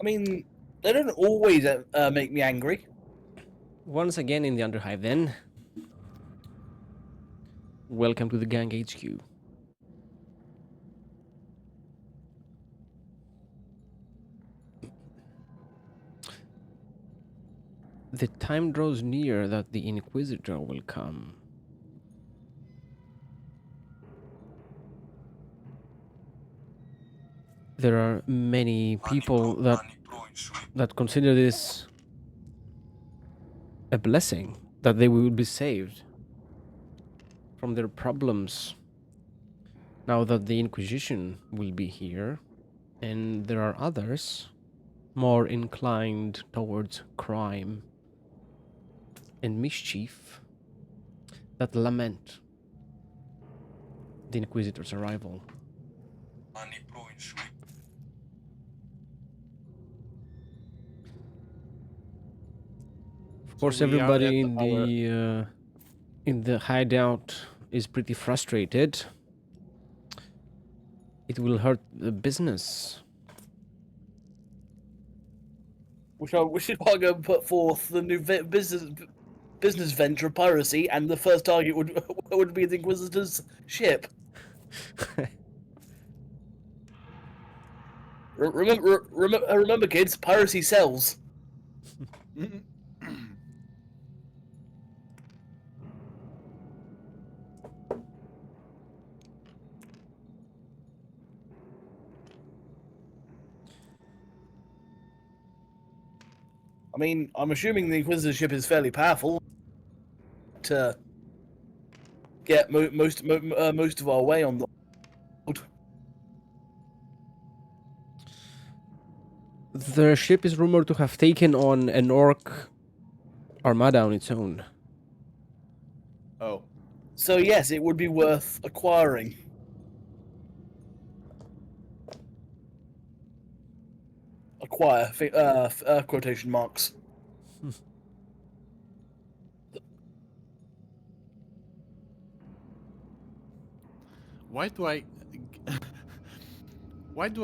I mean, they don't always make me angry. Once again in the Underhive, then. Welcome to the Gang HQ. The time draws near that the Inquisitor will come. There are many people that consider this a blessing, that they will be saved from their problems now that the Inquisition will be here, and there are others more inclined towards crime and mischief that lament the Inquisitor's arrival. Of course, everybody in the hideout is pretty frustrated. It will hurt the business. We should go and put forth the new business venture of piracy, and the first target would be the Inquisitor's ship. Remember, kids, piracy sells. I mean, I'm assuming the Inquisitor ship is fairly powerful to get most of our way on the board. The ship is rumored to have taken on an orc armada on its own. Oh. So yes, it would be worth acquiring. Acquire, quotation marks. Why do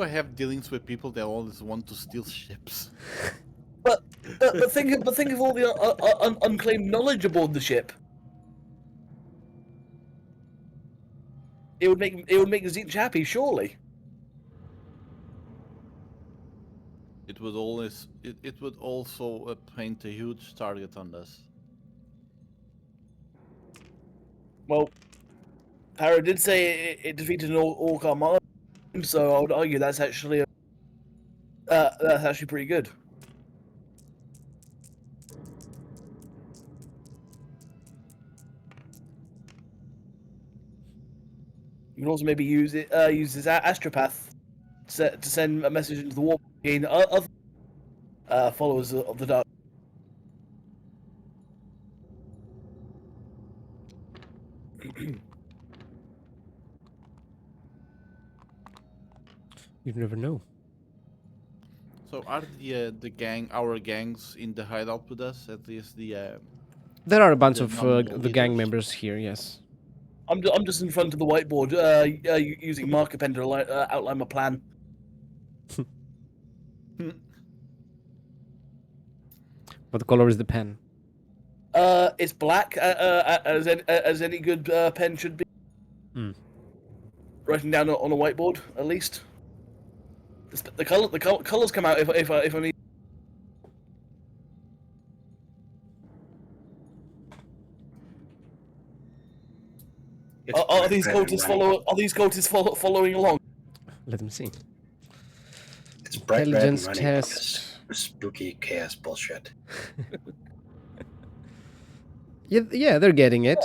I have dealings with people that always want to steal ships? But think of all the unclaimed knowledge aboard the ship. It would make Zeech happy, surely. It would also paint a huge target on us. Well, Para did say it defeated an orc armada, so I would argue that's actually pretty good. You can also maybe use this astropath to send a message into the war again other followers of the dark. You never know. So are our gangs in the hideout with us? At least the. There are a bunch the of nominal the gang leaders? members here. Yes. I'm just in front of the whiteboard, using marker pen to outline my plan. What color is the pen? It's black, as any good pen should be. Writing down on a whiteboard, at least. The colors come out if I need. Are these cultists following along? Let them see. It's bright red and Intelligence running test. from this spooky chaos bullshit. Yeah, they're getting it.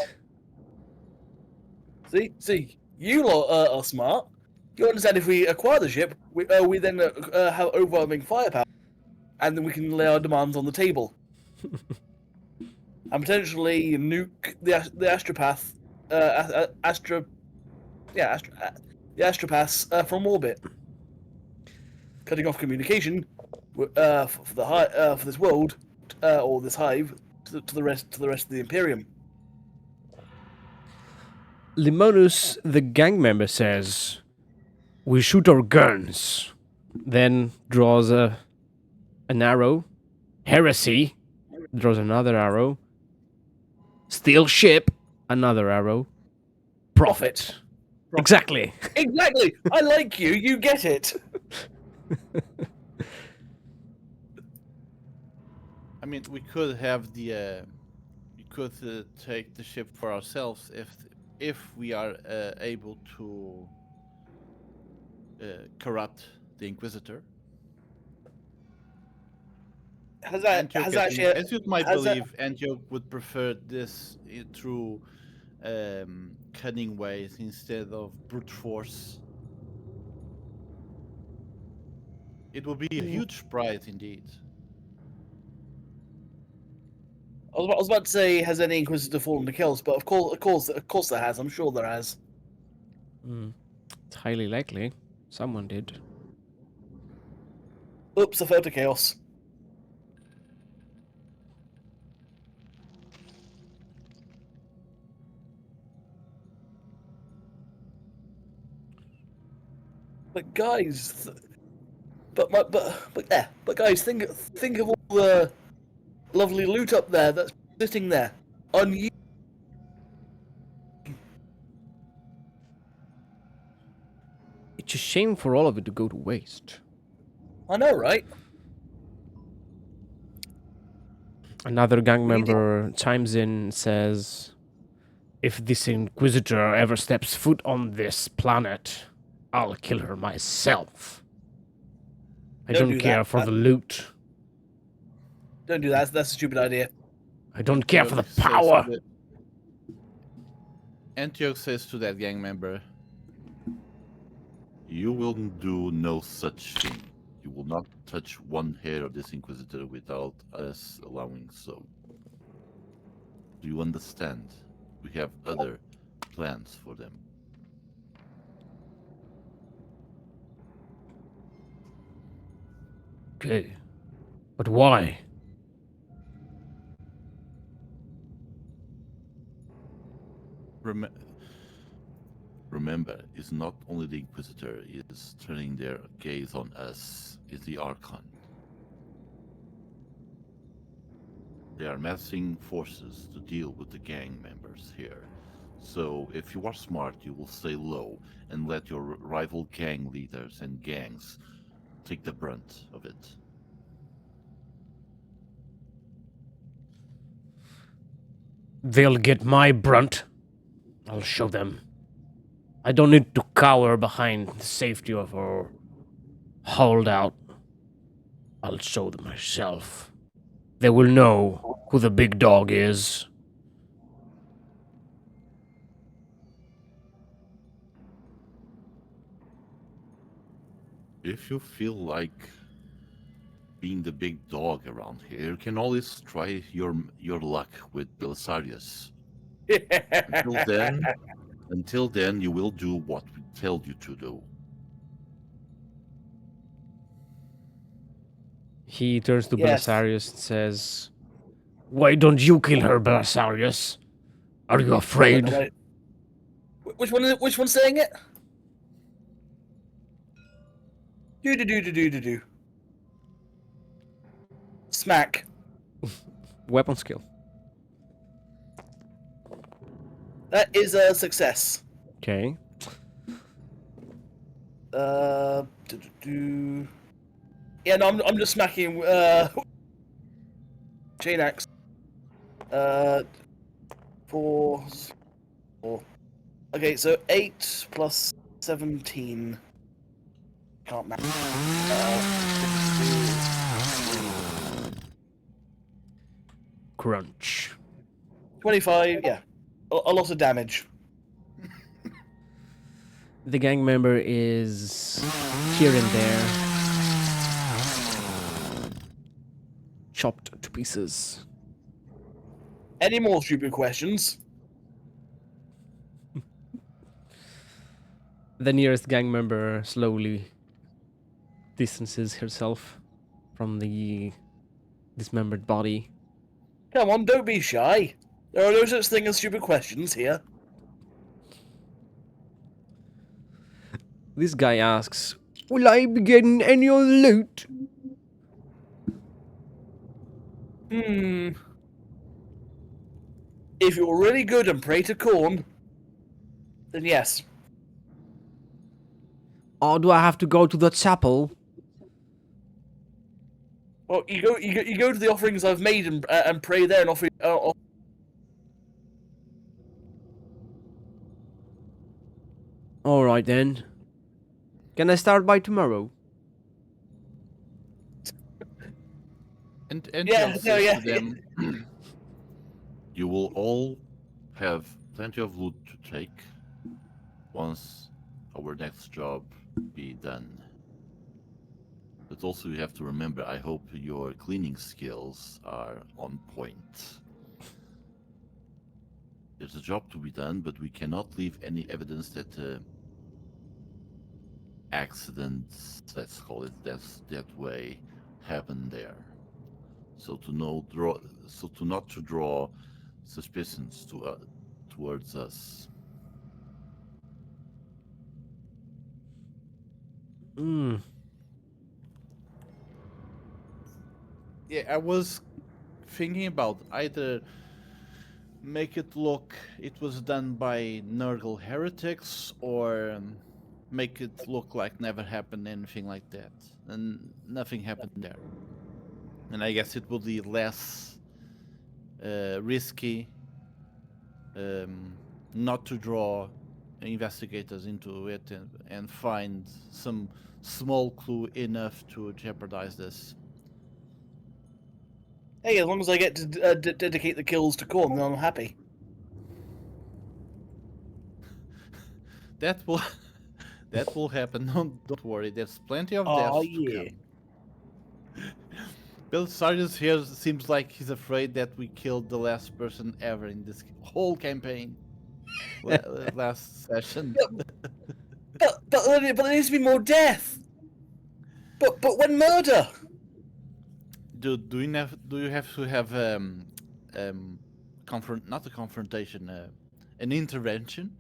See, you lot are smart. You understand if we acquire the ship, we then have overwhelming firepower, and then we can lay our demands on the table, and potentially nuke the astropath, the astropaths from orbit, cutting off communication for this world or this hive to the rest of the Imperium. Limonus, the gang member, says, "We shoot our guns," then draws a An arrow. Heresy. Draws another arrow. Steal ship. Another arrow. Profit. Exactly. Exactly. I like you. You get it. I mean, we could have the we could take the ship for ourselves if we are able to corrupt the Inquisitor. Antioch, as you might believe, Antioch would prefer this through cunning ways instead of brute force. It will be a huge prize indeed. I was about to say, has any Inquisitor fallen to kills? But of course, there has. I'm sure there has. It's highly likely. Someone did. Oops, I fell to chaos. But guys, but guys, think of all the lovely loot up there that's sitting there. It's a shame for all of it to go to waste. I know, right? Another gang member chimes in and says, if this Inquisitor ever steps foot on this planet, I'll kill her myself. I don't care for the loot. Don't do that. That's a stupid idea. I don't care for the power. Antioch says to that gang member, "You will do no such thing. You will not touch one hair of this Inquisitor without us allowing so. Do you understand? We have other plans for them." Okay. But why? Remember, it's not only the Inquisitor is turning their gaze on us, it's the Archon. They are massing forces to deal with the gang members here. So, if you are smart, you will stay low and let your rival gang leaders and gangs take the brunt of it. They'll get my brunt. I'll show them. I don't need to cower behind the safety of our holdout. I'll show them myself. They will know who the big dog is. If you feel like being the big dog around here, you can always try your luck with Belisarius. Until then, you will do what we tell you to do. He turns to Yes. Belisarius and says, "Why don't you kill her, Belisarius? Are you afraid?" Wait. Which one's saying it? Do. Smack. Weapon skill. That is a success. Okay. Yeah, no, I'm just smacking chain axe. 4. Okay, so 8 plus 17. Can't math. 62. Crunch. 25. Yeah, a lot of damage. The gang member is here and there, chopped to pieces. Any more stupid questions? The nearest gang member slowly distances herself from the dismembered body. Come on, don't be shy. There are no such thing as stupid questions here. This guy asks, "Will I be getting any of the loot?" Hmm. If you're really good and pray to corn, then yes. Oh, do I have to go to the chapel? Well, you go to the offerings I've made and pray there and offer. All right then. Can I start by tomorrow? And Yeah, Antioch no, says yeah. to them, you will all have plenty of loot to take once our next job be done. But also you have to remember, I hope your cleaning skills are on point. There's a job to be done, but we cannot leave any evidence that accidents, let's call it that way, happened there. So not to draw suspicions towards us. Hmm. Yeah, I was thinking about either make it look it was done by Nurgle heretics, or make it look like never happened anything like that, and nothing happened there. And I guess it would be less risky not to draw investigators into it and find some small clue enough to jeopardize this. Hey, as long as I get to dedicate the kills to corn, then I'm happy. That will that will happen. Don't worry. There's plenty of Oh deaths to yeah. come. Bill Sargis here seems like he's afraid that we killed the last person ever in this whole campaign. Last session. But there needs to be more death. But when murder? Do you have to have not a confrontation, an intervention?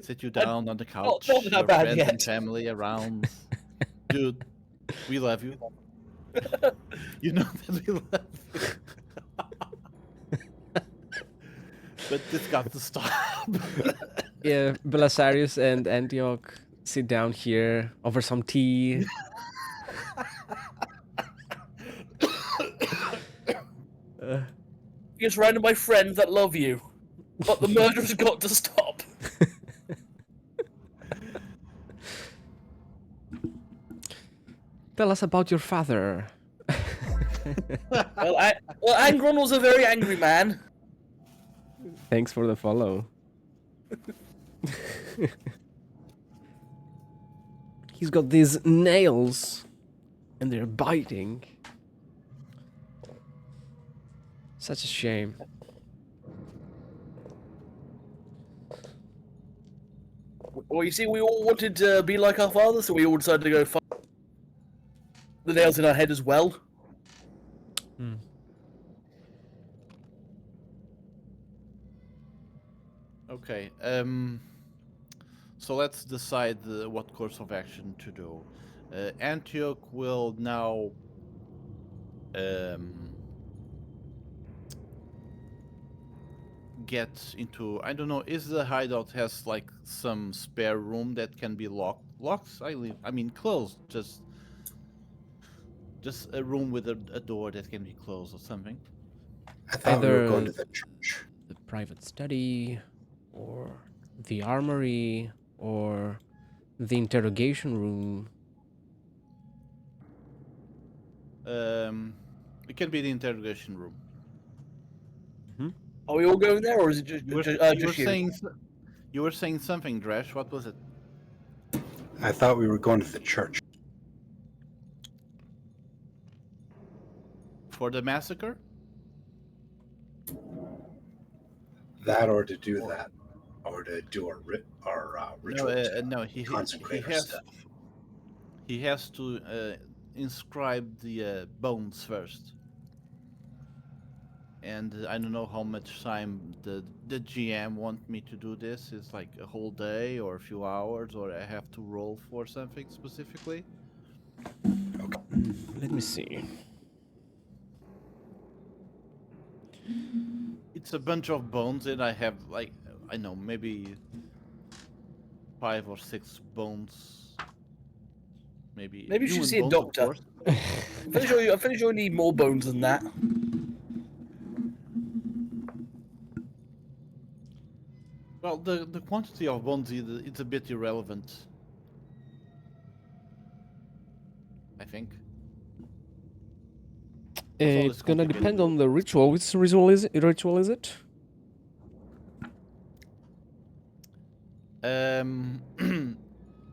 Sit you down on the couch, not that your bad friends and yet. family around. Dude, we love you. You know that we love you. But this got to stop. Yeah, Belisarius and Antioch sit down here, over some tea. You're surrounded by friends that love you, but the murder's got to stop. Tell us about your father. Well, Angron was a very angry man. Thanks for the follow. He's got these nails, and they're biting. Such a shame. Well, you see, we all wanted to be like our father, so we all decided to go fight the nails in our head as well. Okay. So let's decide what course of action to do. Antioch will now get into, I don't know, is the hideout has like some spare room that can be locked? Locks? I mean closed. Just a room with a door that can be closed or something. I thought we were going Either to the church. the private study, or the armory, or the interrogation room. It can be the interrogation room. Are we all going there, or is it just You were, just you? you were saying something, Dresh. What was it? I thought we were going to the church. For the massacre? That, or to do that, or to do our ritual. No, he consecrate our has stuff. he has to inscribe the bones first. And I don't know how much time the GM want me to do this. It's like a whole day or a few hours, or I have to roll for something specifically. Let me see. It's a bunch of bones, and I have like I know maybe 5 or 6 bones. Maybe Maybe you should human see a bones, of doctor. course. I'm pretty sure you need more bones than that. Well, the quantity of bones it's a bit irrelevant. I think. all It's this gonna complicated depend with on the ritual. Which ritual is it?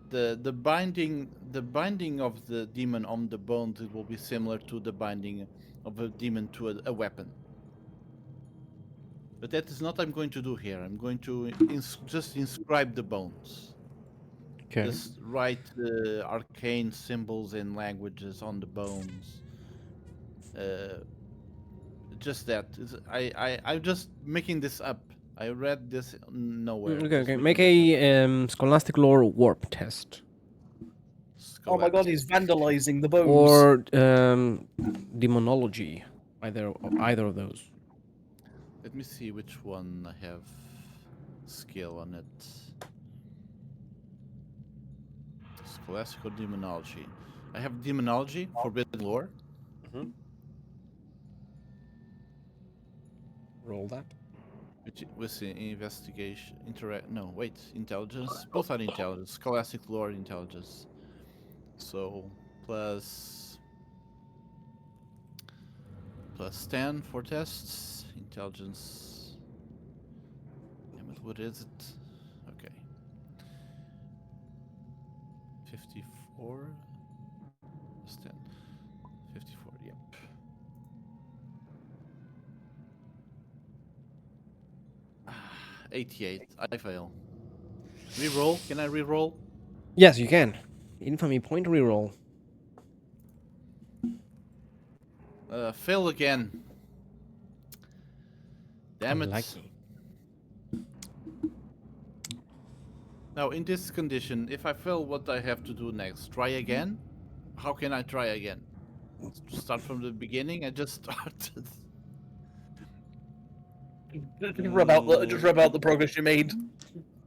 The binding of the demon on the bones, it will be similar to the binding of a demon to a weapon. But that is not what I'm going to do here. I'm going to just inscribe the bones. Okay. Just write arcane symbols and languages on the bones. Just that. I'm just making this up. I read this nowhere. Okay, Just okay. making Make this up. a scholastic lore warp test. Oh my god, he's vandalizing the bones. Or demonology. Either of those. Let me see which one I have skill on it. Scholastic or demonology? I have demonology, forbidden lore. Roll that. Which was investigation, no, wait, intelligence. Both are intelligence. Scholastic lore, intelligence. So plus 10 for tests. Intelligence. Damn it, what is it? Okay. 54 plus 10. 54, yep. Ah, 88. I fail. Reroll? Can I reroll? Yes, you can. Infamy point reroll. Fail again. Damn it. Unlucky. Now, in this condition, if I fail, what I have to do next? Try again? How can I try again? Start from the beginning? I just started. Just rub out the progress you made.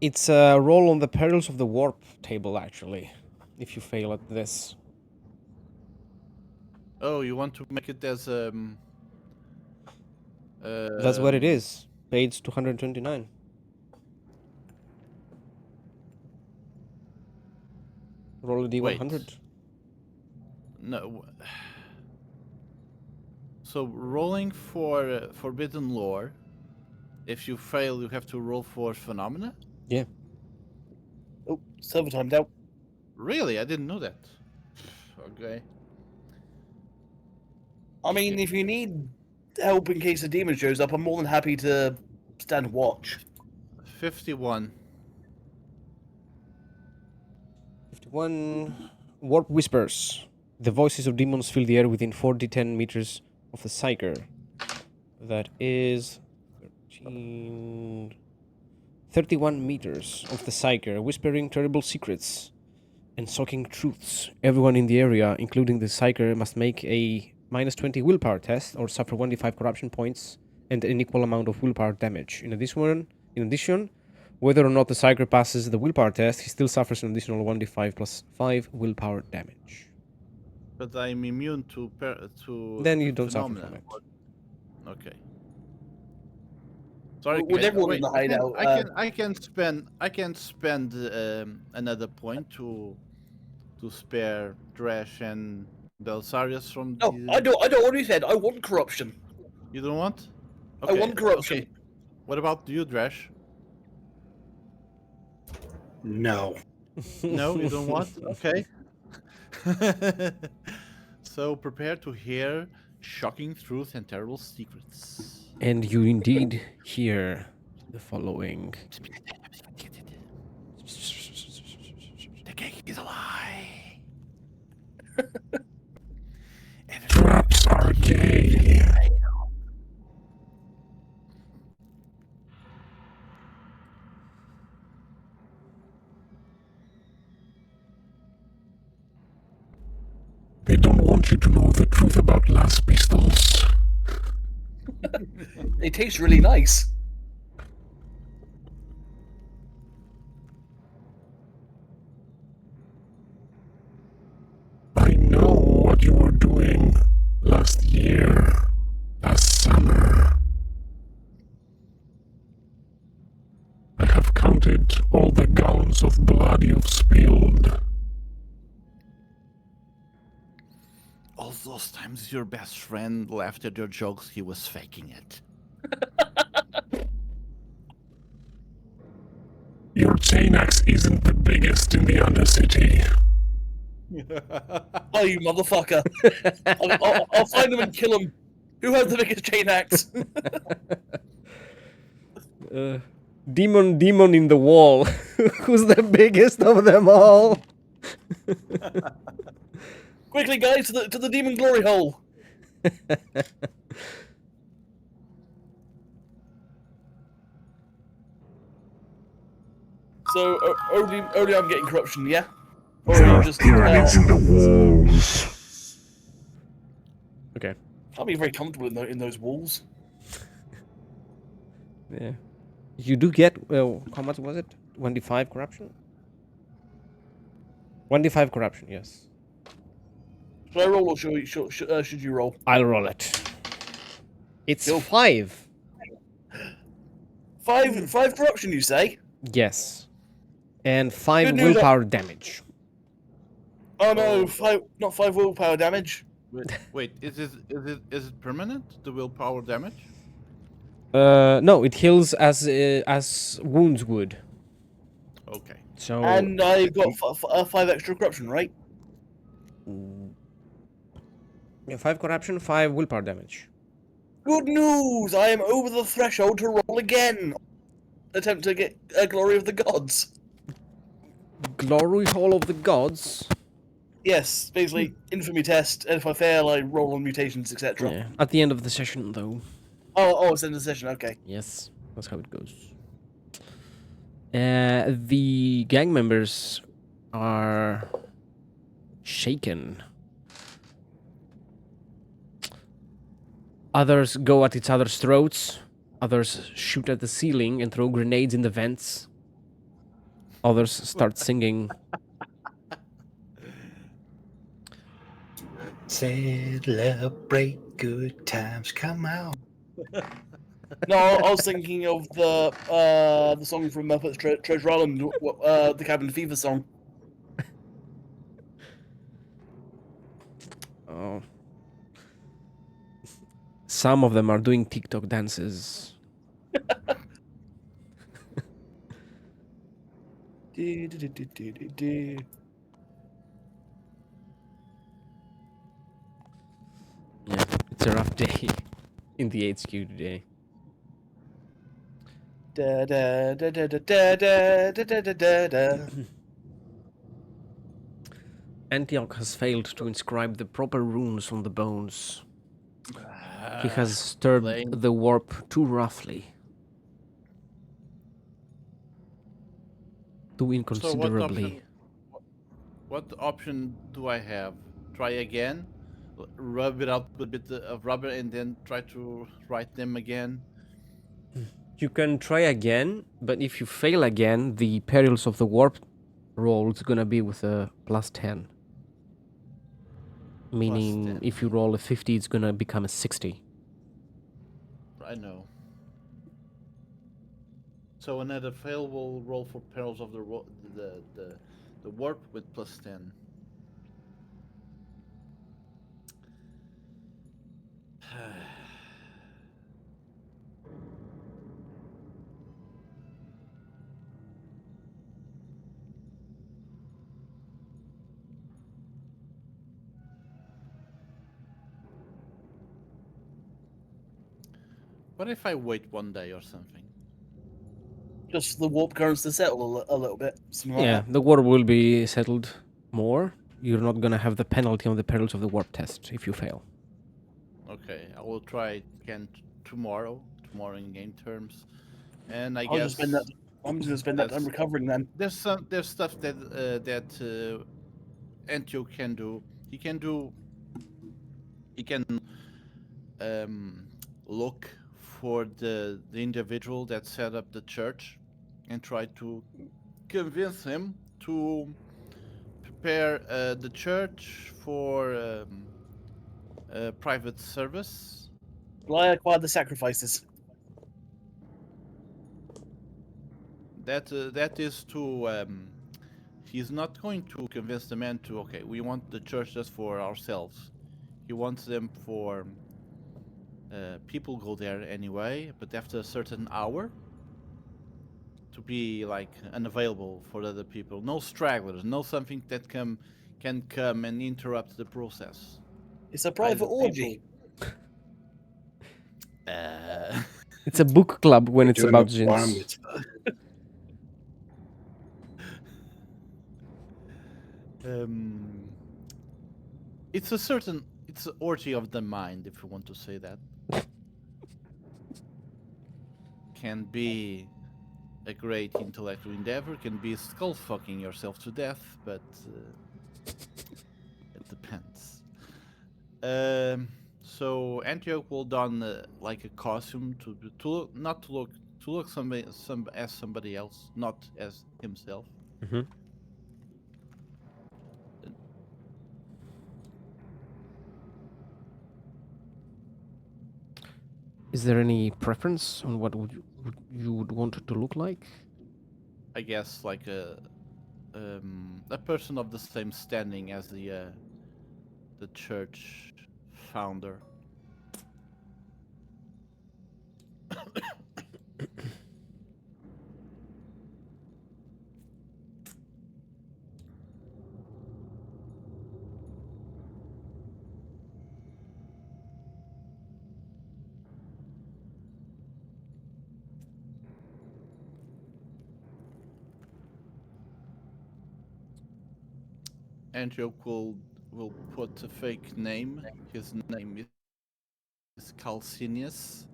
It's a roll on the perils of the warp table, actually. If you fail at this. Oh, you want to make it as That's what it is. Page 229. Roll a d100. Wait. No. So rolling for forbidden lore. If you fail, you have to roll for phenomena. Yeah. Oh, silver timed out. Really, I didn't know that. Okay. I mean, if you need help in case a demon shows up, I'm more than happy to stand watch. 51. 51. Warp whispers. The voices of demons fill the air within 4d10 meters of the psyker. That is 13... 31 meters of the psyker, whispering terrible secrets and soaking truths. Everyone in the area, including the psyker, must make a -20 willpower test or suffer 1d5 corruption points and an equal amount of willpower damage. In addition, whether or not the psyker passes the willpower test, he still suffers an additional 1d5 plus 5 willpower damage. But I'm immune to Then you don't phenomena. suffer from it. Okay. Sorry, With everyone in the hideout, I can spend another point to spare Drash and Belisarius from. No, I don't want to be fed. I want corruption. You don't want? I want corruption. Okay. What about you, Drash? No. No, you don't want? Okay. So prepare to hear shocking truth and terrible secrets. And you indeed hear the following. The cake is a lie. Traps are gay. They don't want you to know the truth about Las Pistols. It tastes really nice. I know what you were doing last year, last summer. I have counted all the gallons of blood you've spilled. All those times your best friend laughed at your jokes, he was faking it. Your chain axe isn't the biggest in the Undercity. Oh, you motherfucker! I'll find him and kill him. Who has the biggest chain axe? Demon in the wall. Who's the biggest of them all? Quickly, guys, to the demon glory hole. So only I'm getting corruption, yeah? Or There are you are just pyramids in the walls. Okay. I'll be very comfortable in those walls. Yeah. You do get, how much was it? 1d5 corruption? 1d5 corruption, yes. Should I roll or should you roll? I'll roll it. It's Go. 5. Five corruption, you say? Yes. And 5 Good news, willpower damage. Oh no, not 5 willpower damage. Wait, is it permanent? The willpower damage? No, it heals as wounds would. Okay. So And I got 5 extra corruption, right? yeah, 5 corruption, 5 willpower damage. Good news! I am over the threshold to roll again. Attempt to get a glory of the gods. Glory Hall of the Gods. Yes, basically infamy test, and if I fail, I roll on mutations, etc. Yeah. At the end of the session, though. Oh, it's in the session. Okay. Yes, that's how it goes. The gang members are shaken. Others go at each other's throats. Others shoot at the ceiling and throw grenades in the vents. Others start singing. Celebrate good times, come out. No, I was thinking of the song from Muppets Treasure Island, the Cabin Fever song. Oh. Some of them are doing TikTok dances. Yeah, it's a rough day in the HQ today. Da da da da da da da da da da da. Antioch has failed to inscribe the proper runes on the bones. He has stirred Lame. the warp too roughly. Too So inconsiderably. what option do I have? Try again? Rub it out with a bit of rubber and then try to write them again? You can try again, but if you fail again, the perils of the warp roll is gonna be with a +10. Meaning, 10. if you roll a 50, it's gonna become a 60. I know. So another failable roll for perils of the warp with +10. What if I wait one day or something? Just the warp currents to settle a little bit. Something like Yeah, that. the warp will be settled more. You're not gonna have the penalty on the perils of the warp test if you fail. Okay, I will try it again tomorrow in game terms, and I I'm guess just gonna spend that time recovering then. there's stuff that Antio can do. He can look for the individual that set up the church and try to convince him to prepare the church for private service. Will I acquire the sacrifices? That is to he's not going to convince the man to, okay, we want the church just for ourselves. He wants them for people go there anyway, but after a certain hour to be like unavailable for other people. No stragglers, no something that can come and interrupt the process. It's a private orgy. Uh, It's a book club when We're it's doing about a bar gins. mitzvah. it's an orgy of the mind, if you want to say that. Can be a great intellectual endeavor, can be skull fucking yourself to death, but it depends. So Antioch will don like a costume to look as somebody else, not as himself. Mm-hmm. Is there any preference on what you would want it to look like? I guess like a person of the same standing as the church founder. Antioch will put a fake name. His name is Calcinius.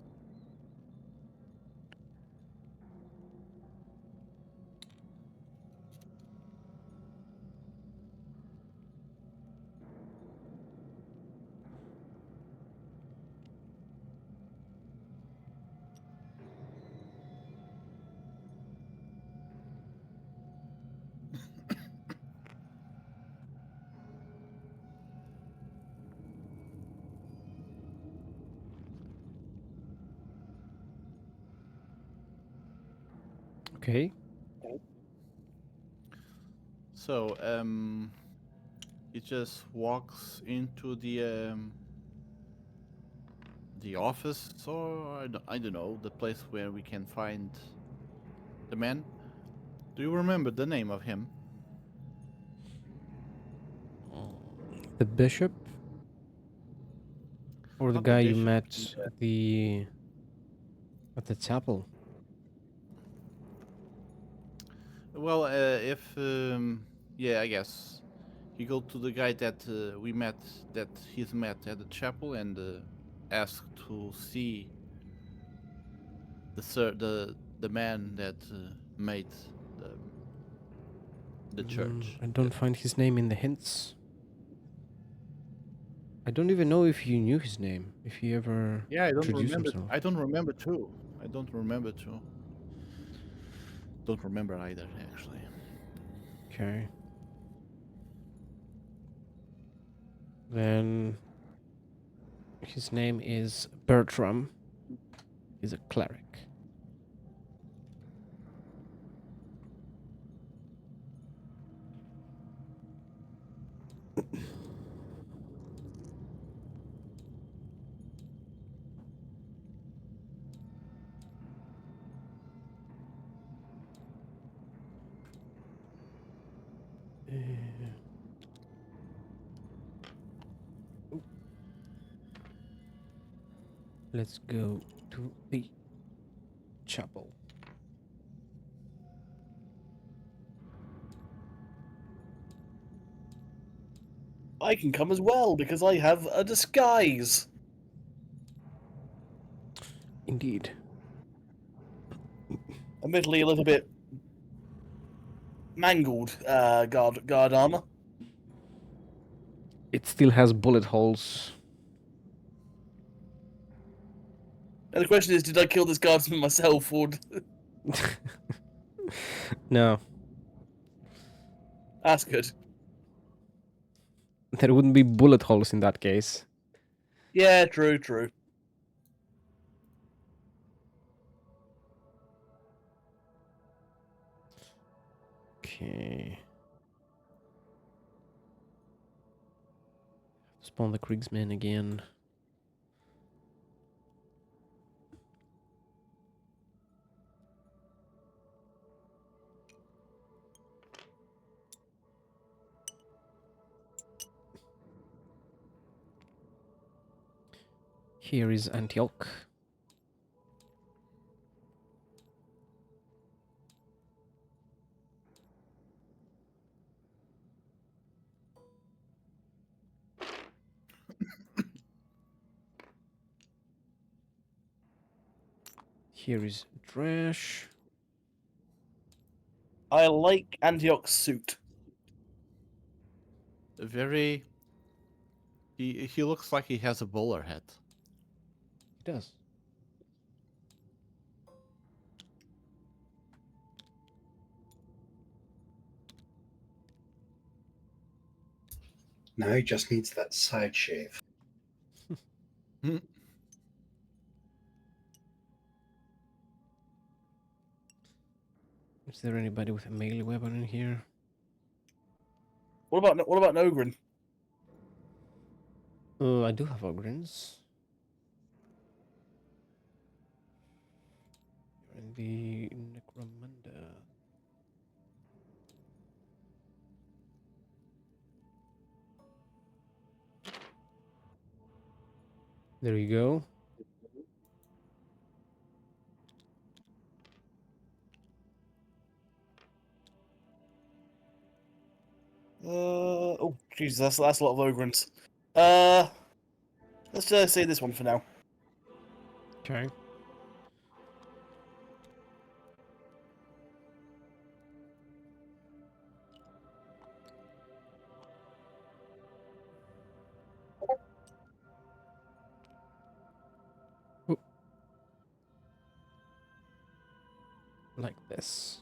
Okay. So he just walks into the office, or I don't know, the place where we can find the man. Do you remember the name of him? The bishop? Or the Not the guy you bishop. met at the chapel? Well, yeah, I guess you go to the guy that he's met at the chapel and ask to see the man that made the church. I don't find his name in the hints. I don't even know if you knew his name, if he ever Yeah, I don't introduced remember. himself. I don't remember too. I don't remember too. Don't remember either, actually. Okay. Then his name is Bertram. He's a cleric. Let's go to the chapel. I can come as well because I have a disguise. Indeed. Admittedly, a little bit mangled guard armor. It still has bullet holes. And the question is, did I kill this guardsman myself, or No, that's good. there wouldn't be bullet holes in that case. Yeah, true, true. Okay. Spawn the Kriegsmen again. Here is Antioch. Here is Drash. I like Antioch's suit. Very. He looks like he has a bowler hat. He does. Now he just needs that side shave. Is there anybody with a melee weapon in here? What about Nogrin? I do have Ogrins. And the Necromunda. There you go. Oh, Jesus, that's a lot of Ogrins. Let's say this one for now. Okay. Oop. Like this.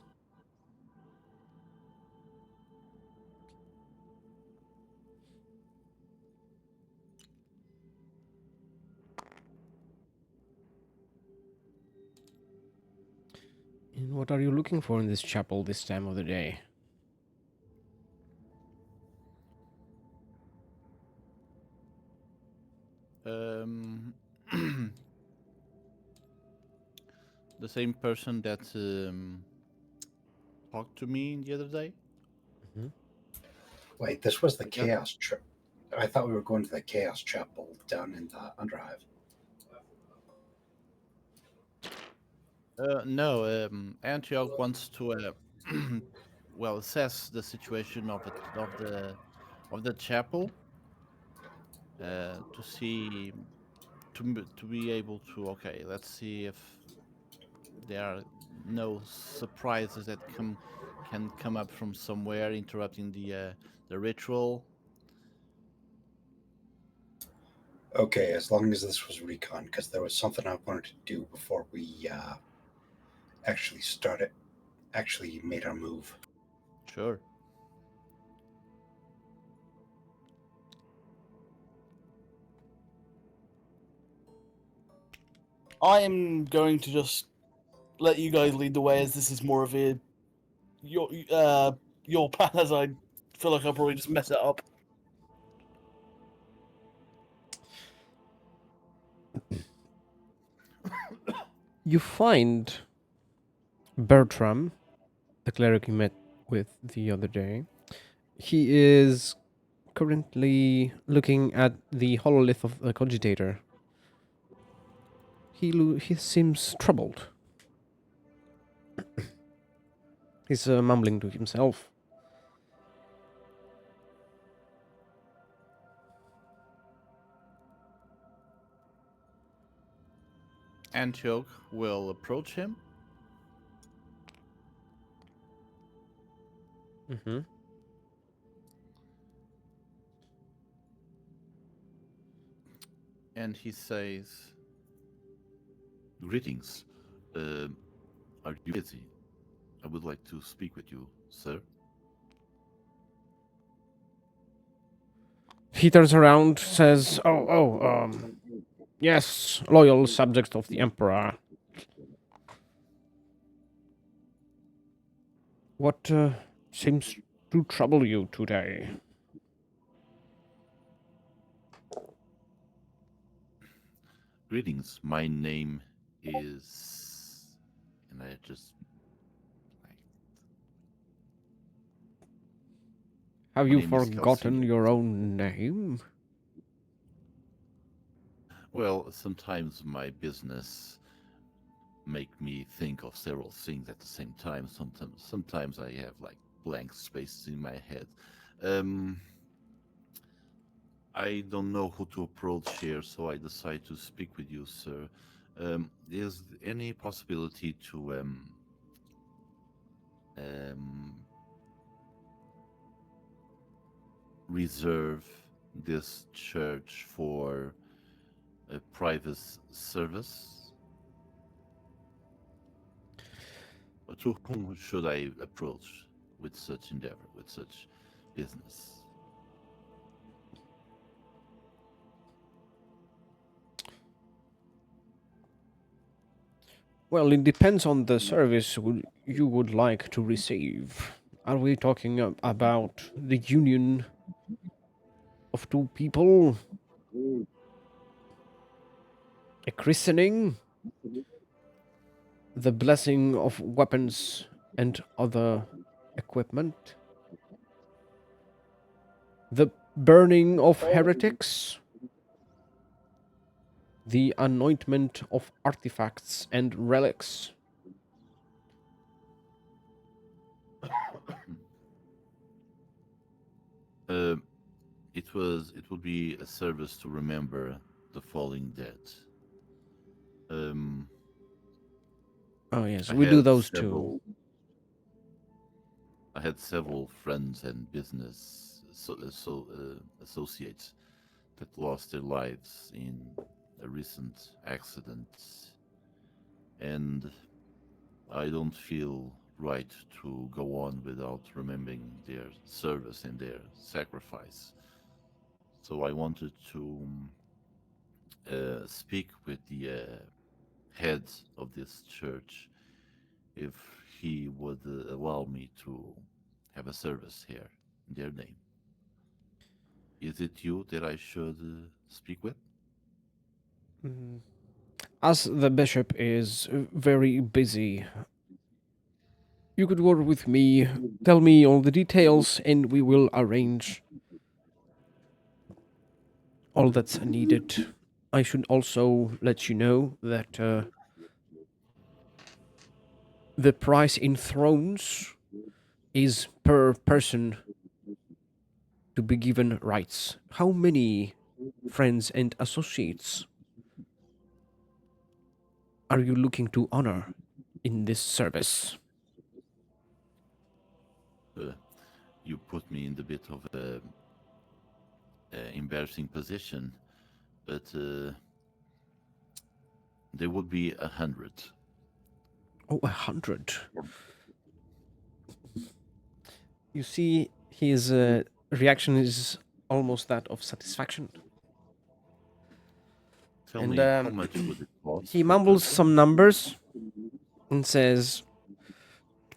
And what are you looking for in this chapel this time of the day? Um, the same person that talked to me the other day. Wait, this was the Yep. Chaos trip. I thought we were going to the Chaos Chapel down in the Underhive. No, Antioch wants to well assess the situation of the chapel to see to be able to let's see if there are no surprises that can come up from somewhere interrupting the ritual. Okay, as long as this was recon, because there was something I wanted to do before we actually made our move. Sure. I am going to just let you guys lead the way, as this is more of your plan, as I feel like I'll probably just mess it up. You find Bertram, the cleric you met with the other day. He is currently looking at the hololith of the cogitator. He seems troubled. He's mumbling to himself. Antioch will approach him. Mm-hmm. And he says, Greetings. Are you busy? I would like to speak with you, sir. He turns around, says, yes, loyal subject of the Emperor. What seems to trouble you today? Greetings. My name is. And I just. Like, Have my you name is forgotten Calcidius. your own name? Well, sometimes my business make me think of several things at the same time. Sometimes I have like blank spaces in my head. Um, I don't know who to approach here, so I decide to speak with you, sir. Is any possibility to um, reserve this church for a private service? Or to whom should I approach with such endeavor, with such business? Well, it depends on the service you would like to receive. Are we talking about the union of two people? A christening? The blessing of weapons and other equipment? The burning of heretics? The anointment of artifacts and relics? Uh, it would be a service to remember the falling dead. Um, Oh, yes, I we do had those too. several I had several friends and business associates that lost their lives in a recent accident, and I don't feel right to go on without remembering their service and their sacrifice. So I wanted to speak with the head of this church if he would allow me to have a service here in their name. Is it you that I should speak with? Mm. As the bishop is very busy, you could work with me, tell me all the details, and we will arrange all that's needed. I should also let you know that the price in thrones is per person to be given rights. How many friends and associates are you looking to honor in this service? Uh, you put me in a bit of a embarrassing position, but there would be 100. Oh, 100. You see, his reaction is almost that of satisfaction. Tell And me, how much would it cost he per mumbles person? some numbers and says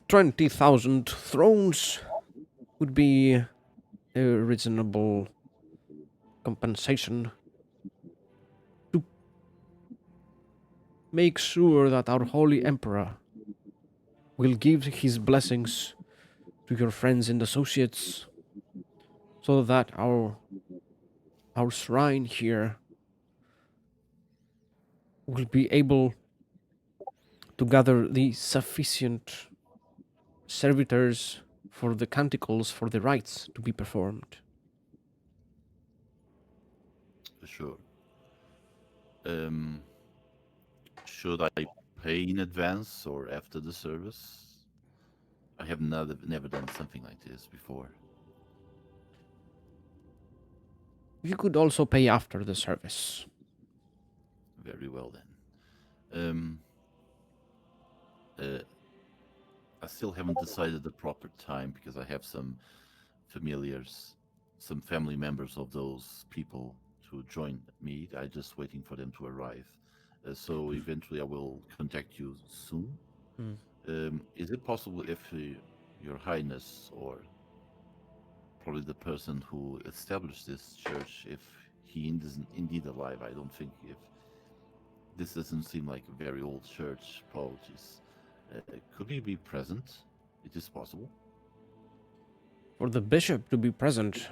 20,000 thrones would be a reasonable compensation to make sure that our holy emperor will give his blessings to your friends and associates so that our shrine here will be able to gather the sufficient servitors for the canticles for the rites to be performed. Sure. Um, should I pay in advance or after the service? I have never done something like this before. You could also pay after the service. Very well then. Um, uh, I still haven't decided the proper time because I have some familiars, some family members of those people to join me. I'm just waiting for them to arrive. So eventually I will contact you soon. Hmm. Is it possible if Your Highness, or probably the person who established this church, if he is indeed alive, I don't think if this doesn't seem like a very old church, apologies. Could he be present? It is possible. For the bishop to be present,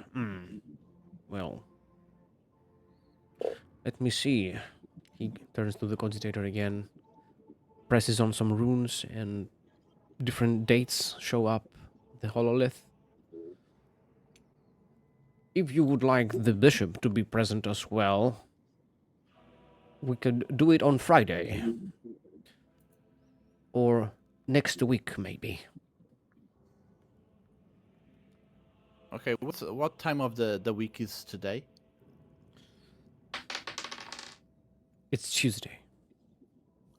well, let me see. He turns to the cogitator again, presses on some runes, and different dates show up. The hololith. If you would like the bishop to be present as well, we could do it on Friday. Or next week, maybe. Okay, what time of the week is today? It's Tuesday.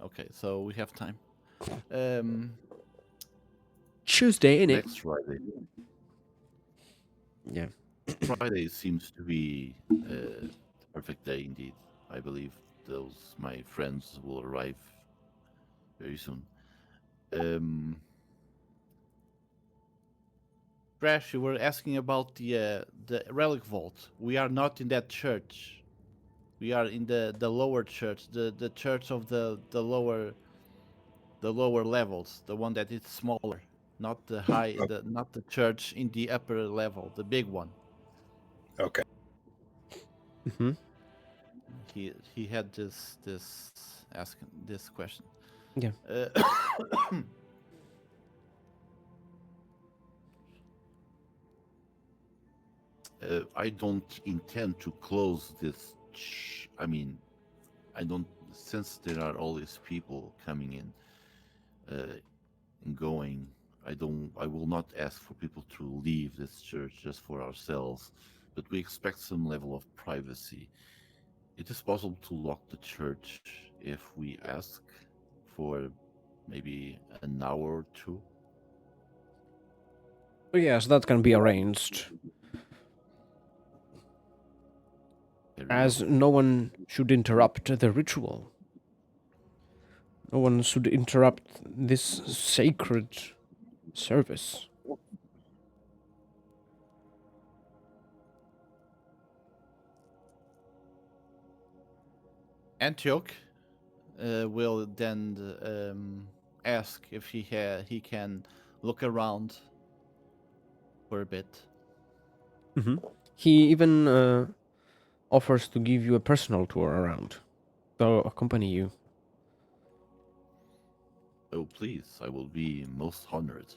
Okay, so we have time. Um, Tuesday, innit? Next Friday. Yeah. Friday seems to be the perfect day indeed. I believe those my friends will arrive very soon. Crash, you were asking about the relic vault. We are not in that church. We are in the lower church, the church of the lower levels, the one that is smaller, not the high, not the church in the upper level, the big one. Okay. Mm-hmm. He had this asking this question. Yeah. I don't intend to close this. I mean, I don't. Since there are all these people coming in and going, I don't. I will not ask for people to leave this church just for ourselves, but we expect some level of privacy. It is possible to lock the church if we ask for maybe an hour or two. Yes, that can be arranged. There we As go. no one should interrupt the ritual. No one should interrupt this sacred service. Antioch will then ask if he can look around for a bit. Mm-hmm. He even offers to give you a personal tour around. To accompany you. Oh, please! I will be most honored.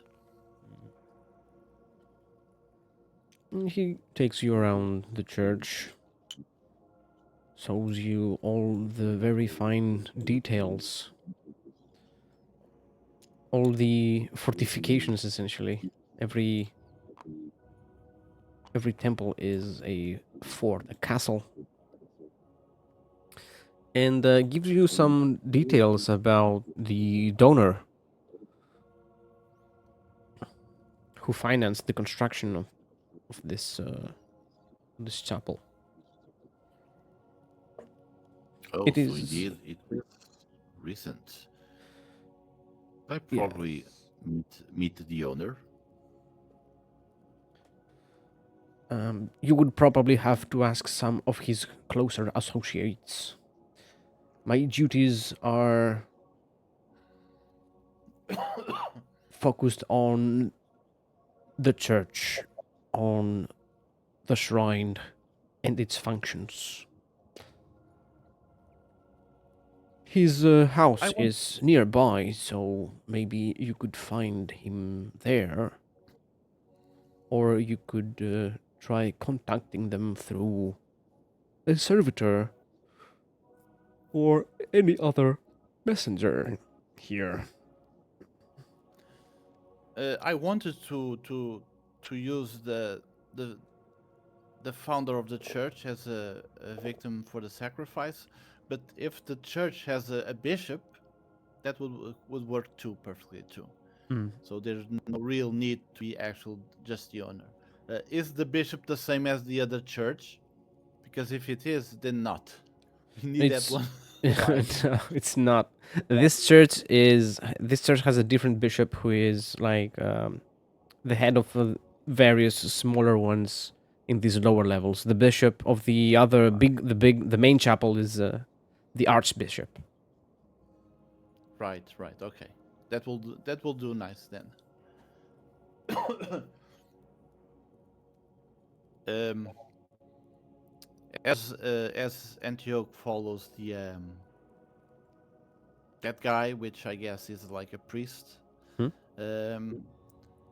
He takes you around the church, shows you all the very fine details, all the fortifications essentially. Every temple is a fort, a castle, and gives you some details about the donor who financed the construction of this chapel. Oh, It so is, indeed it is recent. I yeah. probably meet the owner. You would probably have to ask some of his closer associates. My duties are focused on the church, on the shrine and its functions. His house I want. is nearby, so maybe you could find him there. Or you could try contacting them through a servitor or any other messenger here. I wanted to use the founder of the church as a victim for the sacrifice. But if the church has a bishop, that would work too perfectly too. Mm. So there's no real need to be actual just the owner. Is the bishop the same as the other church? Because if it is, then not. We need that It's one. no, it's not. This church has a different bishop who is like the head of various smaller ones in these lower levels. The bishop of the other the main chapel is the archbishop. Right. Okay, that will do nice then. um, as Antioch follows the that guy, which I guess is like a priest, Hmm?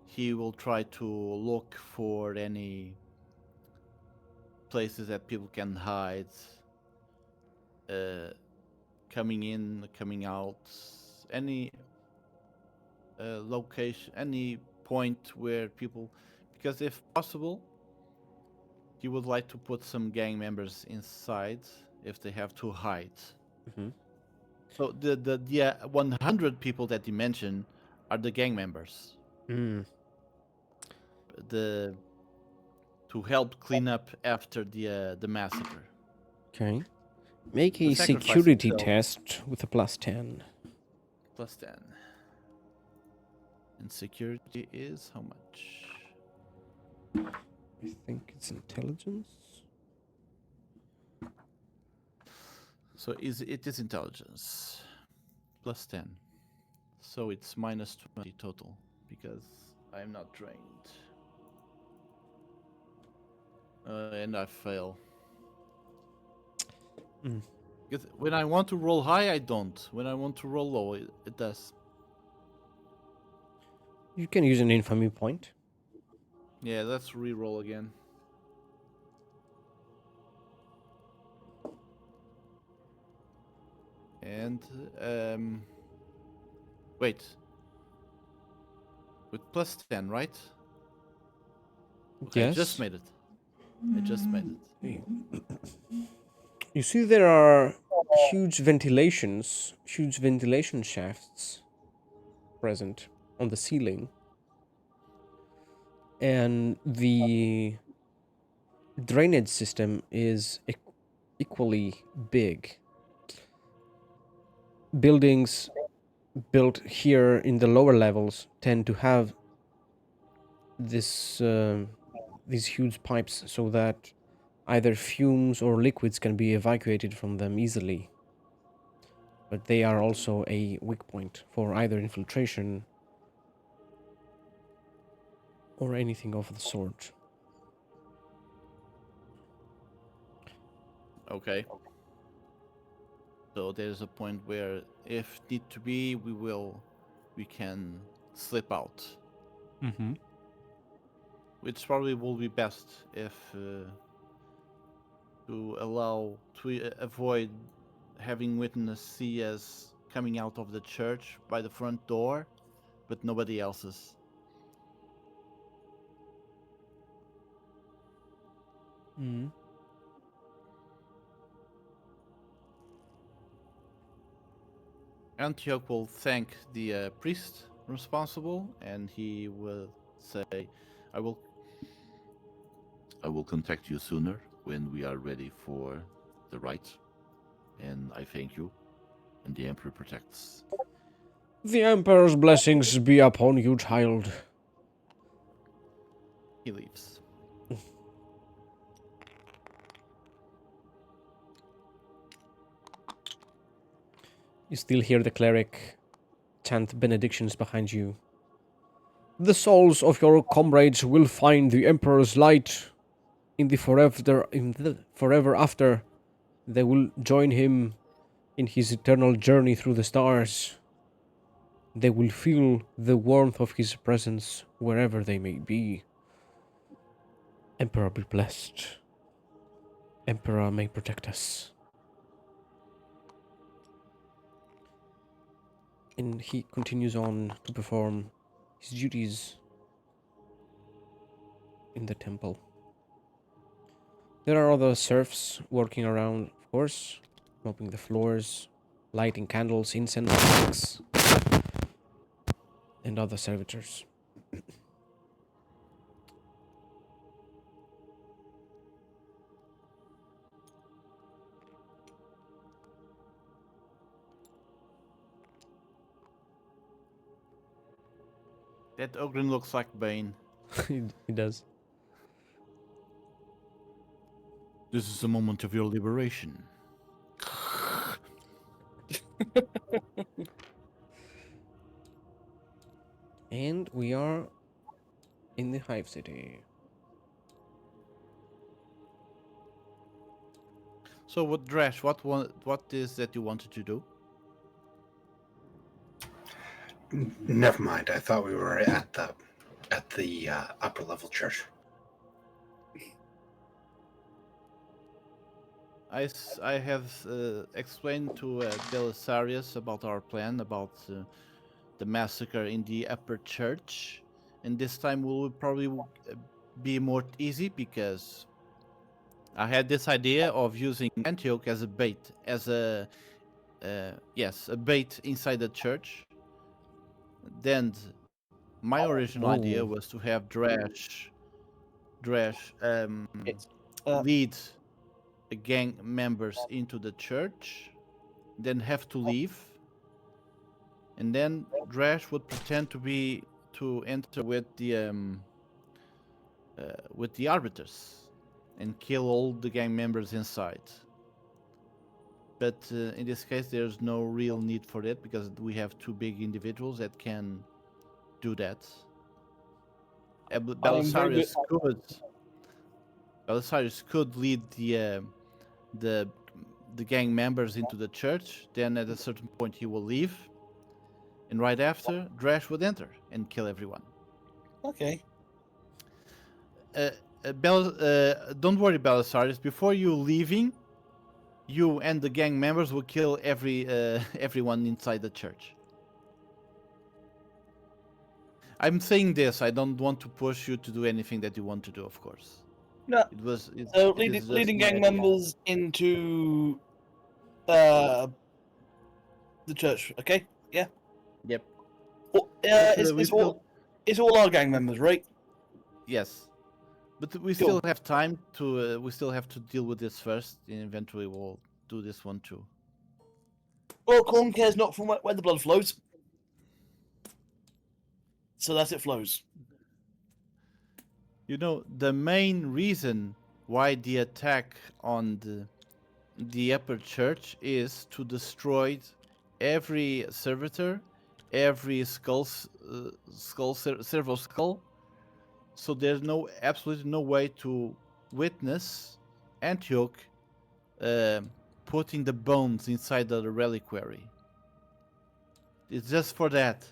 he will try to look for any places that people can hide, coming in, coming out, any location, any point where people, because if possible, he would like to put some gang members inside if they have to hide. Mhm. So the 100 people that you mentioned are the gang members. Mm. The to help clean up after the massacre. Okay. Make The a sacrifice security itself, test with a +10. +10. And security is how much? I think it's intelligence. So it is intelligence. +10. So it's -20 total because I'm not trained. And I fail. Mm. Because when I want to roll high, I don't. When I want to roll low, it does. You can use an infamy point. Yeah, let's re-roll again. And wait. With +10, right? Okay, I just Yes. made it. I just made it. You see, there are huge ventilation shafts present on the ceiling, and the drainage system is equally big. Buildings built here in the lower levels tend to have these huge pipes so that either fumes or liquids can be evacuated from them easily. But they are also a weak point for either infiltration or anything of the sort. Okay. So there's a point where, if need to be, we can slip out. Mm-hmm. Which probably will be best if to allow to avoid having witness see us coming out of the church by the front door, but nobody else's. Mm-hmm. Antioch will thank the priest responsible, and he will say, "I will." I will contact you sooner when we are ready for the rite. And I thank you. And the Emperor protects. The Emperor's blessings be upon you, child. He leaves. You still hear the cleric chant benedictions behind you. The souls of your comrades will find the Emperor's light in the forever after. They will join him in his eternal journey through the stars. They will feel the warmth of his presence wherever they may be. Emperor be blessed. Emperor may protect us. And he continues on to perform his duties in the temple. There are other serfs working around, of course. mopping the floors, lighting candles, incense sticks, and other servitors. That Ogren looks like Bane. He does. This is the moment of your liberation. And we are in the Hive City. So, what Drash? What is that you wanted to do? Never mind. I thought we were at the upper level church. I have explained to Belisarius about our plan, about the massacre in the upper church, and this time will probably be more easy because I had this idea of using Antioch as a bait, as a bait inside the church. Then my original idea Ooh. was to have Drash It's, uh, lead the gang members into the church, then have to leave, and then Drash would pretend to enter with the arbiters and kill all the gang members inside. But in this case, there's no real need for that because we have two big individuals that can do that. Belisarius could lead the gang members into the church. Then at a certain point he will leave, and right after Drash would enter and kill everyone. okay. Don't worry, Belisarius. Before you leaving, you and the gang members will kill everyone inside the church. I'm saying this. I don't want to push you to do anything that you want to do, of course. No. So it is just leading my gang idea. members into the church. Okay. Yeah. Yep. Well, But, we it's all our gang members, right? Yes, but we Cool. still have time to. We still have to deal with this first, and eventually we'll do this one too. Well, corn cares not from where the blood flows. So that's it flows. You know, the main reason why the attack on the upper church is to destroy every servitor, every servo skull. So there's absolutely no way to witness Antioch putting the bones inside the reliquary. It's just for that.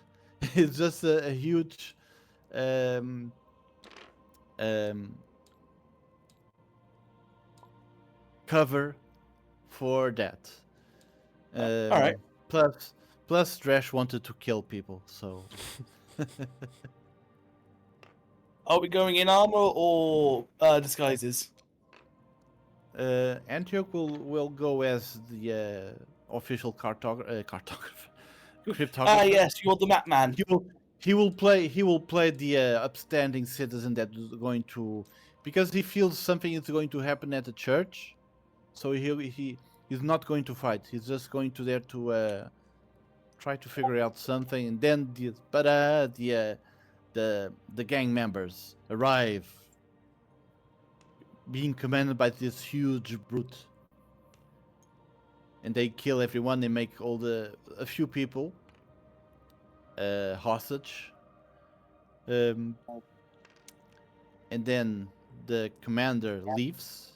It's just a huge cover for that. All right. Plus, Drash wanted to kill people, so. Are we going in armor or disguises? Antioch will go as the official cryptographer. Ah, yes, you're the map man. He will play the upstanding citizen that is going to, because he feels something is going to happen at the church, so he's not going to fight. He's just going to there to try to figure out something, and then the gang members arrive, being commanded by this huge brute, and they kill everyone. They make a few people hostage, and then the commander leaves,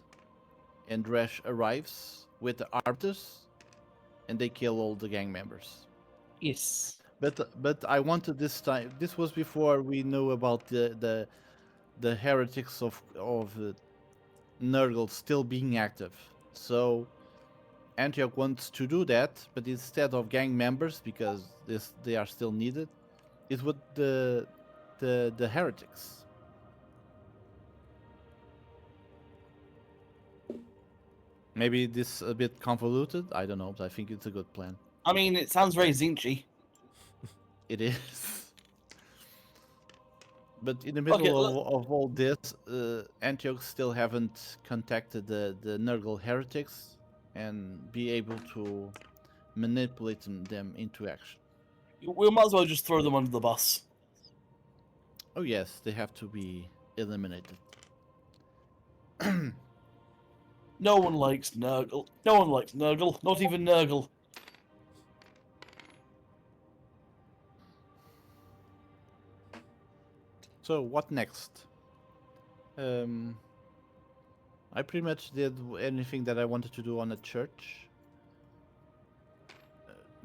and Drash arrives with the arbiters, and they kill all the gang members. Yes. But I wanted this time. This was before we knew about the heretics of Nurgle still being active. So Antioch wants to do that, but instead of gang members, because they are still needed, is with the heretics. Maybe this a bit convoluted. I don't know, but I think it's a good plan. I mean, it sounds very Zinchy. It is. But in the middle of all this, Antioch still haven't contacted the Nurgle heretics and be able to manipulate them into action. We might as well just throw them under the bus. Oh yes, they have to be eliminated. No one likes Nurgle. No one likes Nurgle. Not even Nurgle. So what next? I pretty much did anything that I wanted to do on a church.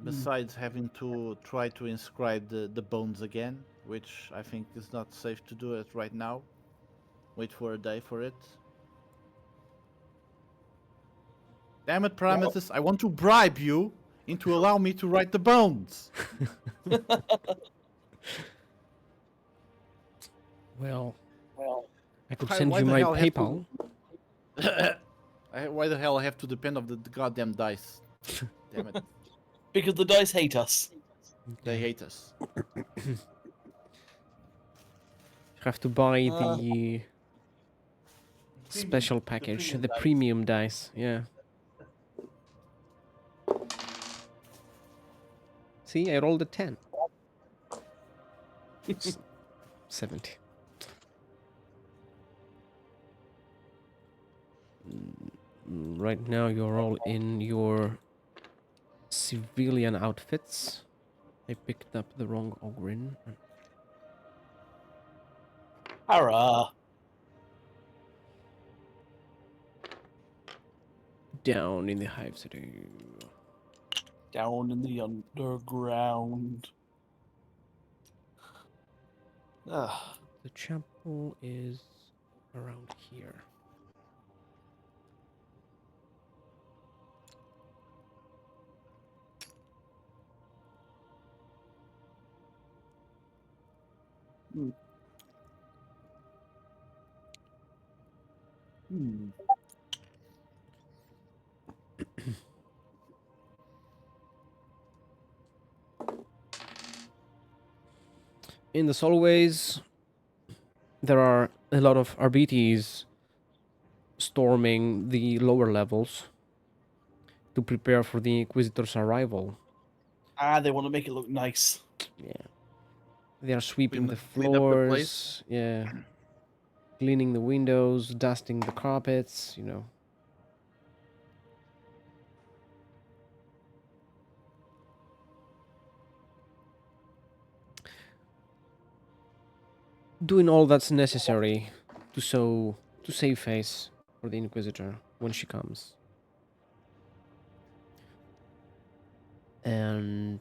Besides having to try to inscribe the bones again, which I think is not safe to do it right now. Wait for a day for it. Damn it, Prometheus, I want to bribe you into allow me to write the bones. Well, I could Why- send why you the my hell have to- PayPal. Why the hell I have to depend on the goddamn dice? Damn it. Because the dice hate us. They hate us. You have to buy Uh, the special package, the dice. premium dice. Yeah. See, I rolled a 10. 70. Right now, you're all in your civilian outfits. I picked up the wrong Ogrin. Hurrah. Down in the hive city. Down in the underground. Ah. The chapel is around here. Hmm. In the hallways, there are a lot of RBTs storming the lower levels to prepare for the Inquisitor's arrival. Ah, they want to make it look nice. Yeah. They are sweeping the Clean up the floors. place. Yeah. Cleaning the windows, dusting the carpets, you know. Doing all that's necessary to save face for the Inquisitor when she comes. And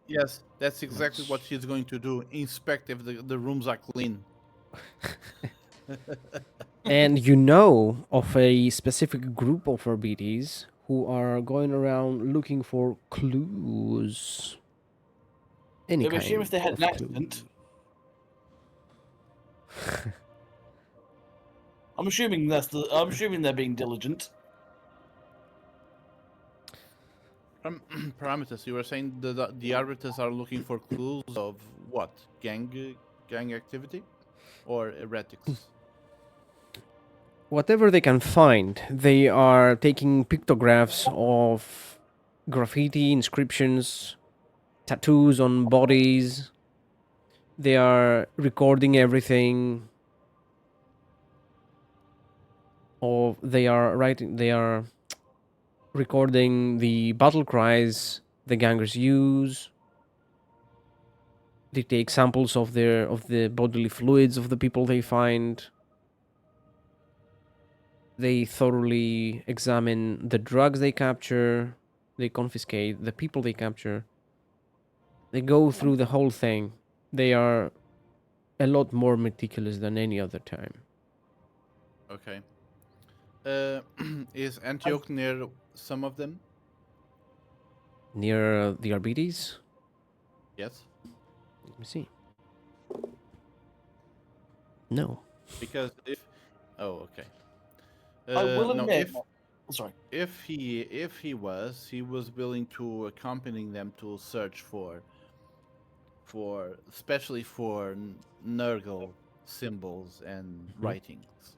Yes, that's exactly what she's going to do. Inspect if the rooms are clean. and you know of a specific group of RBTs who are going around looking for clues. Any It'd be a kind shame if they had of an accident. I'm assuming I'm assuming they're being diligent. Parameters. You were saying the arbiters are looking for clues of what? Gang activity, or heretics? Whatever they can find, they are taking pictographs of graffiti, inscriptions, tattoos on bodies. They are recording everything. Or they are recording the battle cries the gangers use. They take samples of the bodily fluids of the people they find. They thoroughly examine the drugs they capture. They confiscate the people they capture. They go through the whole thing. They are a lot more meticulous than any other time. Okay. Is Antioch near some of them? Near the RBDs? Yes. Let me see. No. Because if, oh, okay. I will no, admit, Oh, sorry. If he was willing to accompany them to search for especially for Nurgle symbols and writings,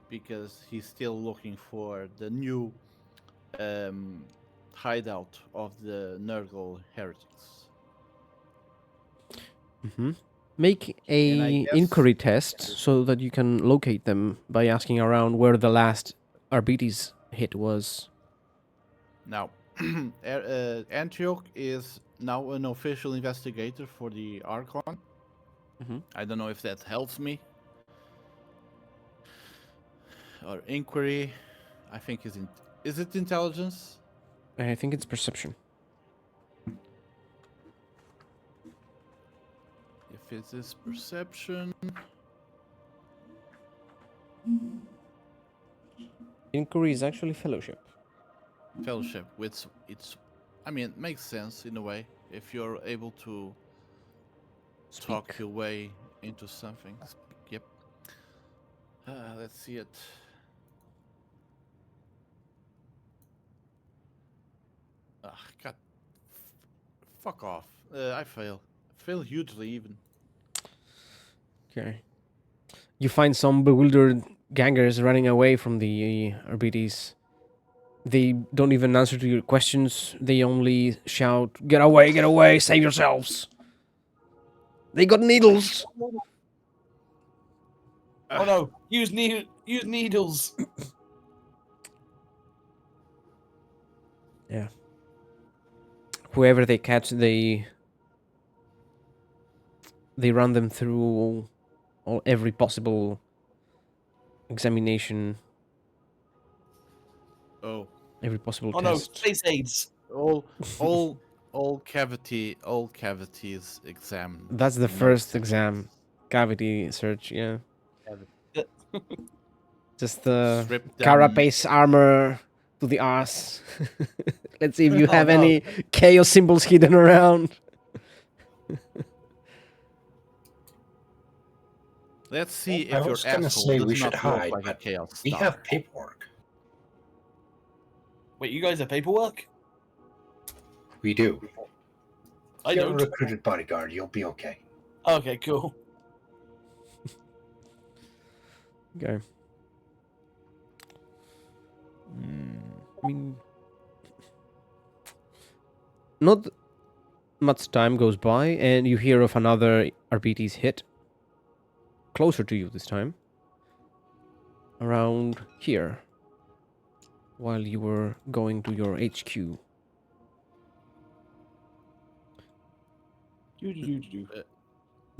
because he's still looking for the new hideout of the Nurgle heretics. Make And I a guess- inquiry test so that you can locate them by asking around where the last Arbites hit was. Now, Antioch is now an official investigator for the Archon. I don't know if that helps me. Or inquiry, I think is it intelligence? I think it's perception. If it is perception, Inquiry is actually fellowship. fellowship, I mean, it makes sense in a way if you're able to talk Speak. your way into something. Yep. Let's see it. God. Fuck off. I fail. Fail hugely even. Okay. You find some bewildered gangers running away from the Arbites. They don't even answer to your questions. They only shout, get away, save yourselves. They got needles. Oh no! Use needles. Yeah. Whoever they catch, they run them through every possible examination, Oh. every possible Oh no! test. Space aids. All cavities examined. That's the No first exceptions. exam. Cavity search, yeah. Just the Strip them. carapace armor to the ass. Let's see if you Oh, have no. any chaos symbols hidden around. Let's see I if your was gonna asshole say does we not should look hide, like a but chaos we star. have paperwork. Wait, you guys have paperwork? We do. I You're a don't. recruited bodyguard. You'll be okay. Okay, cool. Okay. I mean, not much time goes by, and you hear of another RPT's hit. Closer to you this time. Around here. While you were going to your HQ.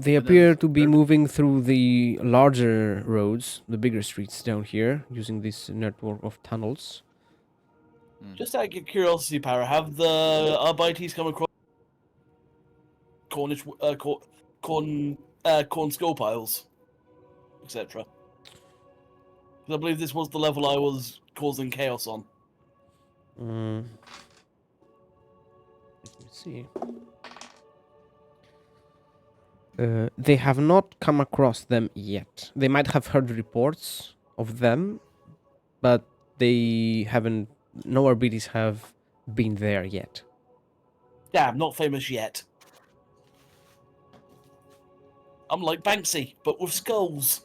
They And appear there's- to be moving through the larger roads, the bigger streets down here, using this network of tunnels. Just out of curiosity, Para, have the Arbites come across Cornish, corn skull piles, etc.? I believe this was the level I was causing chaos on. Let me see. They have not come across them yet. They might have heard reports of them, but they haven't. No RBDs have been there yet. Damn, not famous yet. I'm like Banksy, but with skulls.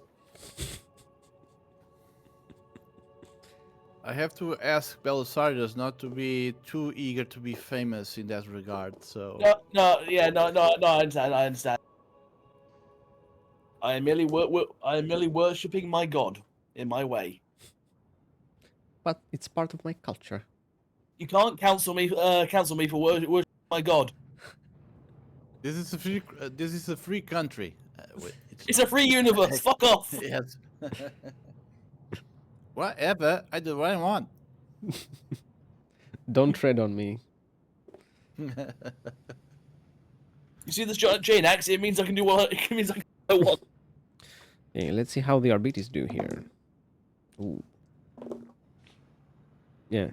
I have to ask Belisarius not to be too eager to be famous in that regard. So No, I understand. I am merely worshipping my god in my way. But it's part of my culture. You can't cancel me for worshiping my god. this is a free country. Wait, It's a free universe. Fuck off. Yes. Whatever. I do what I want. Don't tread on me. You see this giant chain axe? It means I can do what I want. Okay, let's see how the RBTs do here. Ooh. Yeah.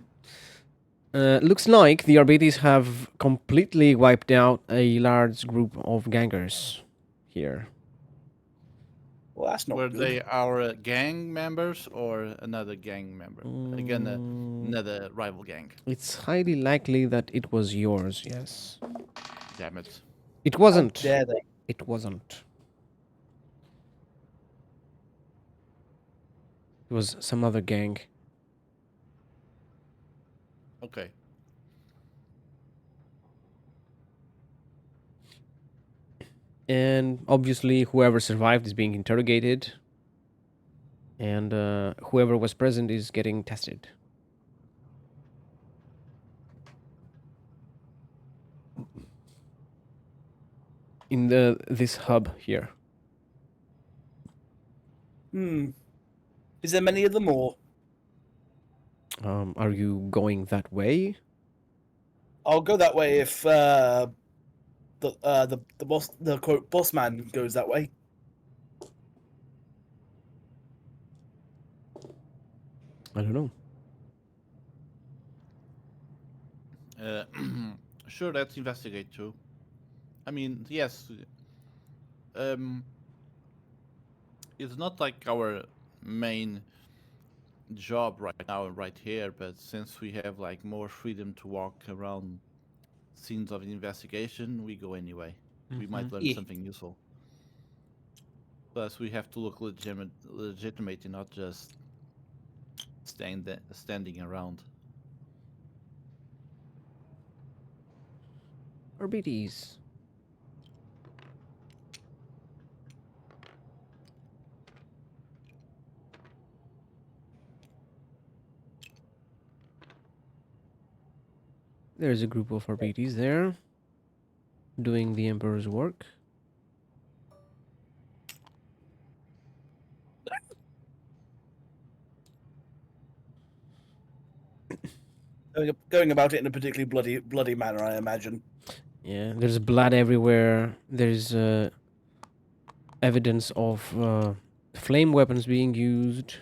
Looks like the RBTs have completely wiped out a large group of gangers here. Well, that's not Were good. they our gang members or another gang member? Again, Mm, another rival gang. it's highly likely that it was yours, yes. Damn it. It How wasn't. dare they? It wasn't. It was some other gang. Okay. And obviously, whoever survived is being interrogated. And whoever was present is getting tested. In this hub here. Is there many of them, or Are you going that way? I'll go that way if the boss, the quote boss man, goes that way. I don't know. Sure, let's investigate too. I mean, yes. It's not like our main job right now and right here, but since we have like more freedom to walk around scenes of investigation, we go anyway. We might learn Yeah. something useful. Plus, we have to look legitimate and not just standing around. RBDs. There's a group of RBDs there doing the Emperor's work. Going about it in a particularly bloody manner, I imagine. Yeah, there's blood everywhere. There's evidence of flame weapons being used.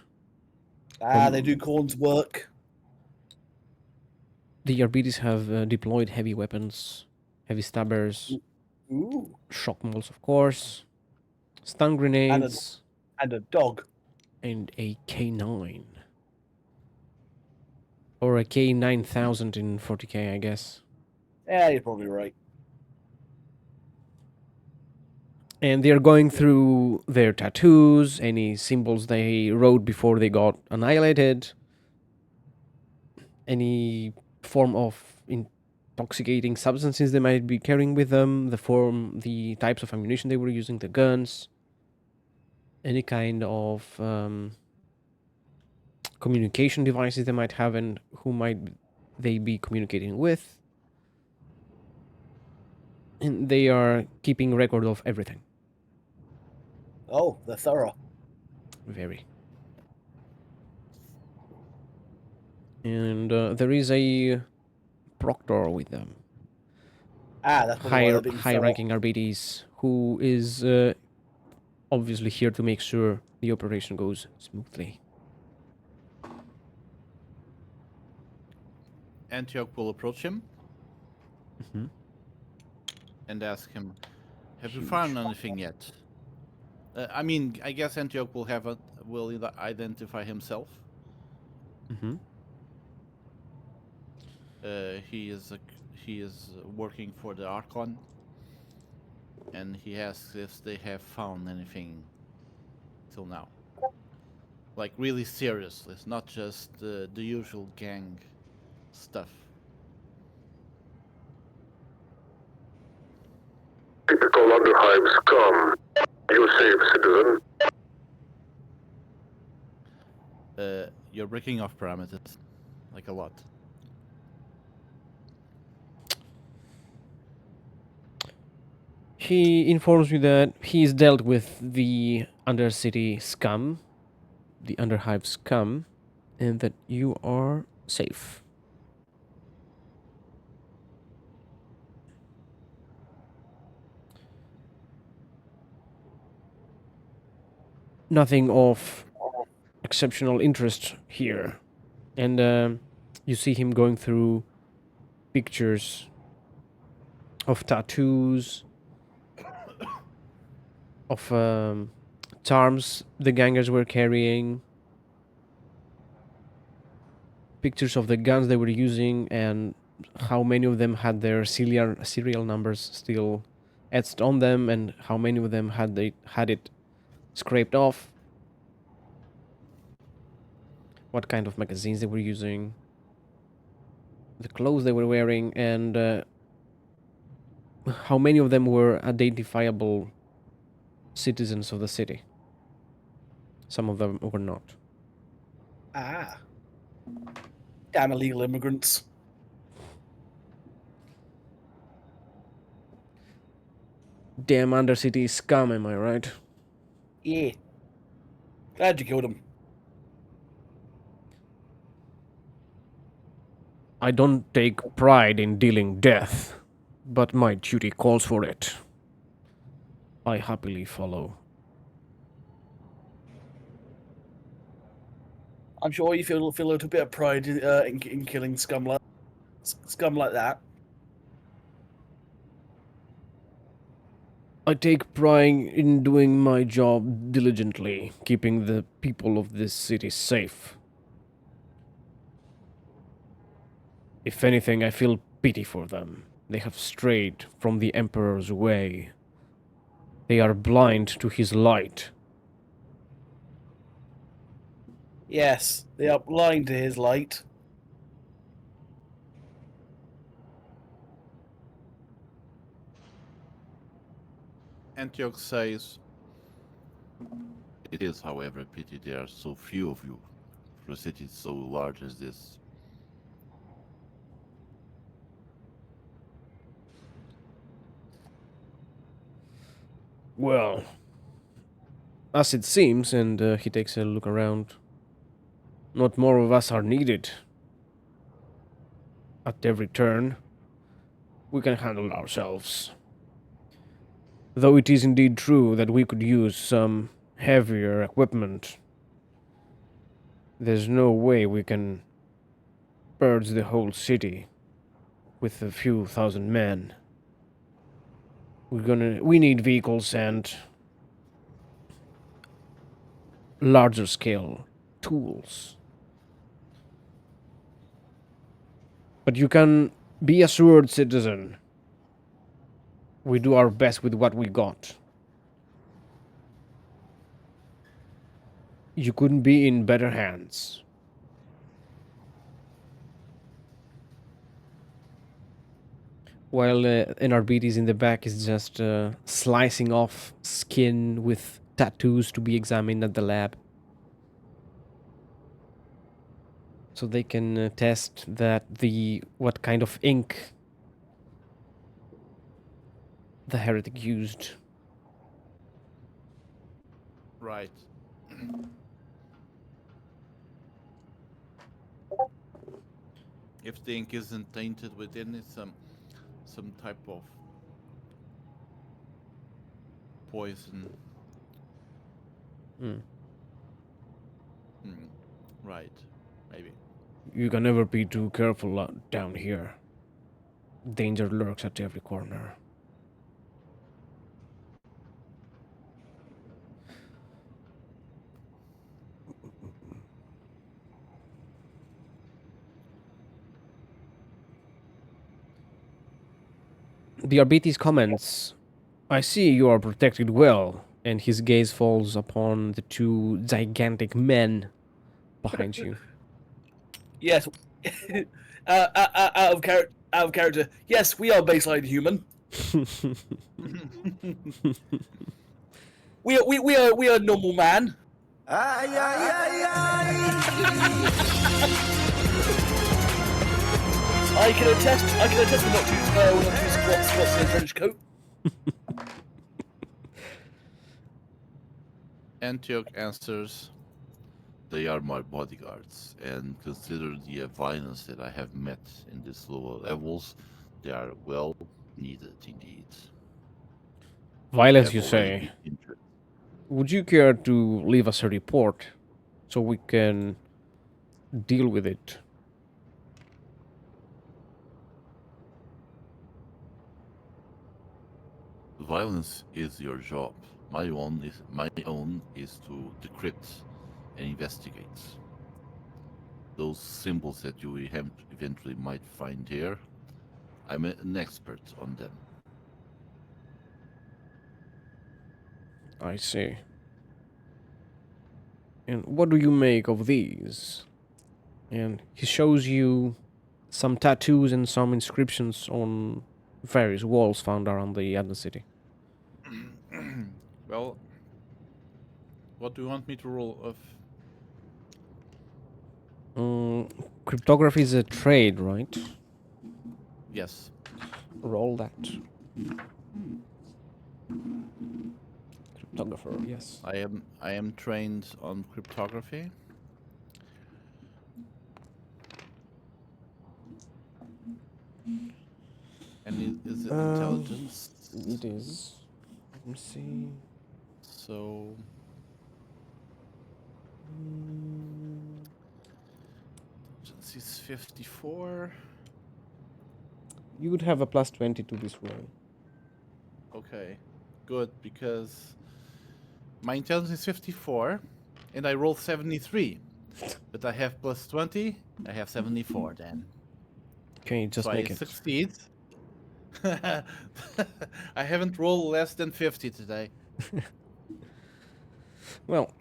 They do Corn's work. The RBDs have deployed heavy weapons, heavy stabbers, Ooh, shock moles, of course, stun grenades, and a dog. and a K9. Or a K9000 in 40k, I guess. Yeah, you're probably right. And they're going through their tattoos, any symbols they wrote before they got annihilated, any form of intoxicating substances they might be carrying with them, the types of ammunition they were using, the guns, any kind of communication devices they might have, and who might they be communicating with. And they are keeping record of everything. Oh, they're thorough. Very. And there is a proctor with them. That's probably why they're being thorough. High-ranking RBDs, who is obviously here to make sure the operation goes smoothly. Antioch will approach him Hmm. and ask him, "Have you found anything yet?" I mean, I guess Antioch will identify himself. Hmm. He is working for the Archon, and he asks if they have found anything till now. Like really seriously, it's not just the usual gang stuff. Typical Underhive scum. You safe, citizen. You're breaking off parameters, like a lot. He informs you that he's dealt with the Undercity scum, the Underhive scum, and that you are safe. Nothing of exceptional interest here. And you see him going through pictures of tattoos, of what arms the gangers were carrying, pictures of the guns they were using, and how many of them had their serial numbers still etched on them, and how many of them had it scraped off. What kind of magazines they were using, the clothes they were wearing, and how many of them were identifiable citizens of the city. Some of them were not. Ah. Damn illegal immigrants. Damn Undercity scum, am I right? Yeah. Glad you killed him. I don't take pride in dealing death, but my duty calls for it. I happily follow. I'm sure you feel a little bit of pride in killing scum like that. I take pride in doing my job diligently, keeping the people of this city safe. If anything, I feel pity for them. They have strayed from the Emperor's way. They are blind to his light. Yes, they are blind to his light. Antioch says, It is, however, a pity there are so few of you for a city so large as this. Well, as it seems, and he takes a look around, not more of us are needed. At every turn, we can handle ourselves. Though it is indeed true that we could use some heavier equipment, there's no way we can purge the whole city with a few thousand men. We need vehicles and larger scale tools. But you can be assured, citizen, we do our best with what we got. You couldn't be in better hands. While NRBT's in the back is just slicing off skin with tattoos to be examined at the lab. So they can test that what kind of ink the heretic used. right. If the ink isn't tainted with any some type of poison. Hmm. Right. Maybe. You can never be too careful down here. Danger lurks at every corner. BRBT's comments, I see you are protected well, and his gaze falls upon the two gigantic men behind you. Yes. Out of character. Yes, we are baseline human. We are normal man. I can attest we're not too squats in a trench coat. Antioch answers, They are my bodyguards, and consider the violence that I have met in these lower levels. They are well needed indeed. Violence, Have you already say? been injured. Would you care to leave us a report so we can deal with it? Violence is your job. My own is to decrypt and investigate. Those symbols that you eventually might find here, I'm an expert on them. I see. And what do you make of these? And he shows you some tattoos and some inscriptions on various walls found around the city. Well, what do you want me to roll of? Cryptography is a trade, right? Yes. Roll that. Cryptographer, yes. I am trained on cryptography. And is it intelligence? It is. Let me see. So intelligence is 54. You would have a plus 20 to this roll. Okay, good, because my intelligence is 54 and I rolled 73. But I have plus 20, I have 74 then. Okay, just So make I it. succeed. I haven't rolled less than 50 today. Well,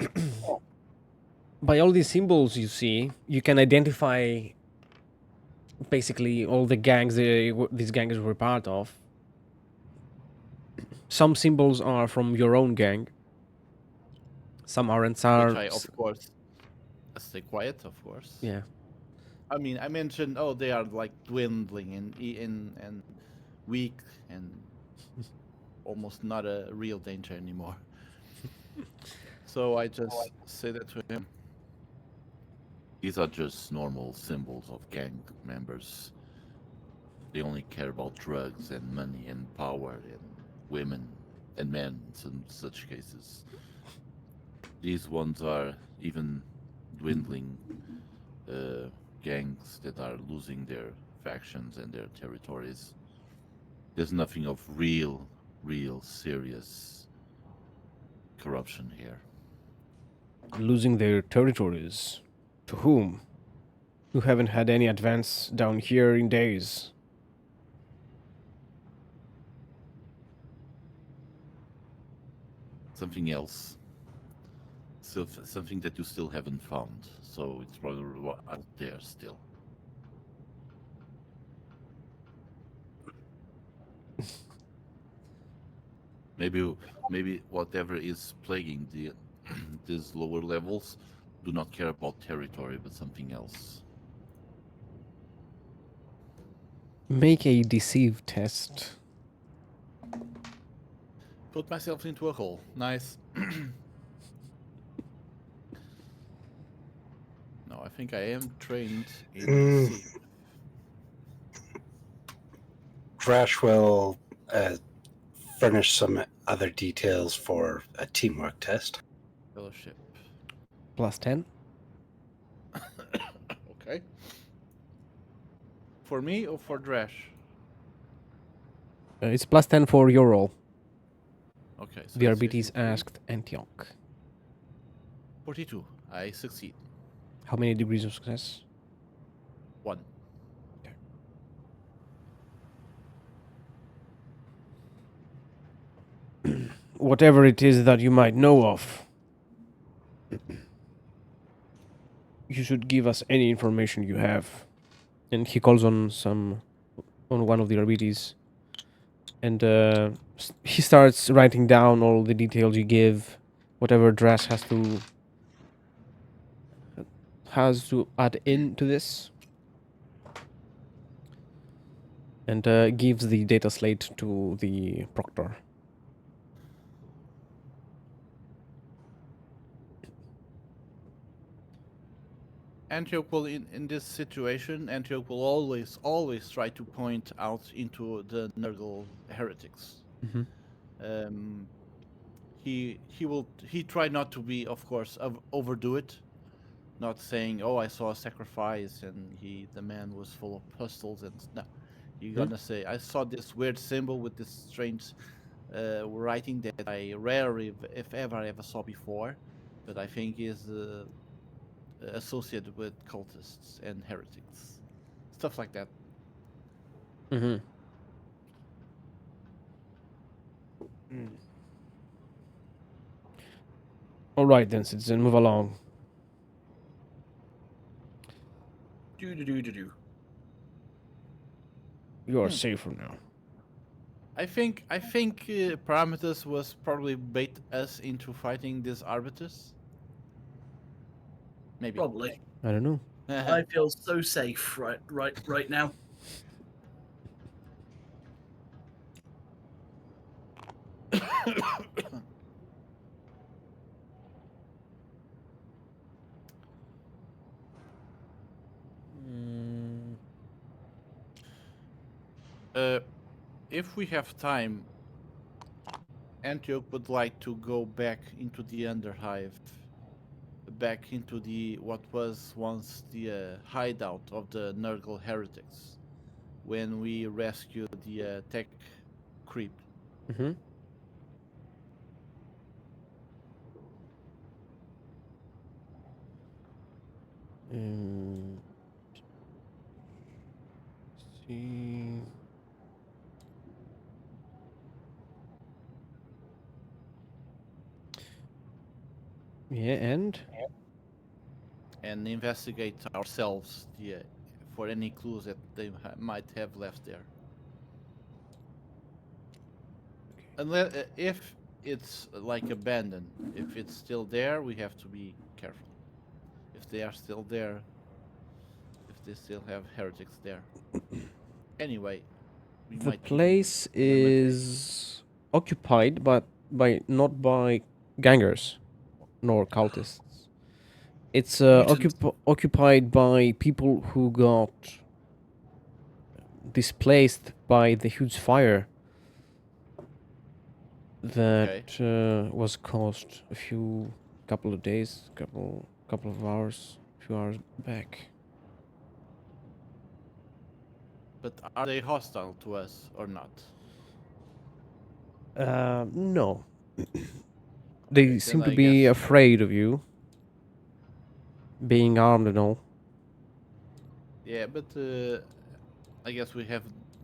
by all these symbols you see, you can identify basically all the gangs these gangs were part of. Some symbols are from your own gang. Some aren't. Which I, of course, stay quiet, of course. Yeah. I mean, I mentioned, oh, they are like dwindling and weak and almost not a real danger anymore. So I just say that to him. These are just normal symbols of gang members. They only care about drugs and money and power and women and men in such cases. These ones are even dwindling gangs that are losing their factions and their territories. There's nothing of real serious corruption here. Losing their territories. To whom? Who haven't had any advance down here in days. Something else. Something that you still haven't found. So it's probably out there still. Maybe whatever is plaguing these lower levels do not care about territory, but something else. Make a deceive test. Put myself into a hole. Nice. No, I think I am trained in deceit. Crash will furnish some other details for a teamwork test. Fellowship. Plus 10. Okay. For me or for Dresh? It's plus 10 for your roll. Okay. So The it's RBTs 53. asked Antioch. 42. I succeed. How many degrees of success? 1. Whatever it is that you might know of, you should give us any information you have. And he calls on one of the RBTs, and he starts writing down all the details you give, whatever Drass has to add into this, and gives the data slate to the proctor. Antioch will, in this situation, Antioch will always try to point out into the Nurgle heretics. Mm-hmm. He try not to be, of course, overdo it, not saying, "Oh, I saw a sacrifice and the man was full of pistols," and no, you're gonna say, "I saw this weird symbol with this strange writing that I rarely, if ever saw before, but I think is associated with cultists and heretics, stuff like that. Mm-hmm. All right then, citizen, move along. Do. You are safer now. I think Parametus was probably bait us into fighting this Arbitus. Maybe. Probably. I don't know. I feel so safe right now. If we have time, Antioch would like to go back into the Underhive, back into the what was once the hideout of the Nurgle heretics, when we rescued the tech creep. Mm-hmm. See. Yeah, and And investigate ourselves for any clues that they might have left there. Unless if it's like abandoned, if it's still there, we have to be careful. If they are still there, if they still have heretics there. Anyway, we the might need place to remediate. is occupied, but not by gangers nor cultists. It's Mutants. occupied by people who got displaced by the huge fire that was caused a couple of days, couple of hours, few hours back. But are they hostile to us or not? No. They Okay, seem then to I be guess afraid of you, being armed and all. yeah, but I guess we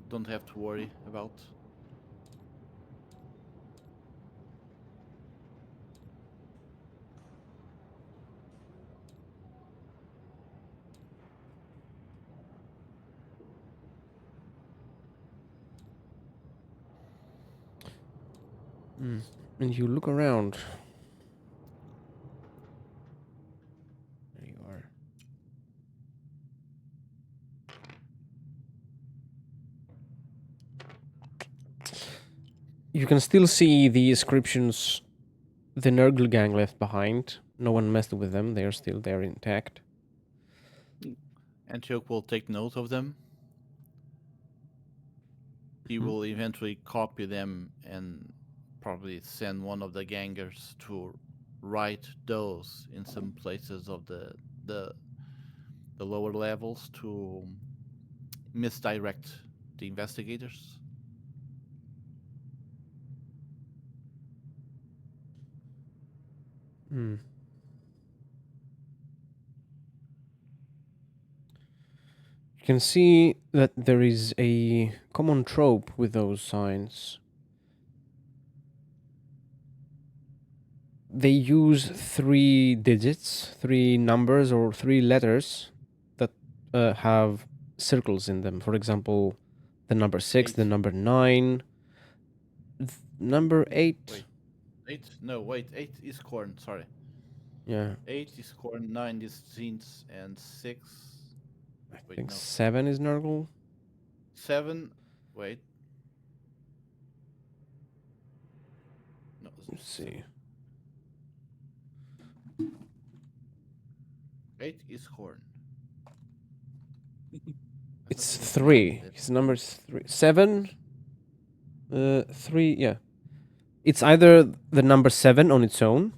don't have to worry about. And you look around. There you are. You can still see the inscriptions the Nurgle gang left behind. No one messed with them. They are still there intact. Antioch will take note of them. He will eventually copy them and probably send one of the gangers to write those in some places of the lower levels to misdirect the investigators. Hmm. You can see that there is a common trope with those signs. They use 3 digits, 3 numbers, or 3 letters that have circles in them. For example, the number 6, the 8. number 9, number 8. Wait, 8? No, wait, 8 is corn. Sorry, Yeah, 8 is corn, 9 is jeans, and 6. I Wait, think no, 7 is Nurgle. 7. Wait, no. Let's see. 8 is corn. It's 3. His number's 3. 7. 3. Yeah. It's either the number 7 on its own,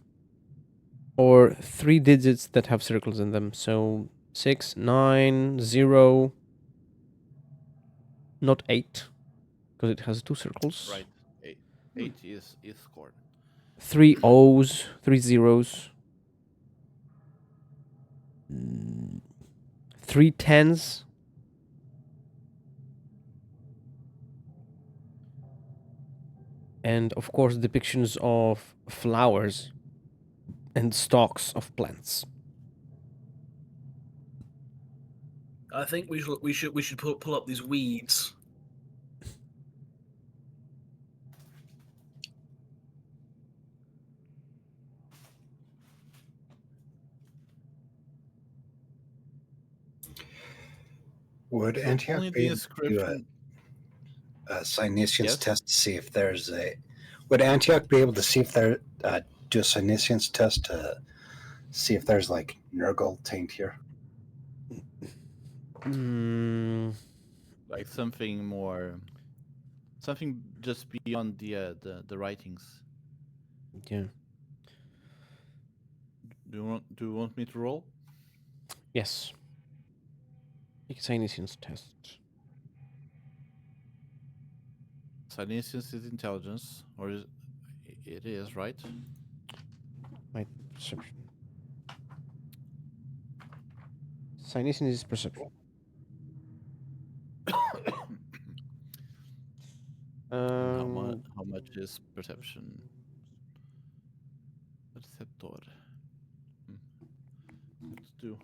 or 3 digits that have circles in them. So 6, 9, 0. Not 8, because it has 2 circles. Right, 8. 8 is scored. 3 O's, 3 zeros, 3 10s, and of course depictions of flowers and stalks of plants. I think we should pull up these weeds. Would So Antioch only be the able to do inscription. a Synesians Yes? test to see if there's a? Would Antioch be able to see if there do a Synesians test to see if there's like Nurgle taint here? Like something more, something just beyond the writings. Yeah. Do you want me to roll? Yes. Exynesians test. Silentius is intelligence, or it is, right? My perception. Synesians is perception. How much is perception? Perceptor. Let's do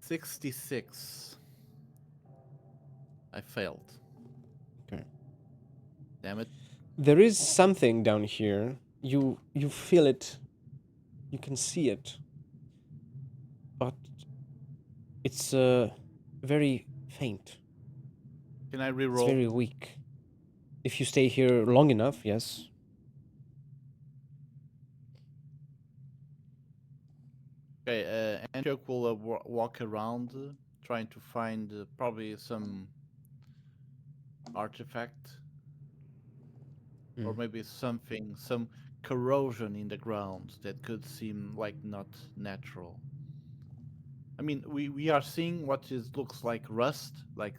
66. I failed. Okay. Damn it. There is something down here. You feel it. You can see it. But it's very faint. Can I It's reroll? very weak. If you stay here long enough, yes. Okay, Antioch will walk around trying to find probably some artifact or maybe something, some corrosion in the ground that could seem like not natural. I mean, we are seeing what looks like rust, like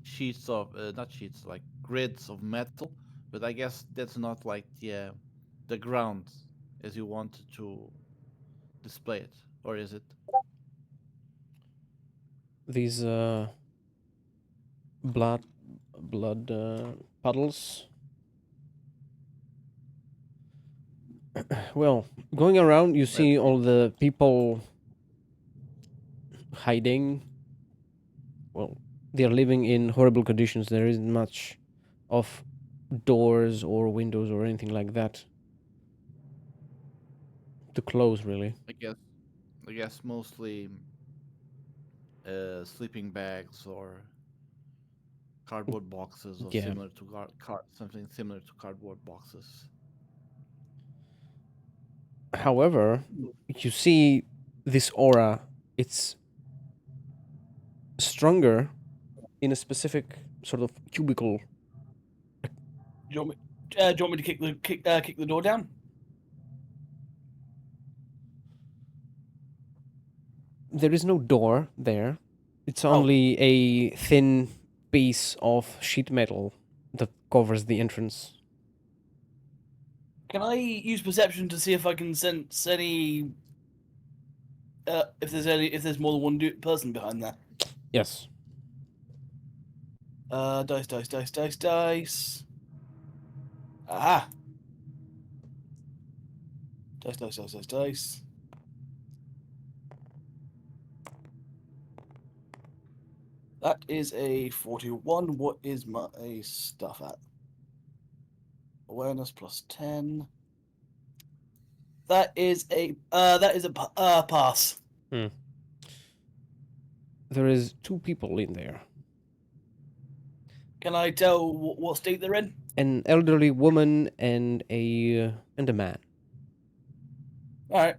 sheets of not sheets, like grids of metal, but I guess that's not like the ground as you want to display it, or is it? These blood puddles. Well, going around, you see all the people hiding. Well, they are living in horrible conditions. There isn't much of doors or windows or anything like that to close, really. I guess mostly sleeping bags or cardboard boxes, or Yeah. similar to something similar to cardboard boxes. However, you see this aura. It's stronger in a specific sort of cubicle. Do you want me to kick the door down? There is no door there. It's only a thin piece of sheet metal that covers the entrance. Can I use perception to see if I can sense any? If there's more than one person behind that? Yes. Dice. Aha! Dice. That is a 41. What is my stuff at? Awareness plus 10. That is a pass. There is 2 people in there. Can I tell what state they're in? An elderly woman and a man. All right.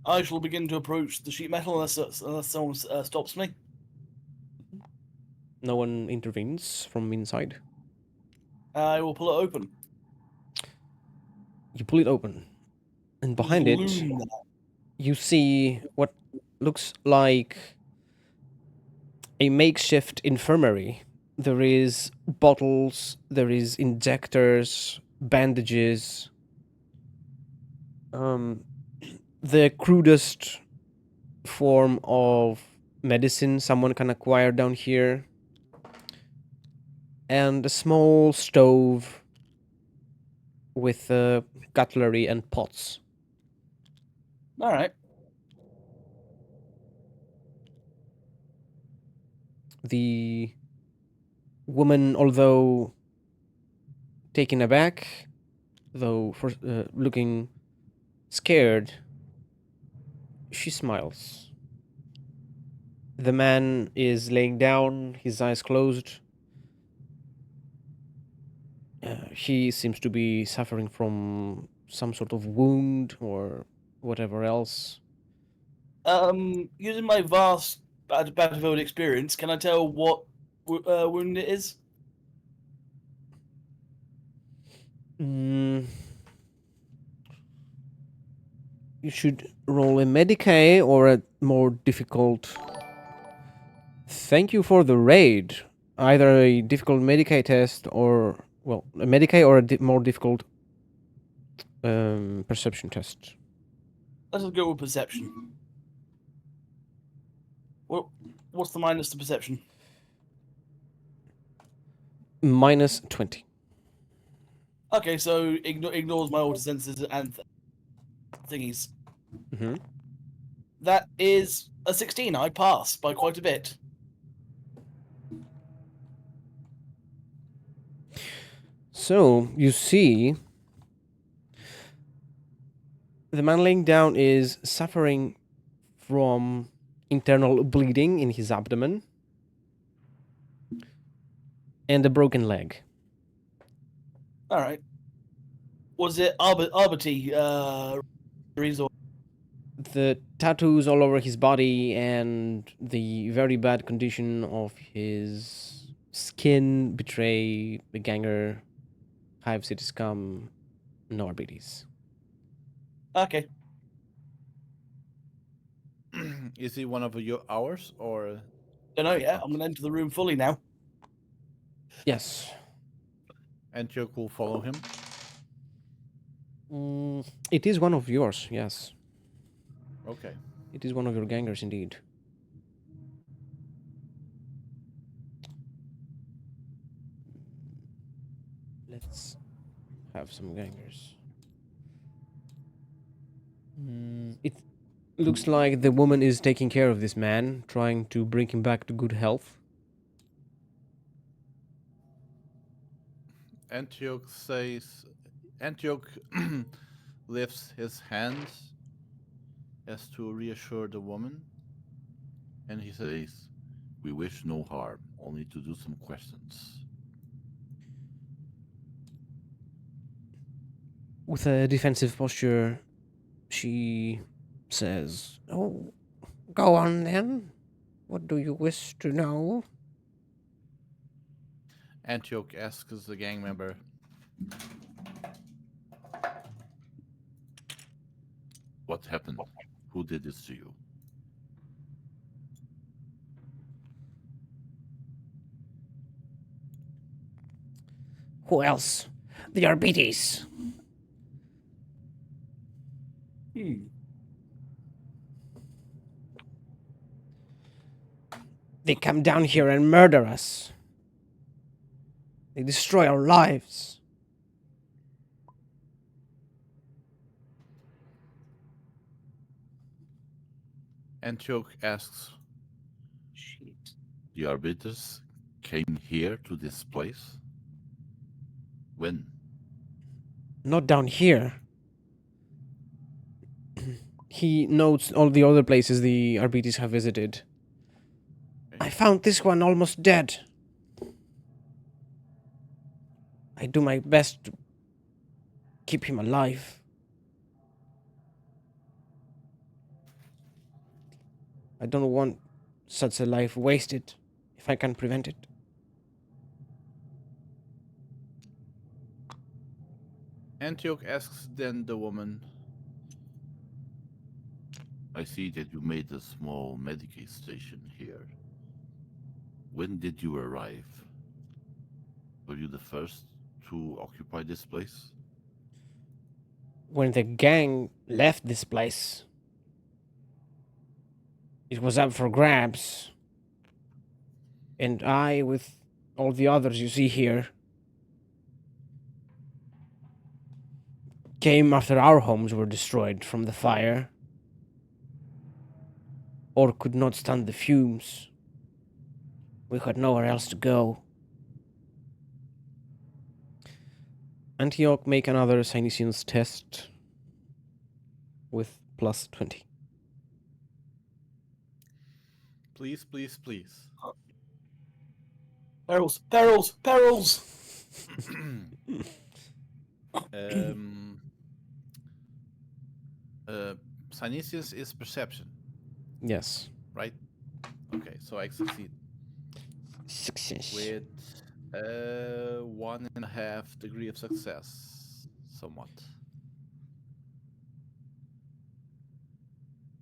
I shall begin to approach the sheet metal unless someone stops me. No one intervenes from inside. I will pull it open. You pull it open, and behind it, you see what looks like a makeshift infirmary There is bottles, there is injectors, bandages. The crudest form of medicine someone can acquire down here. And a small stove with cutlery and pots. All right. The woman, although taken aback, though for looking scared, she smiles. The man is laying down, his eyes closed. He seems to be suffering from some sort of wound or whatever else. Using my vast battlefield experience, can I tell what wound it is? You should roll a Medicae or a more difficult. Thank you for the raid. Either a difficult Medicae test or, well, a Medicae or a more difficult perception test. Let's just go with perception. What's the minus to perception? Minus 20. Okay, so ignores my altered senses and thingies. Mm-hmm. That is a 16. I pass by quite a bit. So, you see, the man laying down is suffering from internal bleeding in his abdomen and a broken leg. All right. Was it Arbity resort? The tattoos all over his body and the very bad condition of his skin betray the ganger. Hive city scum, no abilities. Okay. Is he one of ours or? Don't know yet. I'm gonna enter the room fully now. Yes. Antioch will follow him. It is one of yours, yes. Okay. It is one of your gangers indeed. Let's have some gangers. It looks like the woman is taking care of this man, trying to bring him back to good health. Antioch lifts his hands as to reassure the woman, and he says, Says, we wish no harm, only to do some questions. With a defensive posture, she says, "Oh, go on then. What do you wish to know?" Antioch asks the gang member, What happened? Who did this to you? Who else? The Arbites. They come down here and murder us. They destroy our lives. Antioch asks, Shit. The arbiters came here to this place? When? Not down here. He notes all the other places the Arbites have visited. I found this one almost dead. I do my best to keep him alive. I don't want such a life wasted if I can prevent it. Antioch asks then the woman, I see that you made a small Medicaid station here. When did you arrive? Were you the first to occupy this place? When the gang left this place, it was up for grabs. And I, with all the others you see here, came after our homes were destroyed from the fire, or could not stand the fumes. We had nowhere else to go. Antioch, make another Sinesians test with plus 20. Please, please, please. Perils, perils, perils. Sinesius is perception, Yes. right? Okay, so I succeed Success. with 1.5 degree of success, somewhat.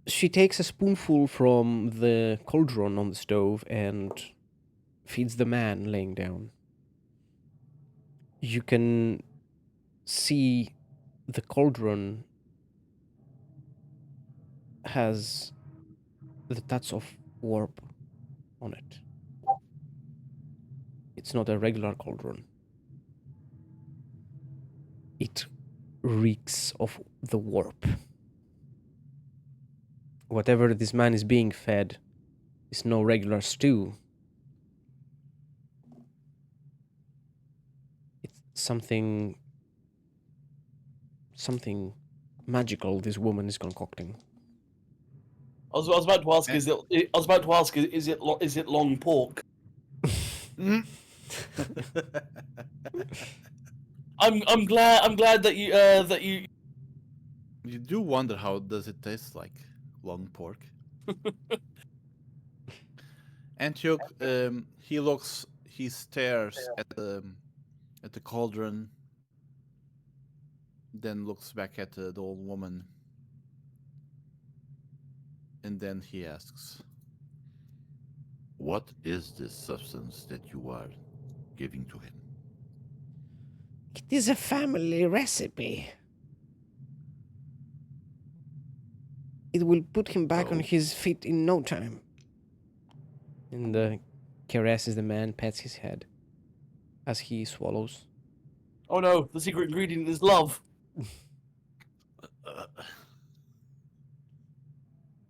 She takes a spoonful from the cauldron on the stove and feeds the man laying down. You can see the cauldron has the touch of warp on it. It's not a regular cauldron. It reeks of the warp. Whatever this man is being fed is no regular stew. It's something magical this woman is concocting. I was about to ask, is it long pork? I'm glad that you. You do wonder how does it taste like long pork. Antioch, he stares at the cauldron, then looks back at the old woman, and then he asks, What is this substance that you are giving to him? It is a family recipe. It will put him back on Oh. his feet in no time. And caresses the man, pats his head as he swallows. Oh no, the secret ingredient is love.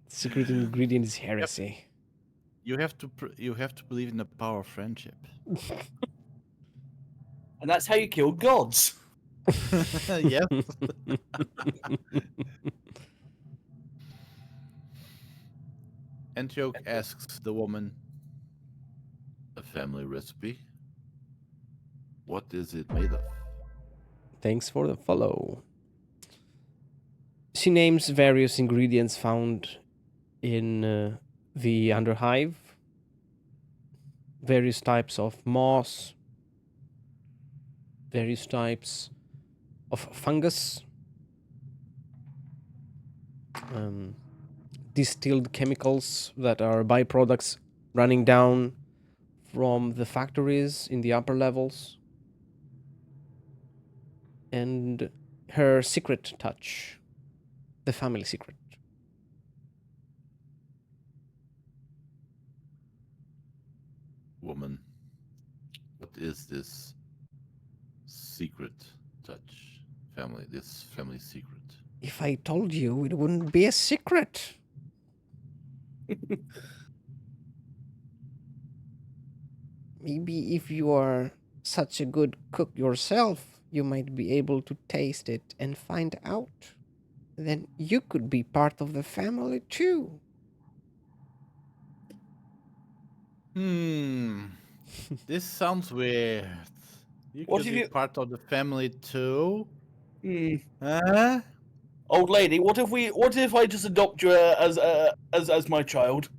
Secret ingredient is heresy. You have to believe in the power of friendship. And that's how you kill gods. Yes. Antioch asks the woman, A family recipe? What is it made of? Thanks for the follow. She names various ingredients found in the underhive, various types of moss, various types of fungus, distilled chemicals that are byproducts running down from the factories in the upper levels, and her secret touch, the family secret. Woman, what is this secret touch? This family secret? If I told you, it wouldn't be a secret. Maybe if you are such a good cook yourself, you might be able to taste it and find out. Then you could be part of the family too. This sounds weird. You What could if be you- part of the family too? Hmm. Huh? Old lady, what if I just adopt you as my child?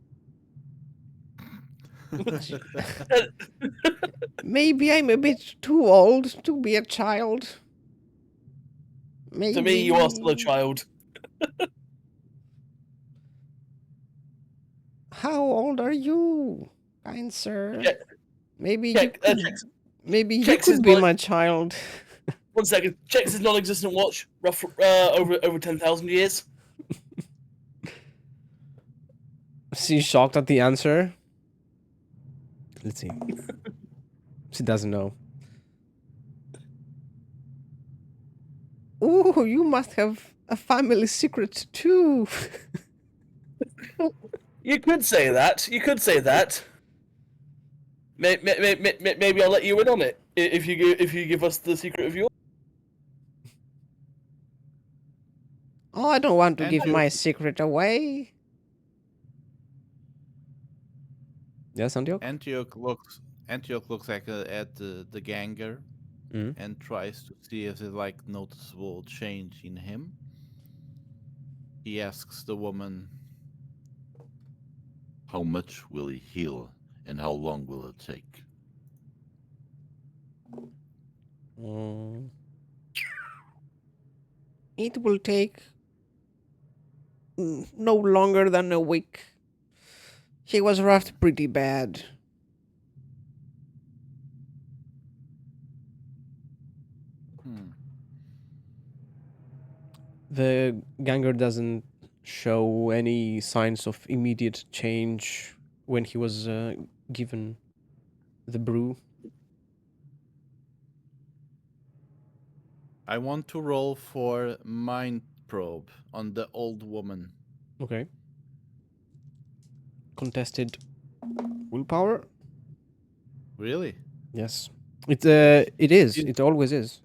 Maybe I'm a bit too old to be a child. Maybe. To me, you are still a child. How old are you, kind sir? Check- Maybe check- you could, check. Maybe you Checks could his be non- my child. 1 second. Checks his non-existent watch. Rough, over 10,000 years. She's shocked at the answer. Let's see. She doesn't know. Ooh, you must have a family secret too. You could say that. You could say that. Maybe I'll let you in on it if you give us the secret of yours. Oh, I don't want to give Antioch, my secret away. Yes, Antioch? Antioch looks at the ganger Mm. and tries to see if there's like noticeable change in him. He asks the woman, How much will he heal, and how long will it take? Mm. It will take no longer than a week. He was roughed pretty bad. The ganger doesn't show any signs of immediate change when he was given the brew. I want to roll for mind probe on the old woman. Okay. Contested willpower? Really? Yes. It is. Is- It always is.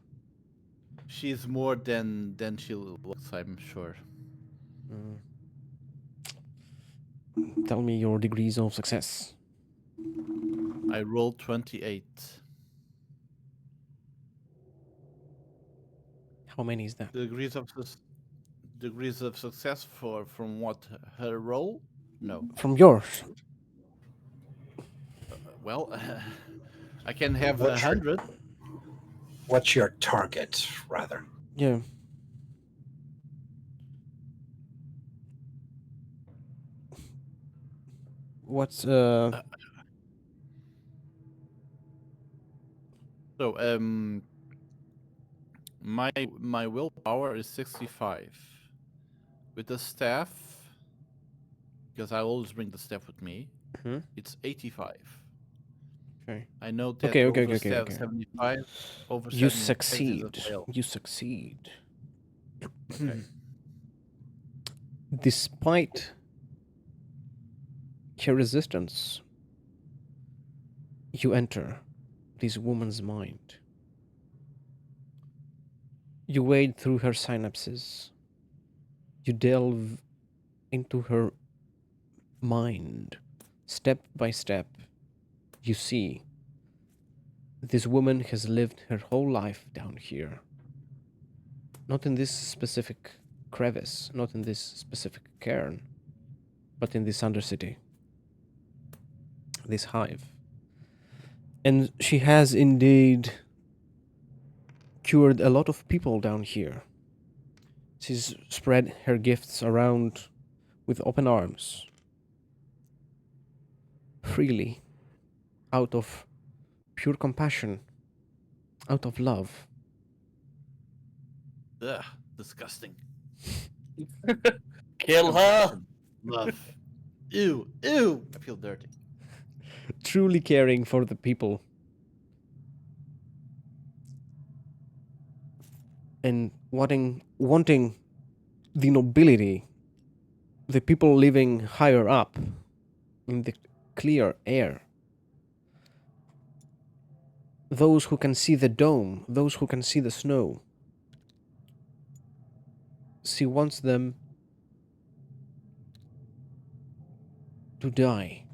She's more than she looks, I'm sure. Tell me your degrees of success. I rolled 28. How many is that? Degrees of success from what, her roll? No. From yours. Well, I can have What's your- 100. What's your target, rather? Yeah. What's So my willpower is 65. With the staff, because I always bring the staff with me, Mhm. it's 85. Okay. I know that Okay, over okay. 75, over You 75 is a succeed. fail. You succeed. Okay. Despite her resistance, you enter this woman's mind. You wade through her synapses. You delve into her mind. Step by step, you see this woman has lived her whole life down here. Not in this specific crevice, not in this specific cairn, but in this undercity, this hive. And she has indeed cured a lot of people down here. She's spread her gifts around with open arms, freely, out of pure compassion, out of love. Ugh, disgusting. Kill her. Compassion, love. Ew, ew. I feel dirty. Truly caring for the people. And wanting the nobility, the people living higher up in the clear air. Those who can see the dome, those who can see the snow. She wants them to die.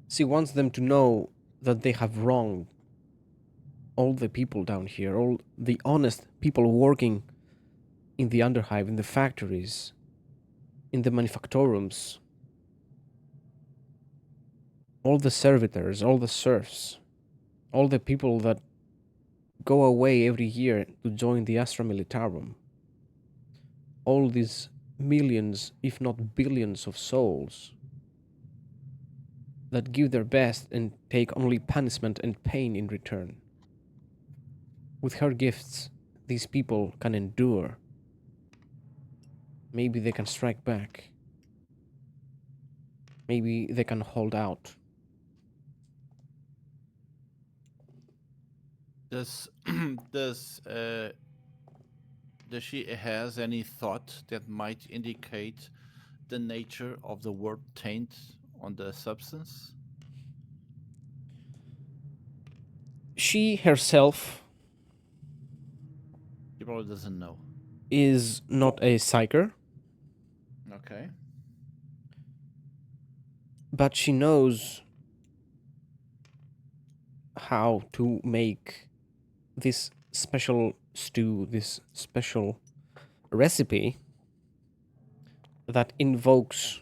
She wants them to know that they have wronged all the people down here, all the honest people working in the underhive, in the factories, in the manufactorums, all the servitors, all the serfs, all the people that go away every year to join the Astra Militarum. All these millions, if not billions of souls. that give their best and take only punishment and pain in return. With her gifts, these people can endure. Maybe they can strike back. Maybe they can hold out. Does does does she has any thought that might indicate the nature of the warp taint on the substance? She herself She probably doesn't know. is not a psyker, Okay. but she knows how to make this special stew, this special recipe that invokes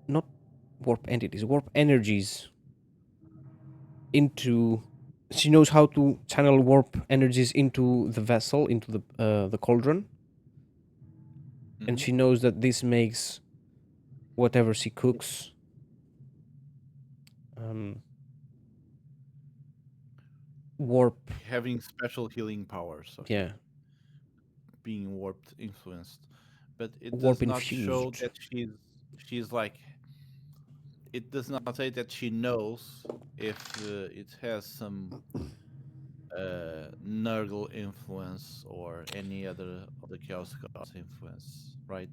not warp entities, warp energies into. She knows how to channel warp energies into the vessel, into the cauldron, and Mhm. she knows that this makes whatever she cooks um, warp. Having special healing powers. Okay. Yeah, Being warped influenced, but it warp does not show infused. that she's like. It does not say that she knows if it has some Nurgle influence or any other of the Chaos Gods influence, right?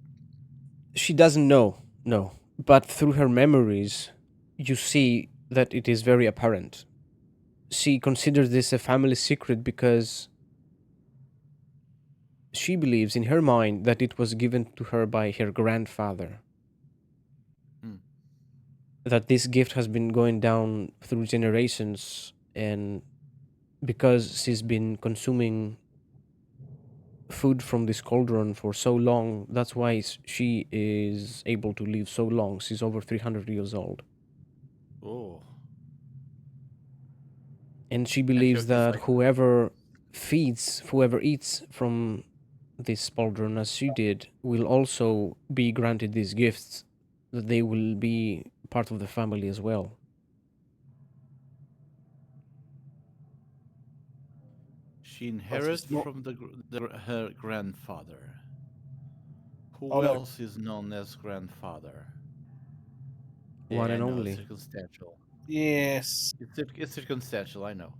She doesn't know, no, but through her memories, you see that it is very apparent. She considers this a family secret because she believes in her mind that it was given to her by her grandfather. Hmm. That this gift has been going down through generations, and because she's been consuming food from this cauldron for so long, that's why she is able to live so long. She's over 300 years old. Oh, And she believes Antioch is that like, whoever eats from this cauldron as she did, will also be granted these gifts, that they will be part of the family as well. she But inherits it's not. from her grandfather. Oh Who no. else is known as grandfather? One Yeah, I and know, it's only. circumstantial. Yes. It's circumstantial, I know.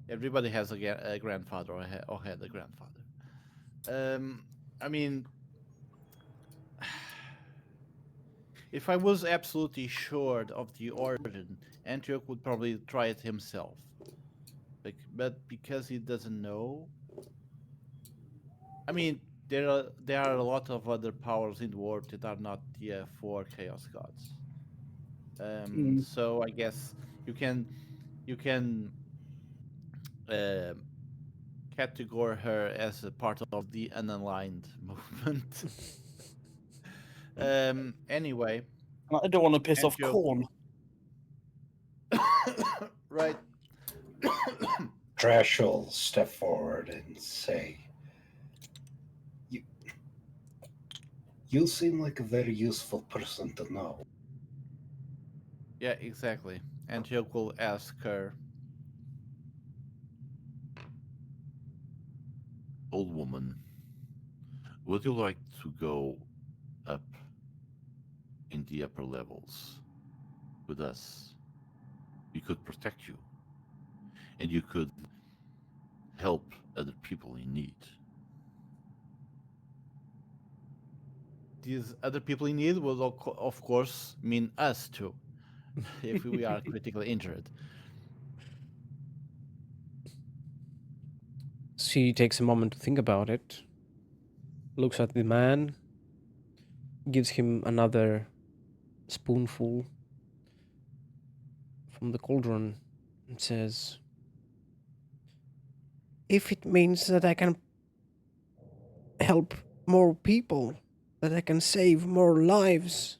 Everybody has a grandfather or had a grandfather. I mean, if I was absolutely sure of the origin, Antioch would probably try it himself. But because he doesn't know, I mean, there are a lot of other powers in the world that are not the four chaos gods. Mm. So I guess you can you can uh, categorize her as a part of the unaligned movement. Anyway, I don't want to piss off Antioch, Corn. right? Trash will step forward and say, you, you seem like a very useful person to know. Yeah, exactly. Antioch will ask her, Old woman, would you like to go up in the upper levels with us? We could protect you, and you could help other people in need. these other people in need will, of course, mean us too, if we are critically injured. She takes a moment to think about it, looks at the man, gives him another spoonful from the cauldron, and says, "If it means that I can help more people, that I can save more lives,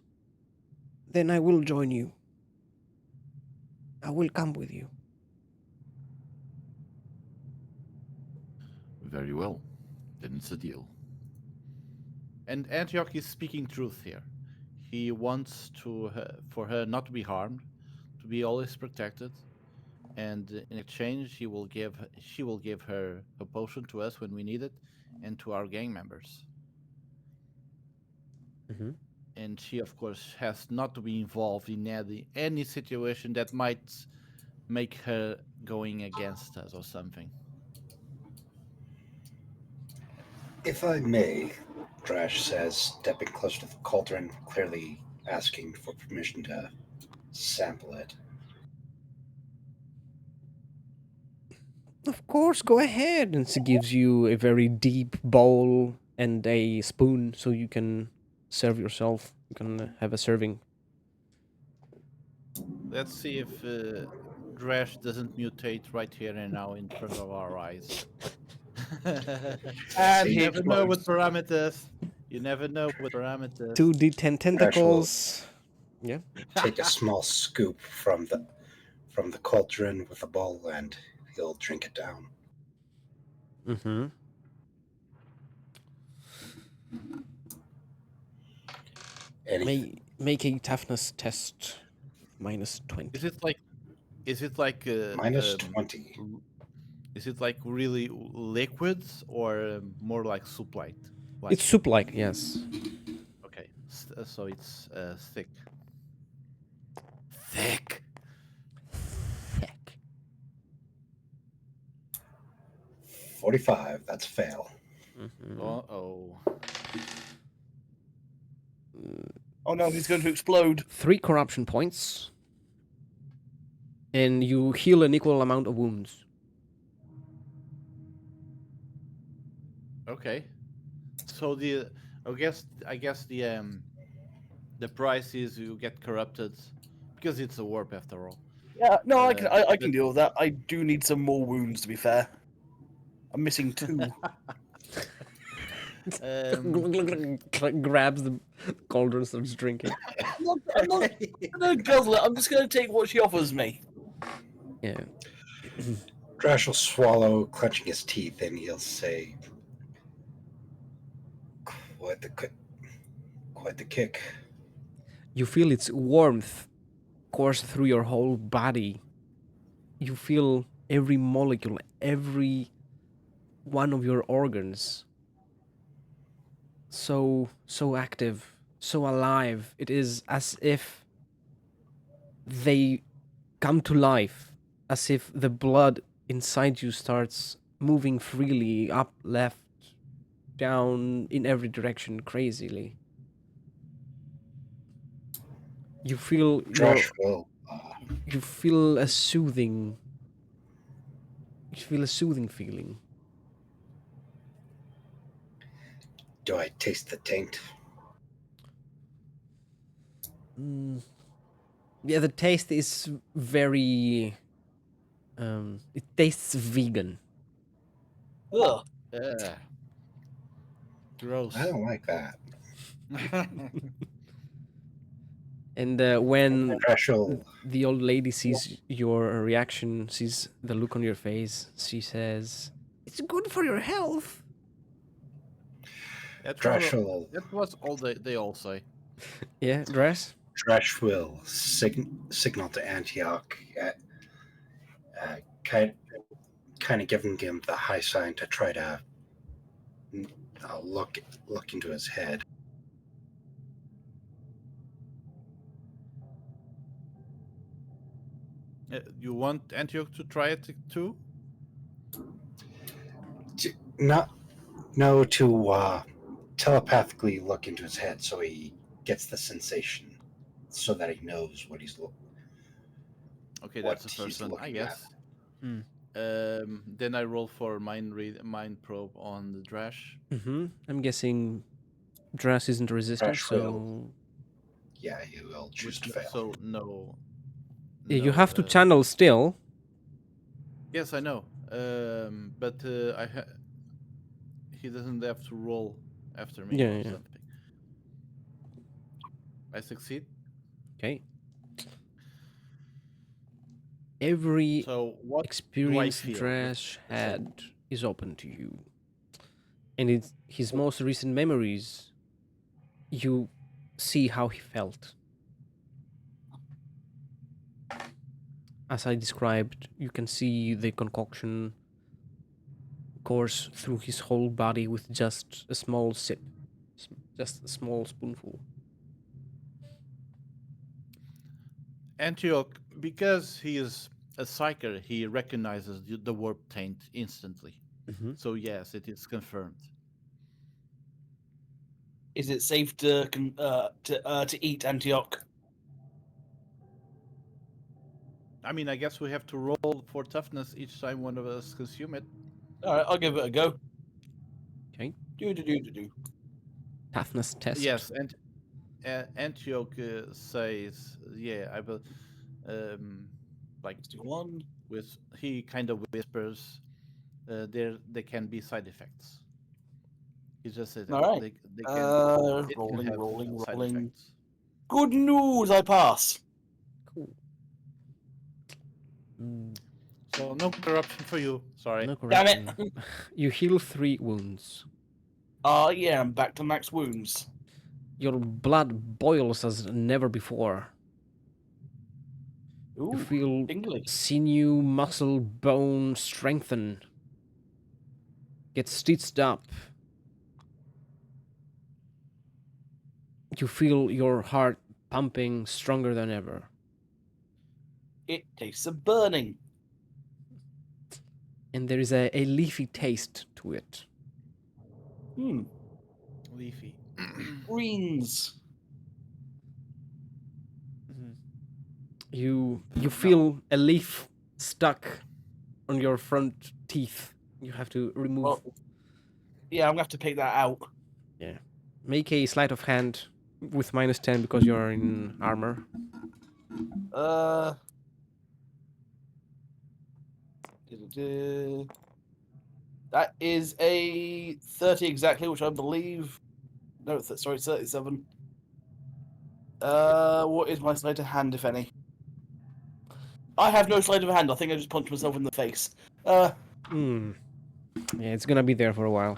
then I will join you. I will come with you." Very well. Then it's a deal. And Antioch is speaking truth here. He wants for her not to be harmed, to be always protected, and in exchange, she will give her a potion to us when we need it, and to our gang members. Mhm. And she, of course, has not to be involved in any situation that might make her going against us or something. If I may, Drash says, stepping close to the cauldron, clearly asking for permission to sample it. Of course, go ahead. And she gives you a very deep bowl and a spoon so you can serve yourself. You can have a serving. Let's see if Drash doesn't mutate right here and now in front of our eyes. And You he never know with explodes. parameters. You never know with parameters. 2d10 tentacles. Yeah. Take a small scoop from the cauldron with a bowl, and he'll drink it down. Mm-hmm. Anything. Make a toughness test. Minus 20. Is it like Minus 20. Is it like really liquids or more like soup light? It's soup-like, yes. Okay, so it's thick. Thick. Heck. 45. That's a fail. Mhm. Oh. Oh no, he's going to explode. 3 corruption points. And you heal an equal amount of wounds. Okay. So I guess the price is you get corrupted because it's a warp after all. Yeah, no, I can I can but- deal with that. I do need some more wounds, to be fair. I'm missing 2. Grabs the cauldron, starts drinking. I'm not gonna guzzle it. I'm just gonna take what she offers me. Yeah. Drash will swallow, clenching his teeth, and he'll say, Quite the kick. You feel its warmth course through your whole body. You feel every molecule, every one of your organs so active, so alive. It is as if they come to life, as if the blood inside you starts moving freely up, left, down, in every direction, crazily. You feel Drash will. you feel a soothing. You feel a soothing feeling. Do I taste the taint? Yeah, the taste is very. It tastes vegan. Ugh. Gross. I don't like that. And when Drash will. the old lady sees your reaction, sees the look on your face, she says, "It's good for your health." Drash will. That was all they all say. Yeah, dress. Drash will signal to Antioch, kind of giving him the high sign to try to look into his head. You want Antioch to try it too? No, to telepathically look into his head so he gets the sensation, so that he knows what he's looking. Okay, What that's the first he's one, I looking guess. Hmm. Then I roll for mind probe on the Drash. I'm guessing dress isn't resistant, Drash so Yeah, he will choose to Which- fail. So no. yeah, you no, have to channel still. Yes, I know. But he doesn't have to roll after me Yeah, or yeah. something. I succeed. Okay. Every So what experience feel? Drash had is open to you. And it's his most recent memories. You see how he felt. As I described, you can see the concoction course through his whole body with just a small sip, just a small spoonful. Antioch, because he is a psyker, he recognizes the warp taint instantly. Mm-hmm. So yes, it is confirmed. Is it safe to eat Antioch? I mean, I guess we have to roll for toughness each time one of us consume it. All right, I'll give it a go. Okay. Do. Toughness test. Yes, and Antioch says, "Yeah, I will." Like Let's do one. with he kind of whispers, there can be side effects. He just said that All right. they can it can Rolling, have rolling, side rolling. effects. Good news, I pass. Cool. Mm, So no corruption for you. Sorry. no Damn correction. it. You heal 3 wounds. Yeah, I'm back to max wounds. Your blood boils as never before. Ooh, You feel tingly. sinew, muscle, bone strengthen. Get stitched up. You feel your heart pumping stronger than ever. It tastes of burning. And there is a leafy taste to it. Leafy. Greens. You feel a leaf stuck on your front teeth. You have to remove. Well, yeah, I'm gonna have to pick that out. Yeah. Make a sleight of hand with -10 because you're in armor. That is a 30 exactly, which I believe. No, sorry, 37. What is my sleight of hand, if any? I have no sleight of hand. I think I just punched myself in the face. Hmm. Yeah, it's gonna be there for a while.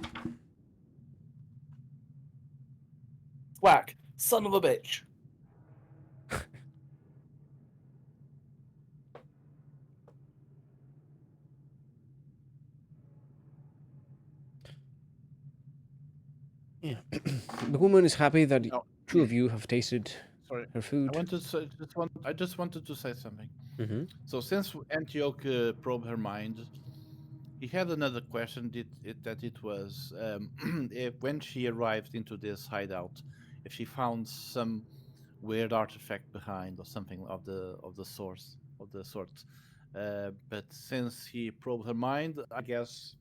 Whack. Son of a bitch. Yeah. The woman is happy that Oh. 2 of you have tasted Sorry. her food. I just wanted to say something. Mm-hmm. So since Antioch probed her mind, he had another question. That it was if when she arrived into this hideout, if she found some weird artifact behind or something of the source of the sort. But since he probed her mind, I guess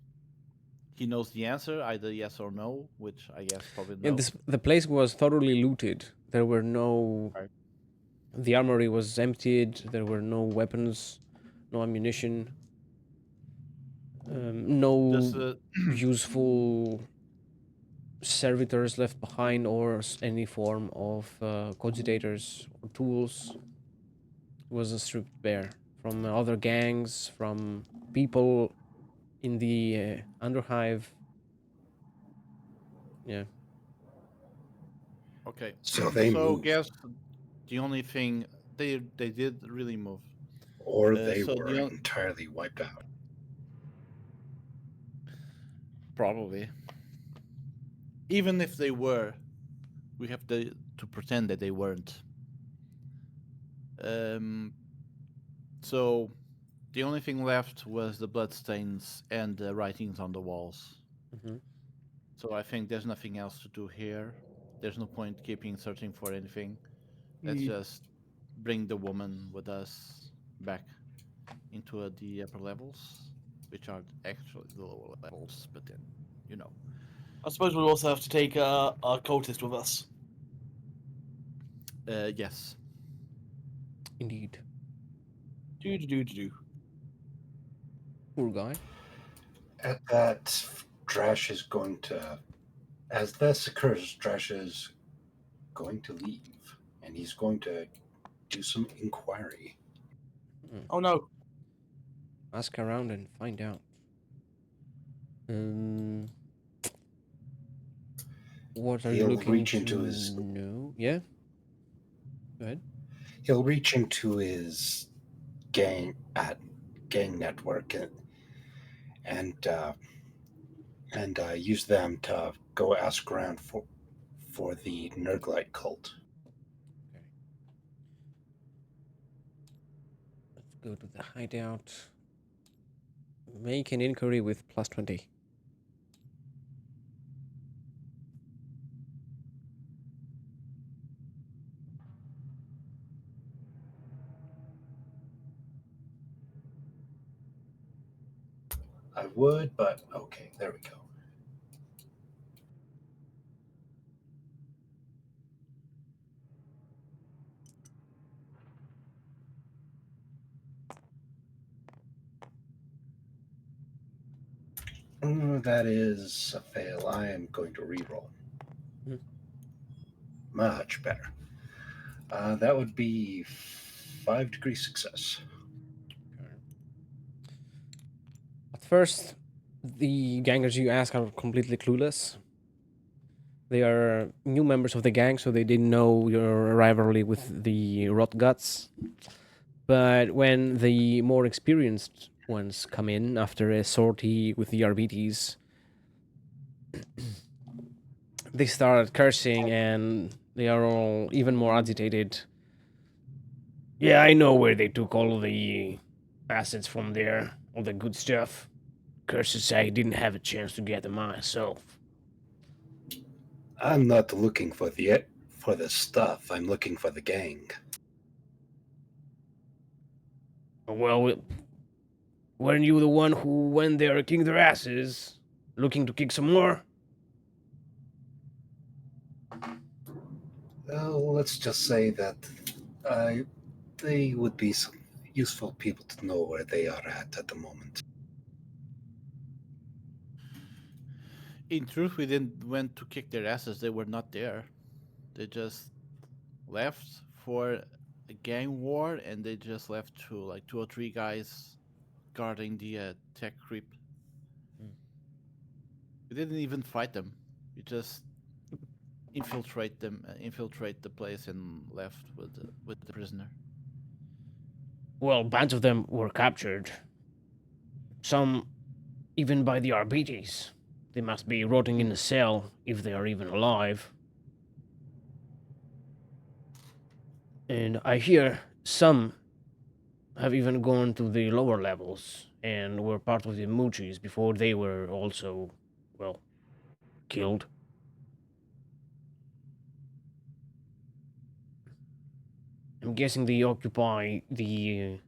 he knows the answer, either yes or no, which I guess probably no. And the place was thoroughly looted. There were no. Right. The armory was emptied. There were no weapons, no ammunition, no Does useful servitors left behind, or any form of cogitators or tools. It was stripped bare from other gangs, from people in the Underhive. Yeah. okay. So they So move, guess the only thing they did really move. or they so were the entirely wiped out. Probably. Even if they were, we have to pretend that they weren't. So the only thing left was the bloodstains and the writings on the walls. Mm-hmm. So I think there's nothing else to do here. There's no point keeping searching for anything. Let's just bring the woman with us back into the upper levels, which are actually the lower levels, but then, you know. I suppose we'll also have to take our cultist with us. Yes. Indeed. Do. Poor guy. At that, Drash is going to, as this occurs, Drash is going to leave, and he's going to do some inquiry. Oh no. Ask around and find out. What are you He'll looking reach to into his know? Yeah? Go ahead. he'll reach into his gang network and use them to go ask around for the Nurglite cult. Okay. Let's go to the hideout. Make an inquiry with +20. I would, but okay, there we go. That is a fail. I am going to re-roll. Hmm. Much better. That would be 5-degree success. Okay. At first, the gangers you ask are completely clueless. They are new members of the gang, so they didn't know your rivalry with the Rot Guts. But when the more experienced ones come in after a sortie with the RBTs, they start cursing and they are all even more agitated. Yeah, I know where they took all the assets from there, all the good stuff. Curses, I didn't have a chance to get them myself. I'm not looking for the stuff. I'm looking for the gang. Well, weren't you the one who went there kicking their asses? Looking to kick some more? Well, let's just say that they would be some useful people to know where they are at the moment. In truth, we didn't went to kick their asses. They were not there. They just left for a gang war, and they just left to like 2 or 3 guys guarding the tech creep. We didn't even fight them. We just infiltrate the place, and left with the prisoner. Well, bands of them were captured. Some even by the RBTs. They must be rotting in a cell if they are even alive. And I hear some have even gone to the lower levels and were part of the Moochies before they were also, well, killed. I'm guessing they occupy the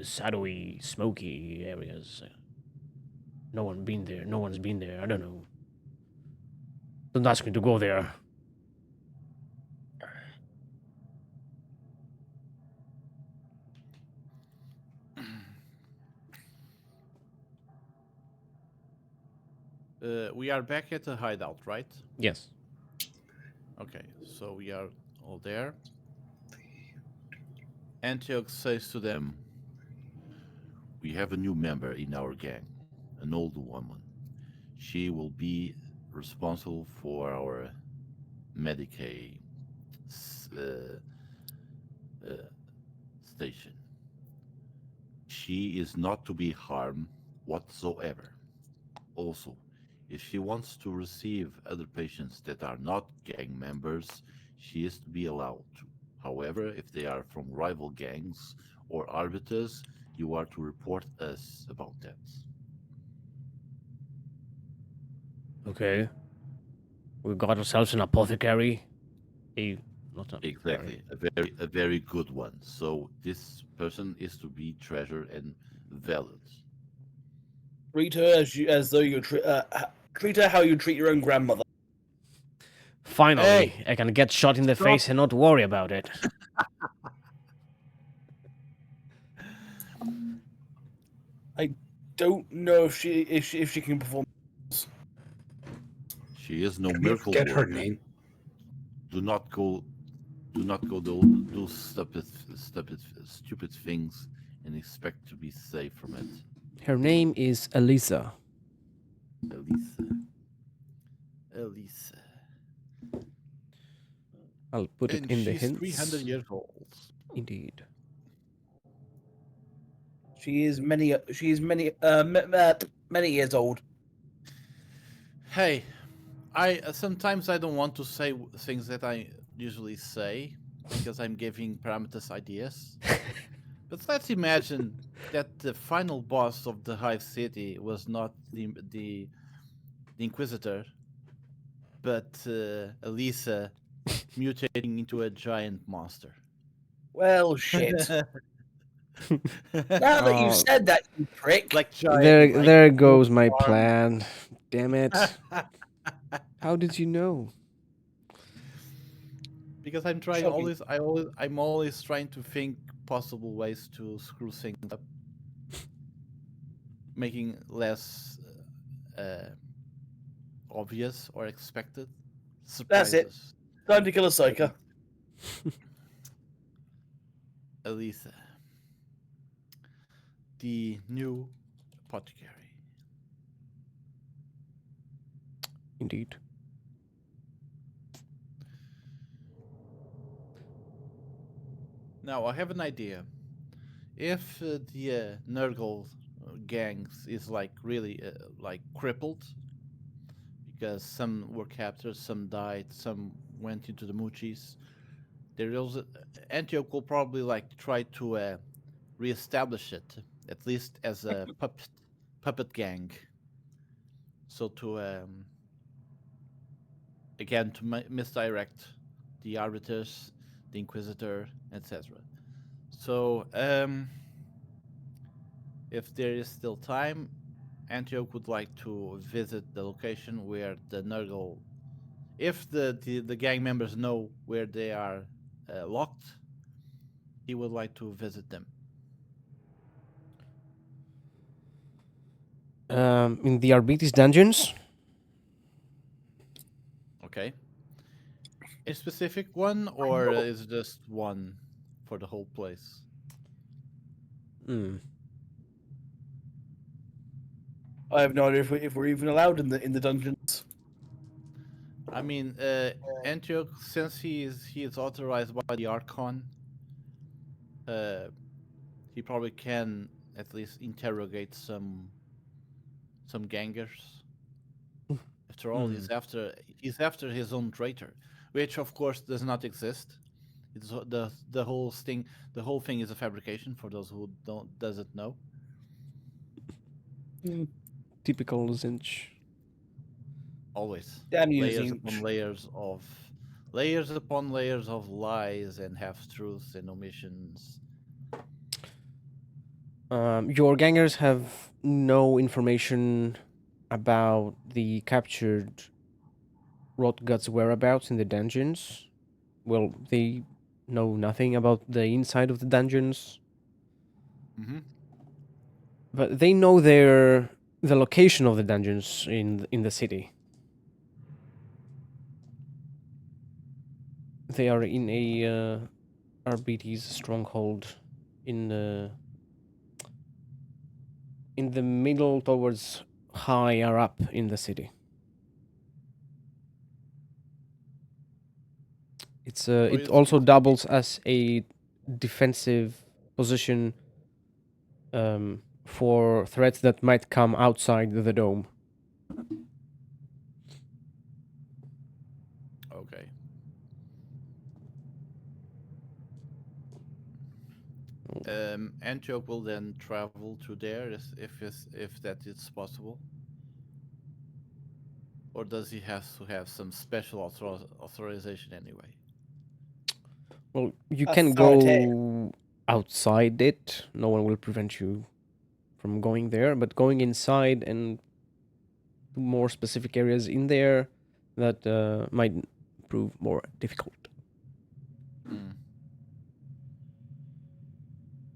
shadowy, smoky areas. No one been there. No one's been there. I don't know. Don't ask me to go there. We are back at the hideout, right? Yes. Okay, so we are all there. Antioch says to them, "We have a new member in our gang, an old woman. She will be responsible for our Medicaid station. She is not to be harmed whatsoever. Also, if she wants to receive other patients that are not gang members, she is to be allowed to. However, if they are from rival gangs or arbiters, you are to report us about that." Okay. We got ourselves an apothecary. Not an Exactly, apothecary. a very good one. So this person is to be treasured and valued. Treat her as though you treat her how you treat your own grandmother. Finally, Hey, I can get shot in the stop. face and not worry about it. I don't know if she can perform. She is no Can we miracle get her worker. name? Do not go do stupid things and expect to be safe from it. Her name is Elisa. Elisa. Elisa. I'll put it And in the she's 300 hints. years old. Indeed. She is many. Many years old. Hey, I sometimes I don't want to say things that I usually say because I'm giving parameters ideas. But let's imagine that the final boss of the Hive City was not the Inquisitor, but Elisa mutating into a giant monster. Well, shit. Now that you've Oh, said that, you prick. Like giant, like there no goes my arm. plan. Damn it. How did you know? Because I'm trying Shocking. I'm always trying to think possible ways to screw things up, making less obvious or expected That's it. surprises. Time to kill a psyker. Elisa, the new apothecary. Indeed. Now I have an idea. If the Nurgle gangs is like really like crippled because some were captured, some died, some went into the Moochies. There is Antioch will probably like try to reestablish it at least as a puppet gang. So to again to misdirect the arbiters, the Inquisitor, etc. So if there is still time, Antioch would like to visit the location where the Nurgle, if the gang members know where they are locked, he would like to visit them. In the Arbites dungeons? Okay. A specific one, or is it just one for the whole place? Hmm. I have no idea if we're even allowed in the dungeons. I mean, Antioch, since he is authorized by the Archon, uh, he probably can at least interrogate some gangers. After all, he's after his own traitor, which of course does not exist. It's the whole thing. The whole thing is a fabrication for those who doesn't know. Typical Zinch. Always Damn you, layers upon Zinch. layers upon layers of lies and half truths and omissions. Your gangers have no information about the captured Rotgut's whereabouts in the dungeons. Well, they know nothing about the inside of the dungeons, Mm-hmm. but they know the location of the dungeons in the city. They are in a RBT's stronghold in the middle towards higher up in the city. It also doubles as a defensive position for threats that might come outside the dome. Okay. Antioch will then travel to there if that is possible, or does he have to have some special authorization anyway? Well, you can Authority. go outside it. No one will prevent you from going there, but going inside and to more specific areas in there, that might prove more difficult. Hmm.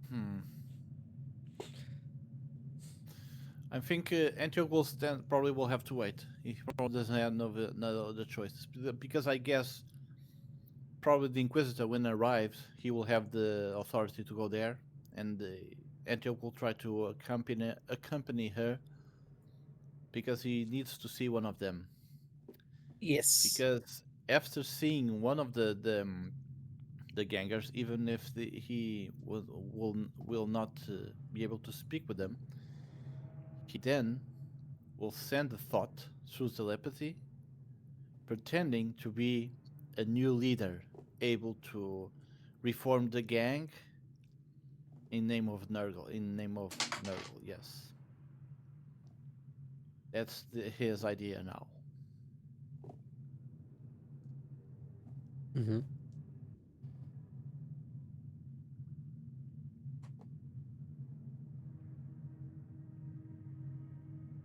Hmm. I think Antioch will probably will have to wait. He probably doesn't have no other choices because I guess probably the Inquisitor when it arrives he will have the authority to go there, and Antioch will try to accompany her because he needs to see one of them. Yes. Because after seeing one of the gangers, even if he will not be able to speak with them, he then will send a thought through telepathy, pretending to be a new leader, able to reform the gang in name of Nurgle. In name of Nurgle, yes. That's his idea now. Mm-hmm.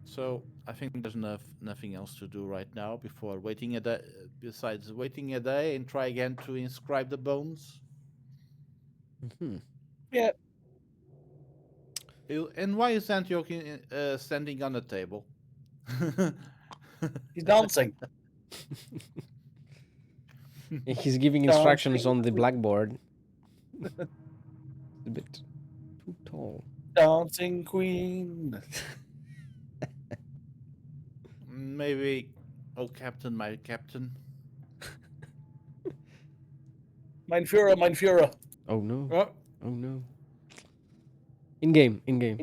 So I think there's nothing else to do right now before waiting a day. Besides waiting a day and try again to inscribe the bones. Mm-hmm. Yeah. And why is Antioch standing on the table? He's dancing. He's giving instructions on the blackboard. A bit too tall. Dancing Queen. Maybe, oh Captain, my Captain. Mein Führer, mein Führer. Oh no. Oh, Oh no. In game. In game.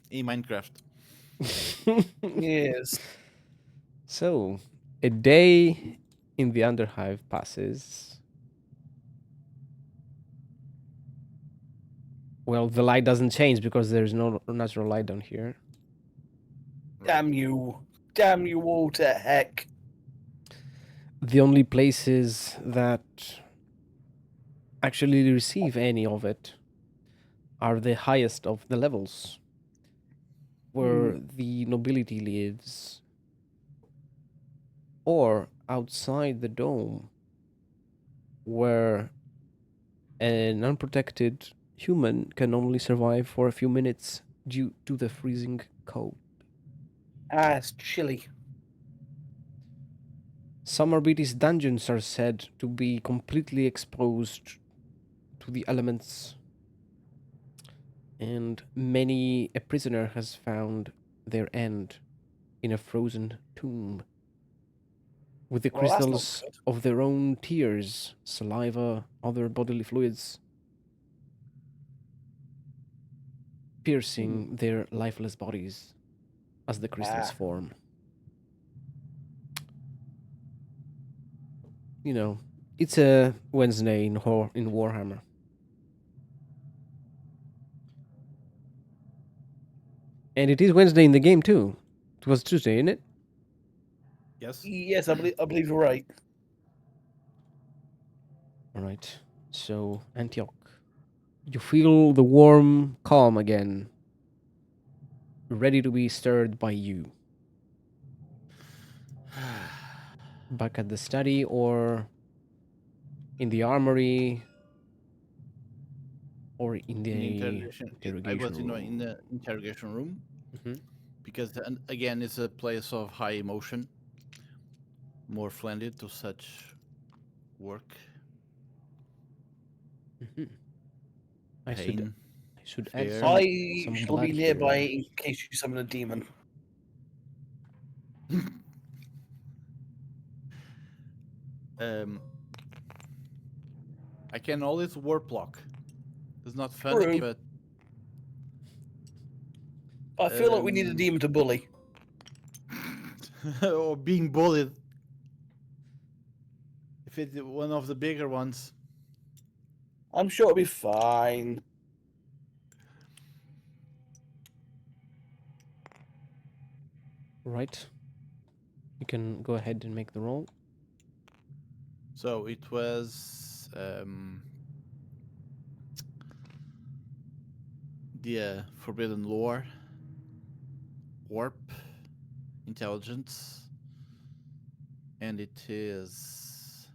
in Minecraft. Yes. So, a day in the Underhive passes. Well, the light doesn't change because there's no natural light down here. Damn you. Damn you all to heck. The only places that actually receive any of it are the highest of the levels, where the nobility lives, or outside the dome, where an unprotected human can only survive for a few minutes due to the freezing cold. Ah, it's chilly. Some Arbites dungeons are said to be completely exposed to the elements, and many a prisoner has found their end in a frozen tomb, with the Well, that's not crystals good. of their own tears, saliva, other bodily fluids piercing their lifeless bodies as the crystals Ah. form. You know, it's a Wednesday in Warhammer. And it is Wednesday in the game too. It was Tuesday, isn't it? Yes. Yes, I believe you're right. All right. So, Antioch, you feel the warm calm again, ready to be stirred by you. Back at the study or in the armory or in the I was interrogation in room. the interrogation room Mhm. because again it's a place of high emotion, more friendly to such work. Mhm. I Pain, should add fear. I some shall be blood nearby here. in case you summon a demon. Um, I can always warp lock. It's not True. funny, but I feel like we need a Um, demon to bully. or being bullied. If it's one of the bigger ones. I'm sure it'll be fine. Right. You can go ahead and make the roll. So it was the Forbidden Lore, Warp, Intelligence, and it is.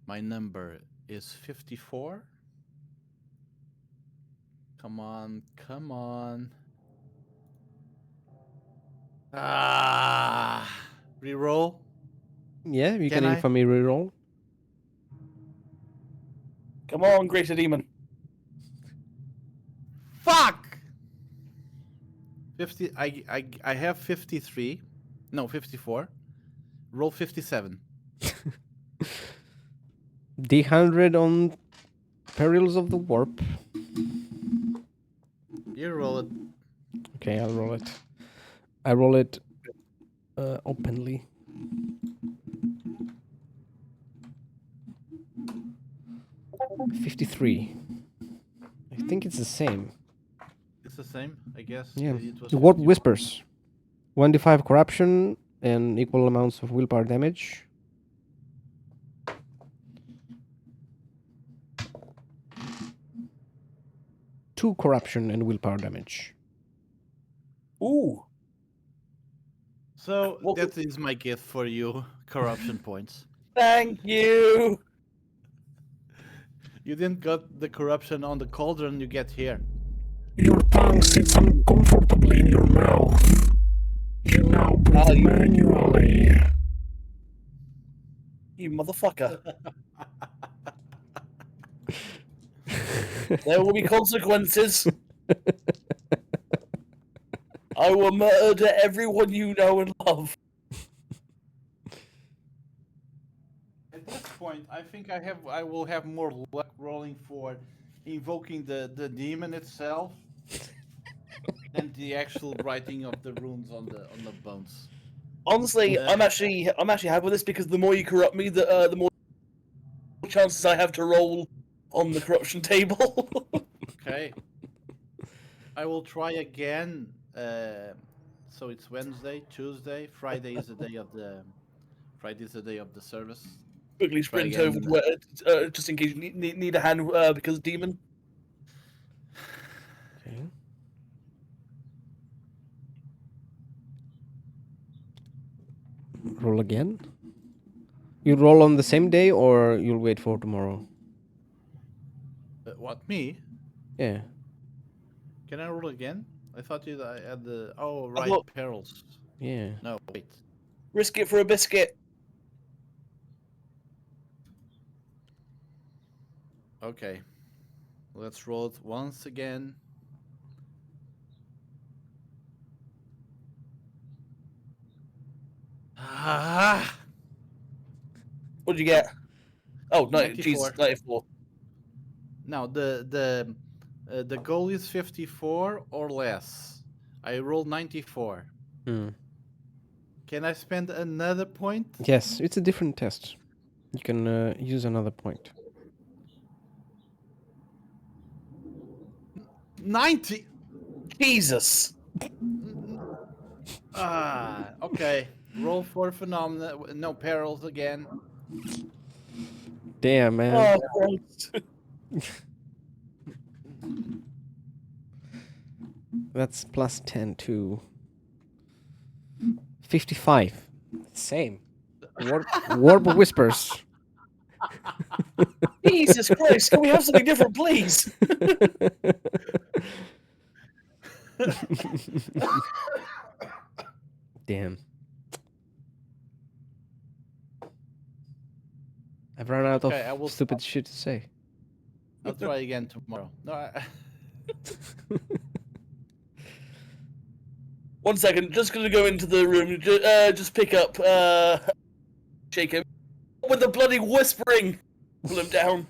My number is 54. Come on, come on. Ah, reroll. Yeah, you Can can I? infamy reroll. Come on, greater demon. Fuck! 50. I have 53. No, 54. Roll 57. D100 on perils of the warp. You roll it. Okay, I'll roll it. I roll it openly. $53. I think it's the same. It's the same, I guess. Yeah. It was The warp 51. whispers. 1d5 corruption and equal amounts of willpower damage. Two corruption and willpower damage. Ooh. So What that is my gift for you. Corruption points. Thank you. You didn't got the corruption on the cauldron you get here. Your tongue sits uncomfortably in your mouth. You now breathe manually. You motherfucker. There will be consequences. I will murder everyone you know and love. At this point, I think I will have more luck rolling for invoking the demon itself than the actual writing of the runes on the bones. Honestly, I'm actually happy with this because the more you corrupt me, the more chances I have to roll on the corruption table. Okay. I will try again. So it's Wednesday, Tuesday, Friday is the day of the service. Quickly sprint again. over to where, just in case you need a hand because demon. Okay. Roll again. You roll on the same day or you'll wait for tomorrow? What, me? Yeah. Can I roll again? I thought I had the I thought- perils. Yeah. No, wait. Risk it for a biscuit. Okay. Let's roll it once again. Ah! What'd you get? Oh, no, 94. Jesus, 94. Now the goal is 54 or less. I rolled 94. Hmm. Can I spend another point? Yes, it's a different test. You can use another point. 90. Jesus. Okay. Roll for phenomena. No perils again. Damn, man. Oh, Christ. That's plus 10 to 55. Same. Warp whispers. Jesus Christ, can we have something different, please? Damn. I've run out Okay, I of will stupid shit to say. I'll try again tomorrow. No, 1 second, just gonna go into the room, just pick up, shake him. With the bloody whispering! Pull him down.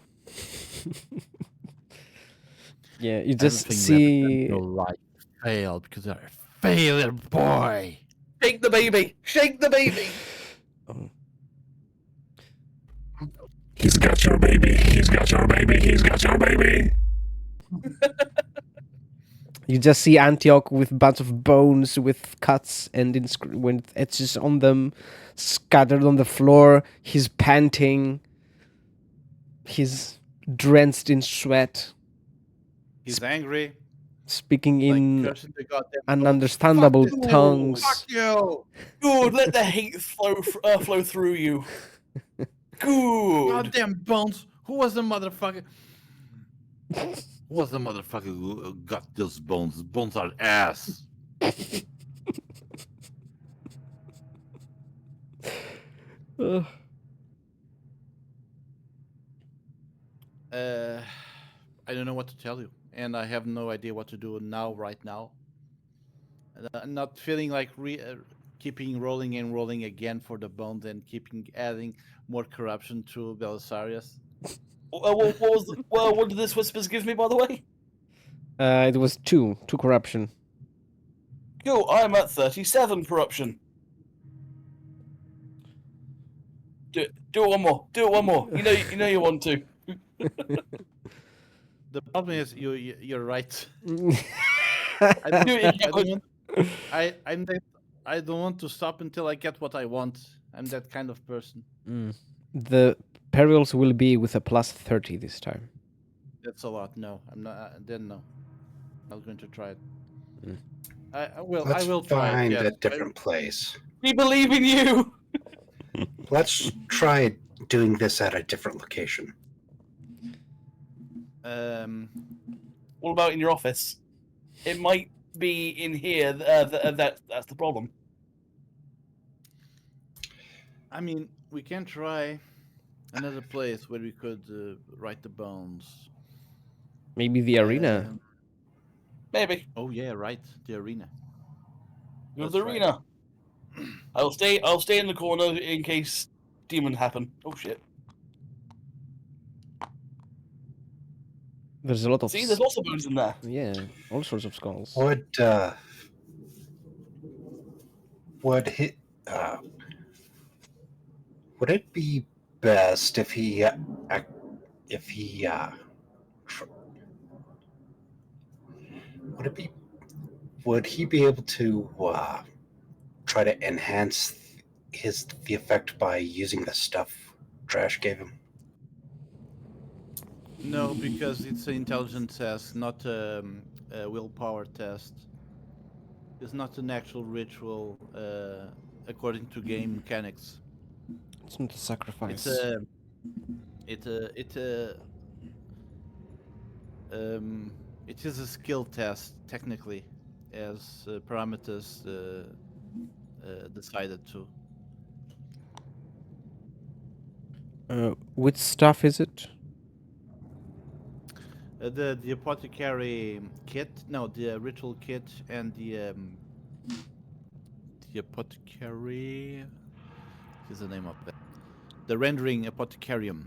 Yeah, you just everything you ever done in see. your life failed because you're a failure, boy. Shake the baby! Shake the baby! Oh, He's got your baby. He's got your baby. He's got your baby. you just see Antioch with a bunch of bones with cuts and with etches on them, scattered on the floor. He's panting. He's drenched in sweat, He's angry. speaking Like in cursing the goddamn ununderstandable gods. Fuck you! tongues. Fuck you! Good, let the hate flow through you. Good. Goddamn bones! Who was the motherfucker? Who was the motherfucker who got those bones? Bones are ass. Ugh. I don't know what to tell you, and I have no idea what to do right now. Not feeling like keeping rolling and rolling again for the bones and keeping adding more corruption to Belisarius. What did this whispers give me, by the way? It was two corruption. Cool. I'm at 37 corruption. Do it one more. Do it one more. You know you want to. The problem is you're right. I don't want to stop until I get what I want. I'm that kind of person. The perils will be with a plus 30 this time. That's a lot. No, I'm not. Then no, I'm not going to try it. I will. Let's I will try. find Yes. a different place. We believe in you. Let's try doing this at a different location. What about in your office? It might be in here. That's the problem. I mean, we can try another place where we could write the bones. Maybe the arena. Maybe. Oh yeah, right. The arena. Go to That's the right. arena. I'll stay in the corner in case demon happen. Oh shit! There's a lot of See, there's lots of bones in there. yeah, all sorts of skulls. Would it be best if he would he be able to try to enhance the effect by using the stuff Trash gave him? No, because it's an intelligence test, not a willpower test. It's not an actual ritual according to game mechanics. It's not a sacrifice. It is a skill test technically, as parameters decided to. Which stuff is it? The apothecary kit, no, the ritual kit, and the apothecary. What is the name of that? The rendering apothecarium.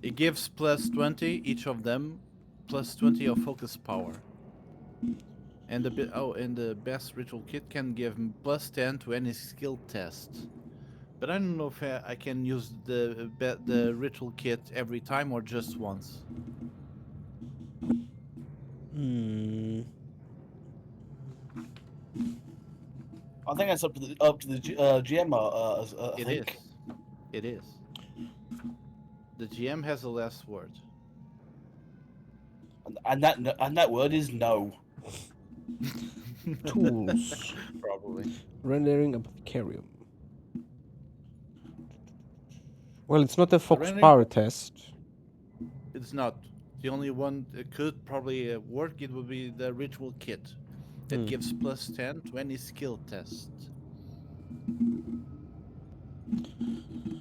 It gives plus 20 each of them, plus 20 of focus power. And the best ritual kit can give plus 10 to any skill test. But I don't know if I can use the ritual kit every time or just once. I think that's up to the GM. I think. It is. The GM has the last word. And that word is no. Tools. Probably. Rendering apothecarium. Well, it's not a focus Rendering- power test. It's not. The only one that could probably work, it would be the ritual kit. That gives plus 10 to any skill test.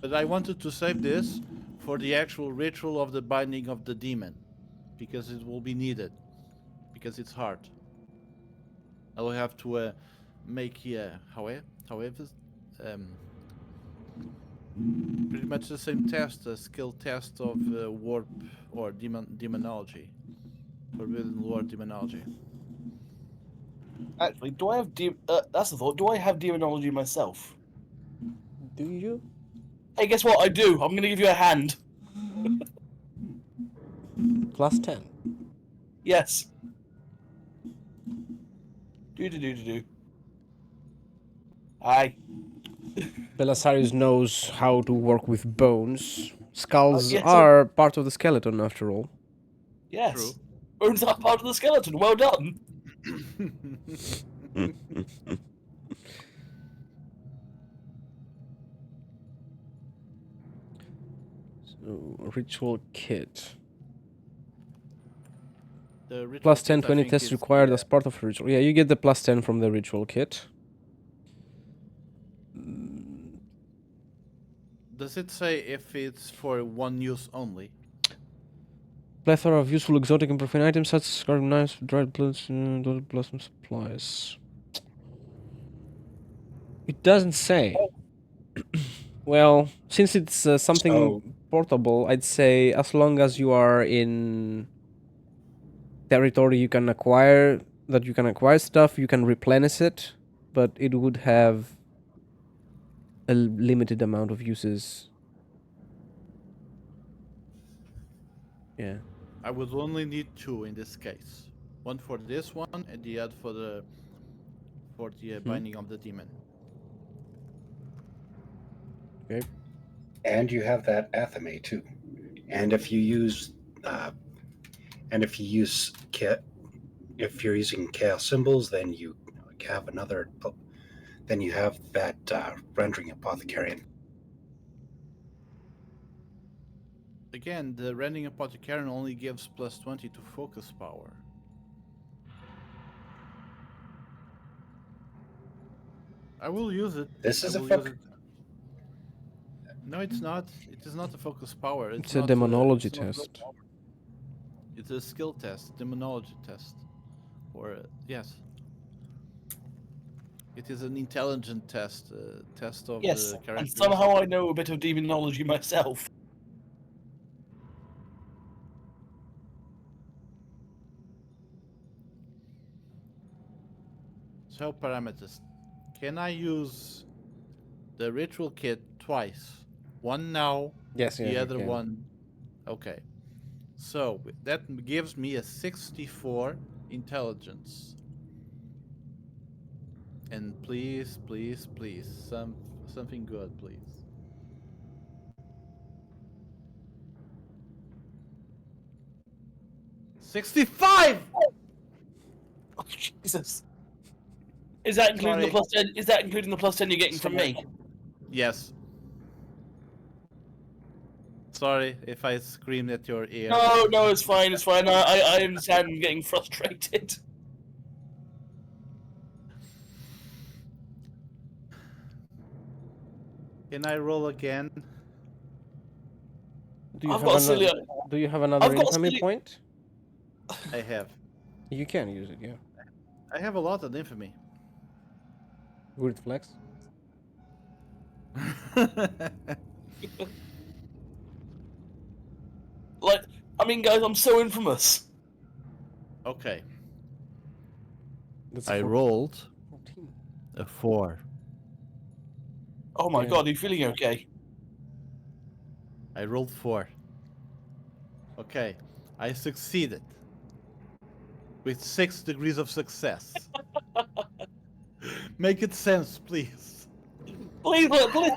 But I wanted to save this for the actual ritual of the binding of the demon. Because it will be needed. Because it's hard. I will have to make however pretty much the same test, a skill test of warp or demonology. Forbidden lore demonology. Actually, do I have that's the thought. Do I have demonology myself? Do you? Hey, guess what? I do. I'm gonna give you a hand. Plus 10. Yes. Do. Aye. Belisarius knows how to work with bones. Skulls Yes, are part of the skeleton, after all. Yes. True. Bones are part of the skeleton. Well done. So, ritual kit. The ritual Plus 10 kit, to I any think, tests is required the- as part of a ritual. Yeah, you get the plus 10 from the ritual kit. Does it say if it's for one use only? Plethora of useful exotic and profane items such as scarlet knives, dried bloods, and blossom supplies. It doesn't say. Well, since it's something So- portable, I'd say as long as you are in territory you can acquire stuff, you can replenish it, but it would have a limited amount of uses. Yeah. I would only need 2 in this case. One for this one, and the other for the binding of the demon. Okay. And you have that athame too. And if you use if you're using chaos symbols, then you have another. Then you have that rendering apothecarian. Again, the rending apothecarian only gives +20 to focus power. I will use it. This is I a will fuck. use it. No, it's not. It is not a focus power. It's a not demonology it's not test. willpower. It's a skill test, demonology test. Or, yes. It is an intelligent test, test of Yes, the and character. somehow I know a bit of demonology myself. So, parameters. Can I use the ritual kit twice? One now, Yes, the yes, you other can. one. Okay. So, that gives me a 64 intelligence. And please, please, please, something good, please. $65! Oh, Jesus. Is that including Sorry. the +10? Is that including the +10 you're getting from me? Yes. Sorry if I screamed at your ear. No, it's fine, it's fine. I understand I'm getting frustrated. Can I roll again? Do you I've have got a another? silly. Do you have another I've got a infamy silly- point? I have. You can use it. Yeah. I have a lot of infamy. Weird flex. Like, I mean, guys, I'm so infamous. Okay. That's I 14. rolled 14. a 4. Oh my Yeah. god, are you feeling okay? I rolled 4. Okay. I succeeded. With 6 degrees of success. Make it sense, please. Please, please.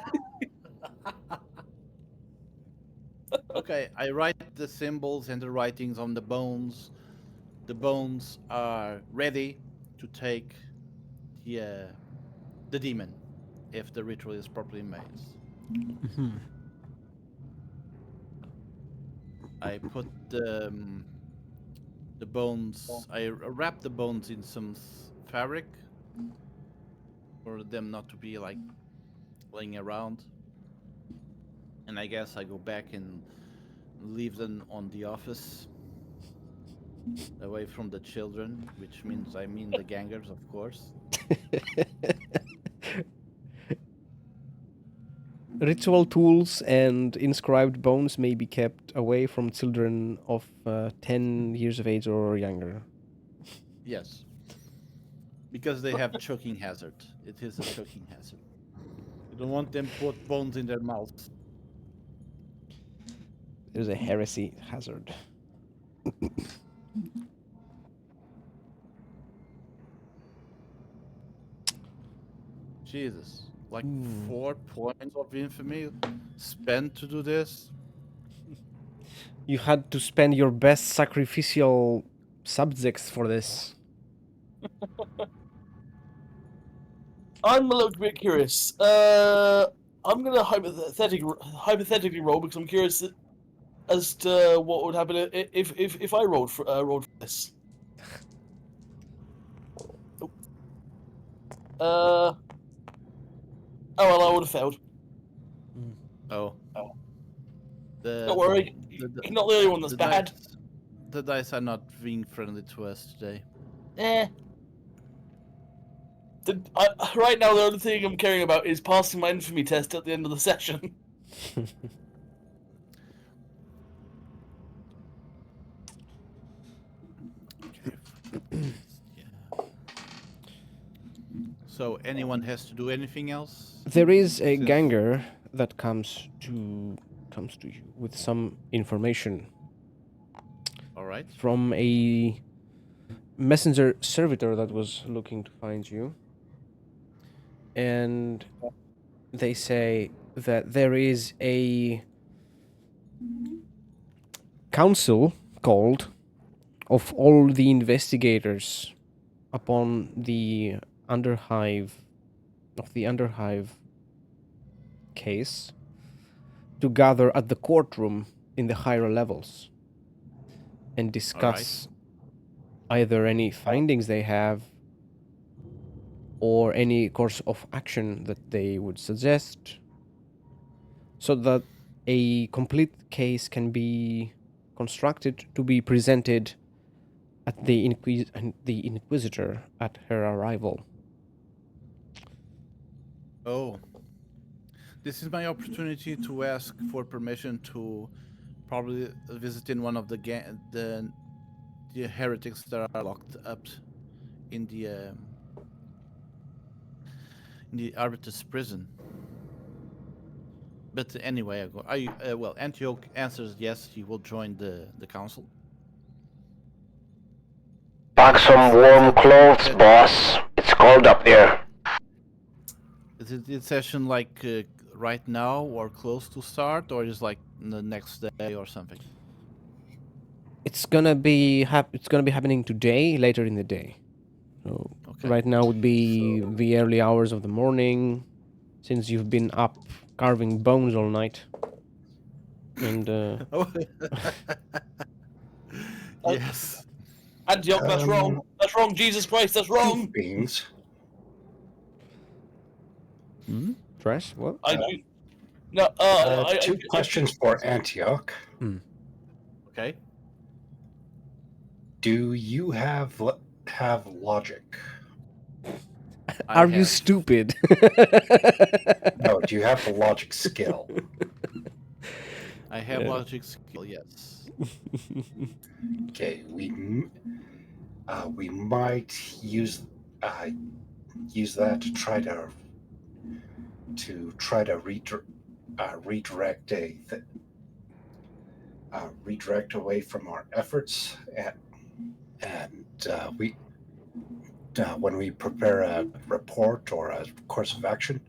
Okay, I write the symbols and the writings on the bones. The bones are ready to take the demon if the ritual is properly made. I put the bones. I wrap the bones in some fabric for them not to be like laying around. And I guess I go back and leave them on the office, away from the children, which means I mean the gangers, of course. Ritual tools and inscribed bones may be kept away from children of 10 years of age or younger. Yes. Because they have choking hazard. It is a choking hazard. You don't want them put bones in their mouths. There's a heresy hazard. Jesus. Like 4 points of infamy spent to do this? You had to spend your best sacrificial subjects for this. I'm a little bit curious. I'm gonna hypothetically roll because I'm curious as to what would happen if I rolled for this. Oh well, I would have failed. Oh. Don't worry, you're not the only one that's bad. The dice are not being friendly to us today. Eh. Right now, the only thing I'm caring about is passing my infamy test at the end of the session. Yeah. So anyone has to do anything else? There is a Since- ganger that comes to you with some information All right. from a messenger servitor that was looking to find you. And they say that there is a council called of all the investigators upon the Underhive case to gather at the courtroom in the higher levels and discuss either any findings they have or any course of action that they would suggest so that a complete case can be constructed to be presented at the Inquisitor at her arrival. Oh, this is my opportunity to ask for permission to probably visit in one of the heretics that are locked up in the Arbitrus prison. But anyway, well, Antioch answers yes. He will join the council. Pack some warm clothes, boss. It's cold up there. Is it the session like right now or close to start, or is like the next day or something? It's gonna be happening today, later in the day. So Okay. right now would be the early hours of the morning, since you've been up carving bones all night. And Oh. Yes. Antioch, that's wrong. That's wrong. Jesus Christ, that's wrong. Beans. Trash, what? No. Two questions for Antioch. Okay. Do you have logic? Are you stupid? No. Do you have the logic skill? I have logic skill. Yes. Okay. We might use that to try to redirect redirect away from our efforts, and when we prepare a report or a course of action,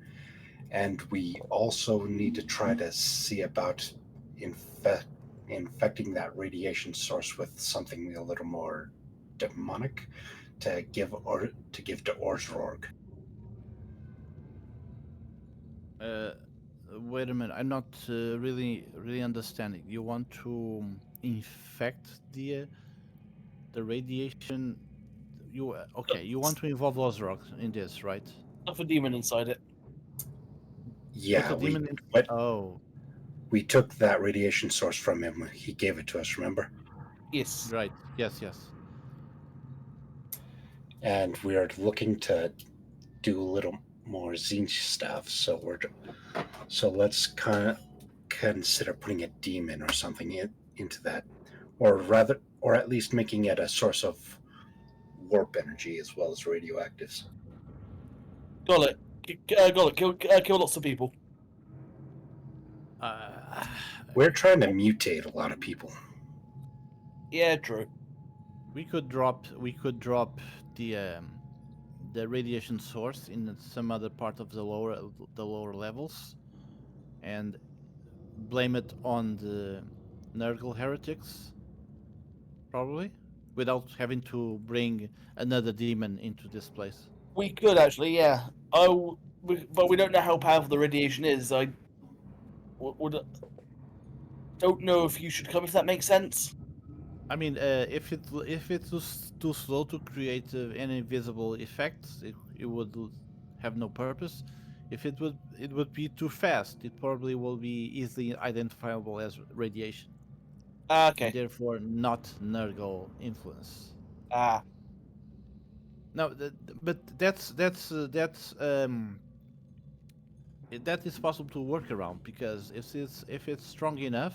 and we also need to try to see about infecting that radiation source with something a little more demonic to give to Orzrorg. Wait a minute. I'm not really understanding. You want to infect the radiation? You want to involve Ozrock in this, right? Stuff a demon inside it. Yeah, Put a demon in- but Oh, we took that radiation source from him. He gave it to us, remember? Yes. right. Yes. And we are looking to do a little more Zinch stuff. So let's kind of consider putting a demon or something into that, or at least making it a source of warp energy as well as radioactives. Got it. Kill lots of people. We're trying to mutate a lot of people. Yeah, true. We could drop the radiation source in some other part of the lower levels, and blame it on the Nurgle heretics, probably, without having to bring another demon into this place. We could actually, yeah. But we don't know how powerful the radiation is. I don't know if you should come. If that makes sense. I mean, if it was too slow to create any visible effects, it would have no purpose. If it would be too fast, it probably will be easily identifiable as radiation, Okay. and therefore not Nurgle influence. No, but that is possible to work around, because if it's strong enough,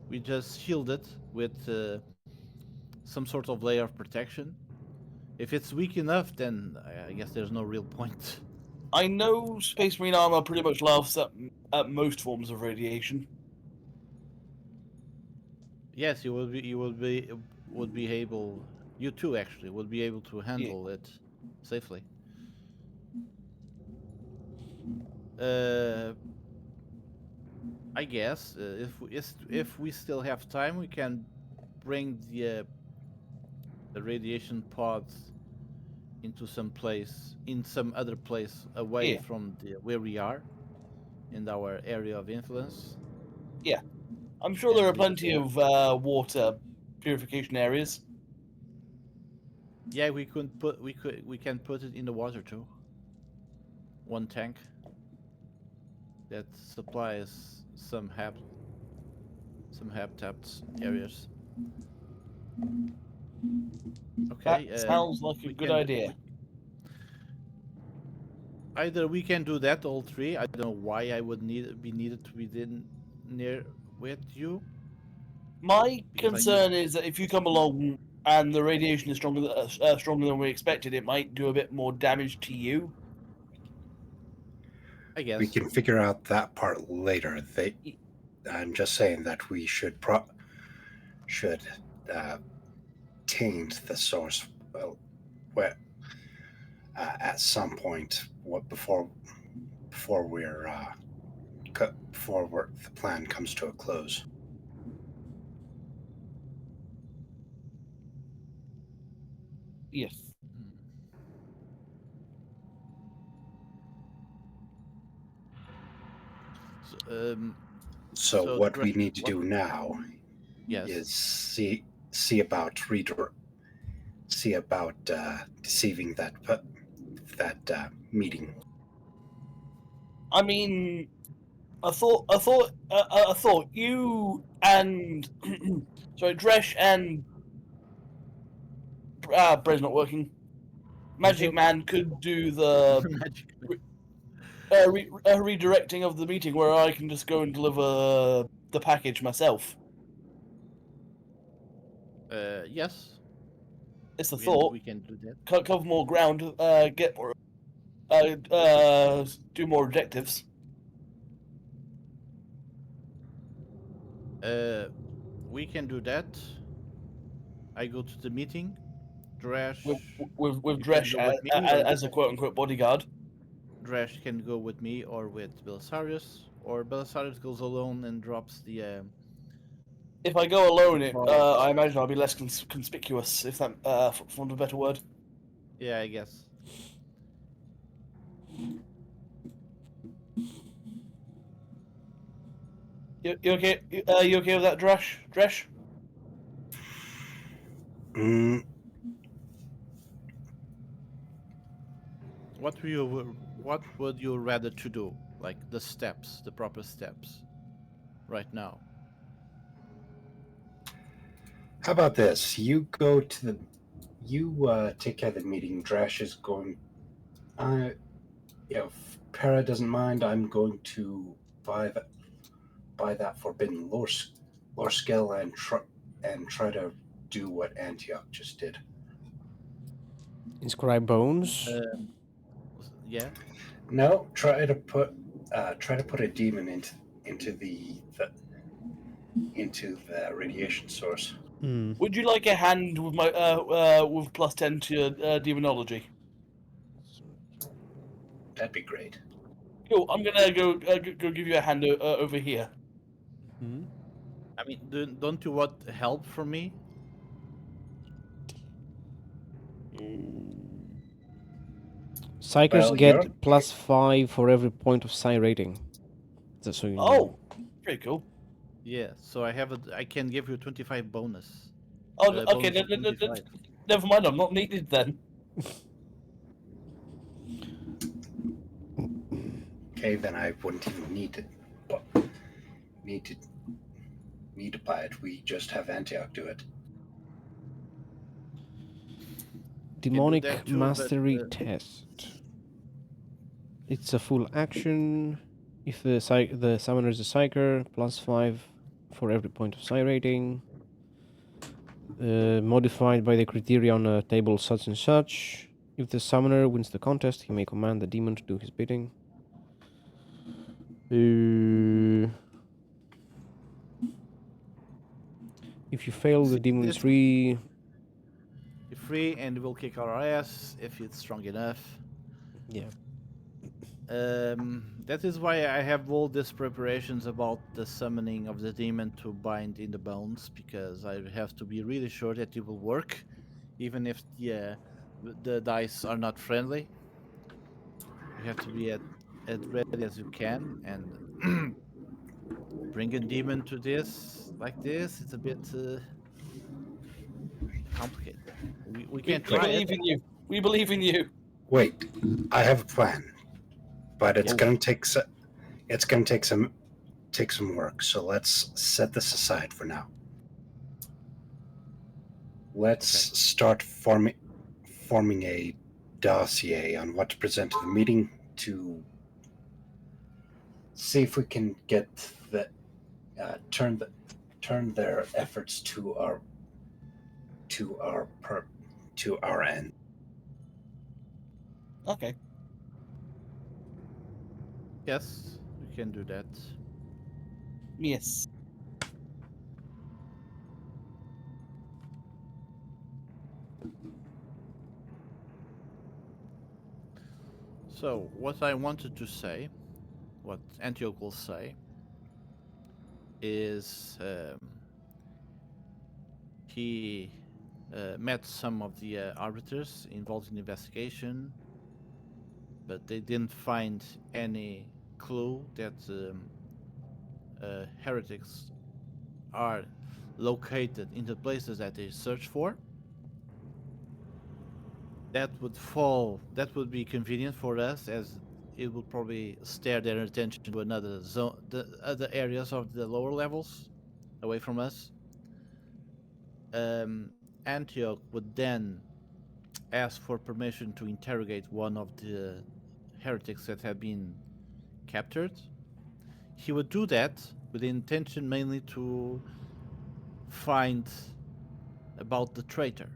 we just shield it with some sort of layer of protection. If it's weak enough, then I guess there's no real point. I know Space Marine armor pretty much laughs at most forms of radiation. Yes, would be able. You too, actually, would be able to handle it safely. I guess if we still have time, we can bring the radiation pods into some other place away Yeah. from where we are in our area of influence. Yeah. I'm sure there are And leave it plenty there. of water purification areas. Yeah, we can put it in the water too. One tank that supplies some habitat areas. Okay, That sounds like a we good can idea. either we can do that, all three. I don't know why I would be needed to be near with you. My Because concern is that if you come along and the radiation is stronger than we expected, it might do a bit more damage to you. I guess We can figure out that part later. I'm just saying that we should taint the source where, at some point before the plan comes to a close. Yes. So So what we need to do now Yes. is see about deceiving that meeting. I mean, I thought you and sorry, Dresh and Brez not working. Magic Man could do the Magic. redirecting of the meeting, where I can just go and deliver the package myself. Yes. It's the thought. We can do that. Cover more ground. Get more. Do more objectives. We can do that. I go to the meeting. Drash. With you can Dresh go with me, or as a quote unquote bodyguard. Drash can go with me or with Belisarius, or Belisarius goes alone and drops the. If I go alone, Well- I imagine I'll be less conspicuous, if that, for want of a better word. Yeah, I guess. You okay? You okay with that, Dresh? Dresh? What would you rather to do? Like the steps, the proper steps, right now. How about this? You take care of the meeting. Drash is going. If Para doesn't mind, I'm going to buy that forbidden lore skill and try to do what Antioch just did. Inscribe bones. Yeah. No, try to put a demon into the radiation source. Would you like a hand with my with +10 to your demonology? That'd be great. Cool. I'm gonna go give you a hand over here. I mean, don't you want help from me? Psychers Well, get you're- +5 for every point of psi rating. That's so you know. Oh, pretty cool. Yeah. So I can give you 25 bonus. Oh, okay. Bonus of 25. Never mind. I'm not needed then. Okay, then I wouldn't even need to buy it. We just have Antioch do it. demonic that too, but, mastery test. It's a full action. If the summoner is a psyker, +5 for every point of psi rating. Modified by the criteria on a table such and such. If the summoner wins the contest, he may command the demon to do his bidding. If you fail, the demon is free. You're free and will kick our ass if it's strong enough. Yeah. That is why I have all these preparations about the summoning of the demon to bind in the bones, because I have to be really sure that it will work, even if the dice are not friendly. You have to be as ready as you can, and bring a demon to this like this. It's a bit complicated. We can We try it. believe in you. We believe in you. Wait, I have a plan, but it's Yes. going to take some work. So let's set this aside for now. Let's start forming a dossier on what to present to the meeting to see if we can get the turn their efforts to our end. Okay. Yes, we can do that. Yes. So, what I wanted to say, what Antioch will say, is he met some of the arbiters involved in the investigation, but they didn't find any clue that heretics are located in the places that they search for. That would be convenient for us, as it would probably steer their attention to another zone, the other areas of the lower levels away from us. Antioch would then ask for permission to interrogate one of the heretics that had been captured. He would do that with the intention mainly to find about the traitor.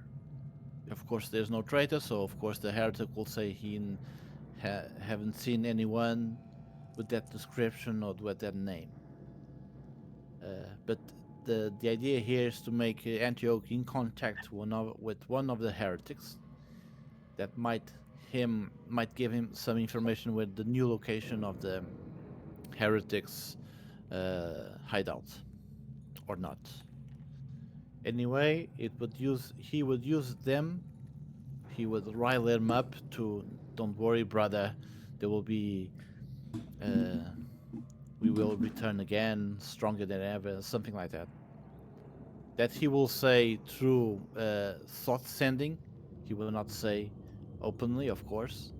Of course, there's no traitor, so of course the heretic will say he haven't seen anyone with that description or with that name. But the idea here is to make Antioch in contact with one of the heretics that might give him some information with the new location of the heretics hideout or not. Anyway, he would use them. He would rile them up to, don't worry, brother, there will be we will return again stronger than ever, something like that. That he will say through thought sending. He will not say openly, of course.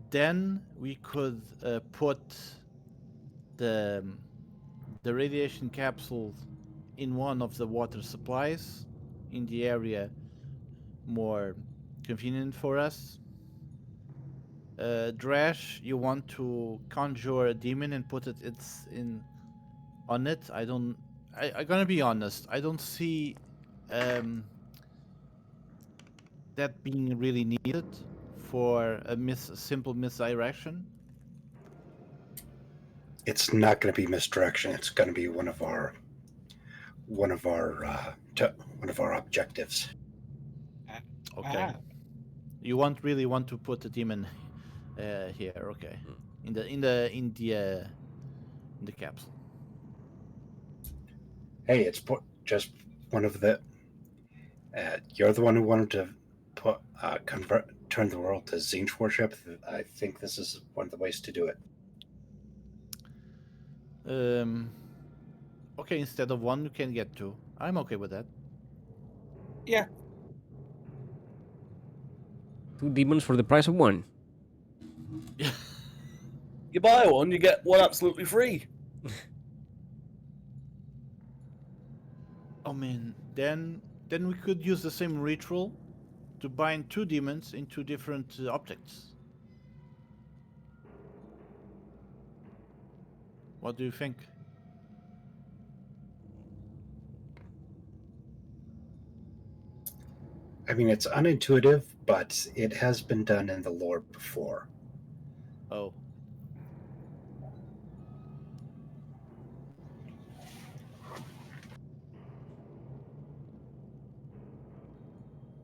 Then we could put the radiation capsule in one of the water supplies in the area more convenient for us. Drash, you want to conjure a demon and put it on it? I'm gonna be honest, I don't see that being really needed for a simple misdirection. It's not going to be misdirection. It's going to be one of our objectives. Okay. You really want to put the demon here, okay? In the capsule. Hey, it's just one of the. You're the one who wanted to turn the world to Tzeentch worship. I think this is one of the ways to do it. Okay, instead of one, you can get two. I'm okay with that. Yeah. 2 demons for the price of 1. You buy one, you get one absolutely free. I mean, then we could use the same ritual to bind two demons into different objects. What do you think? I mean, it's unintuitive, but it has been done in the lore before. Oh.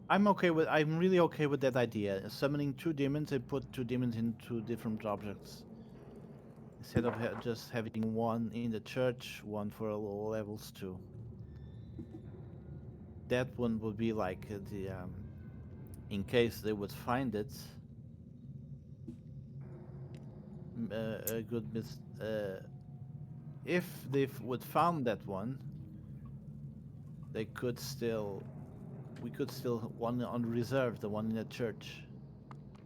I'm really okay with that idea. Summoning two demons and put two demons into different objects. Instead of just having one in the church, one for levels 2. That one would be like in case they would find it, a good if they would found that one, they could still, we could still one on reserve, the one in the church,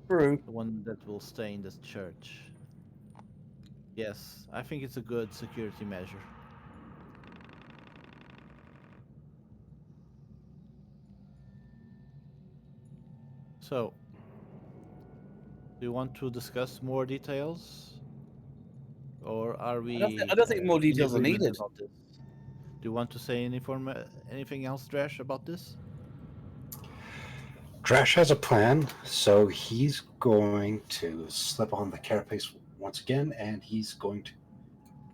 True. the one that will stay in the church. Yes, I think it's a good security measure. So, do you want to discuss more details, or are we? I don't think more in details are agreement needed. about this? Do you want to say anything else, Drash, about this? Drash has a plan, so he's going to slip on the carapace once again, and he's going to,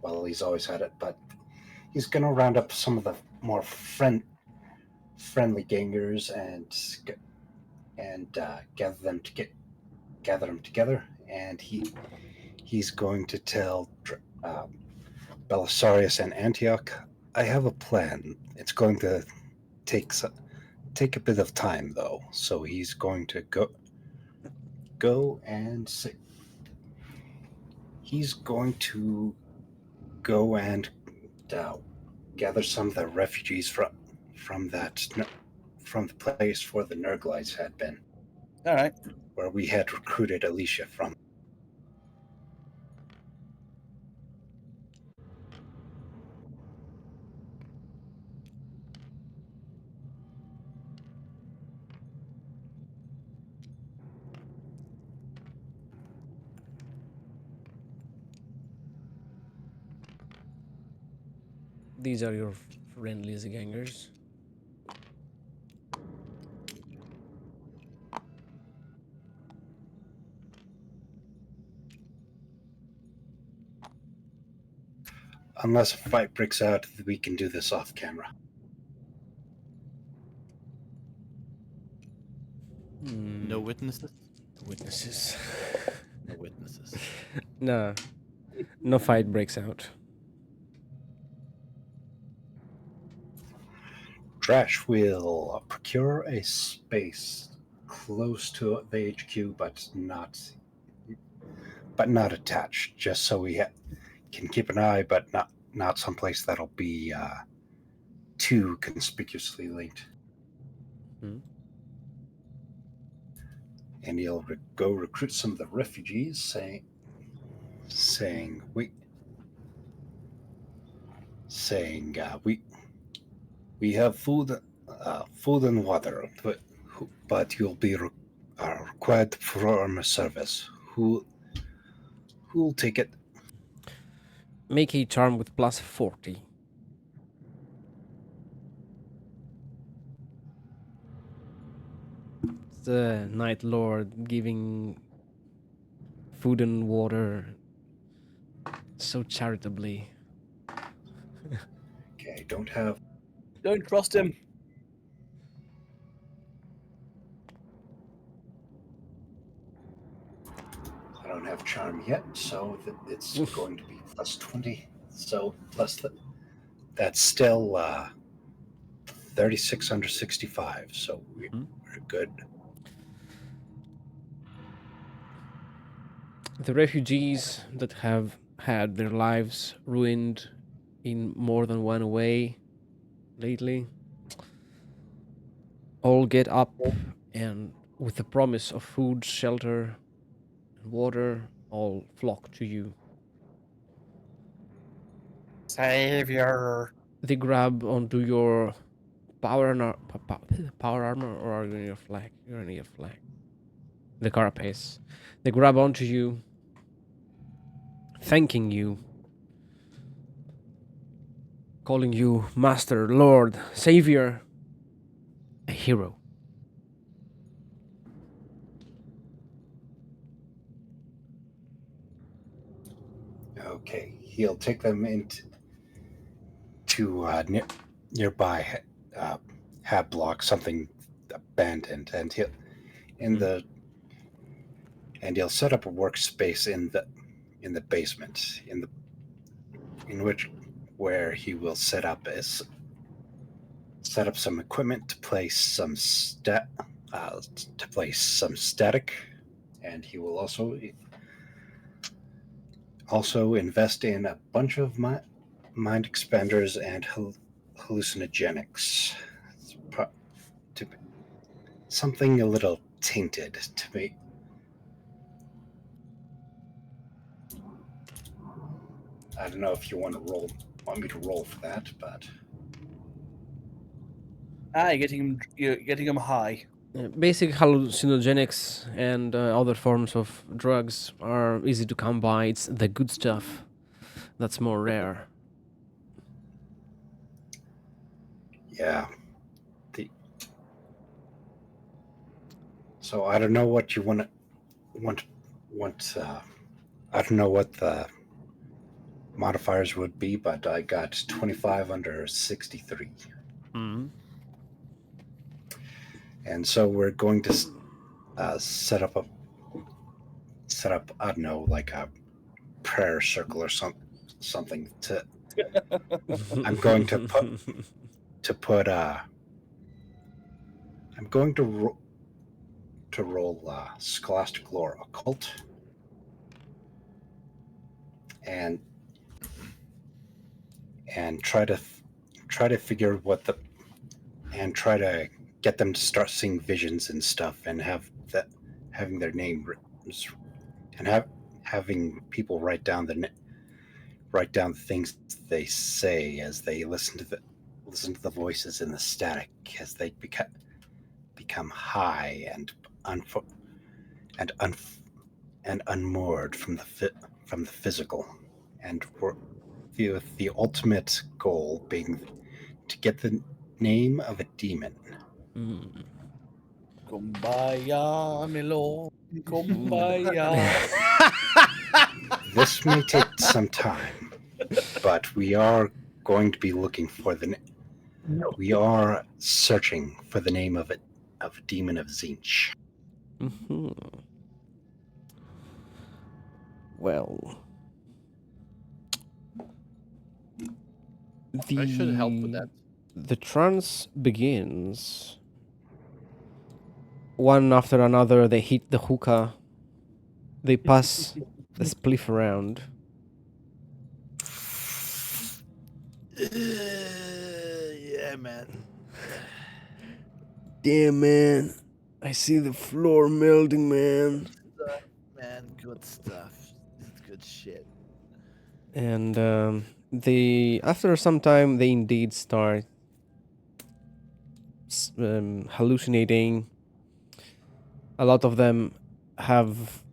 well, he's always had it, but he's going to round up some of the more friendly gangers and gather them together, and he's going to tell Belisarius and Antioch, I have a plan. It's going to take a bit of time though, so he's going to go and say, he's going to go and gather some of the refugees from the place where the Nurglites had been, All right. where we had recruited Alicia from. These are your friendliest gangers. Unless a fight breaks out, we can do this off camera. No witnesses. Witnesses. No witnesses. No. No fight breaks out. Trash will procure a space close to the HQ, but not attached, just so we can keep an eye, but not someplace that'll be too conspicuously linked. Hmm. And he'll go recruit some of the refugees, saying we have food and water, but you'll be required to perform a service. Who'll take it? Make a charm with plus 40. It's the Night Lord giving food and water so charitably. Okay, Don't trust him. I don't have charm yet, so it's going to be plus 20. So that's still 36 under 65. So we're good. The refugees that have had their lives ruined in more than one way lately all get up and, with the promise of food, shelter, and water, all flock to you. Savior. They grab onto your power armor, or are you in your flag? You're in your flag. The carapace. They grab onto you, thanking you, calling you master, lord, savior, a hero. Okay, he'll take them into nearby hab block, something abandoned, and he'll set up a workspace in the basement, where he will set up some equipment to place some static, and he will also invest in a bunch of mind expanders and hallucinogenics. To something a little tainted to me. I don't know if you want me to roll for that, but You're getting him high. Basic hallucinogenics and other forms of drugs are easy to come by. It's the good stuff that's more rare. yeah. So I don't know what you want. I don't know what the modifiers would be, but I got 25 under 63. Mm-hmm. And so we're going to set up I don't know, like a prayer circle or something to. I'm going to put I'm going to roll scholastic lore occult and try to figure try to get them to start seeing visions and stuff, and having their name and having people write down the things they say as they listen to the voices in the static as they become high and and unmoored from the physical, and with the ultimate goal being to get the name of a demon. Mm. Kumbaya, my lord. Kumbaya. This may take some time, but we are going to be looking for we are searching for the name of a demon of Zinch. Mhm. Well, I should help with that. The trance begins. One after another, they hit the hookah. They pass the spliff around. Yeah, man. Damn, man. I see the floor melting, man. Man, good stuff. It's good shit. And after some time, they indeed start hallucinating. A lot of them have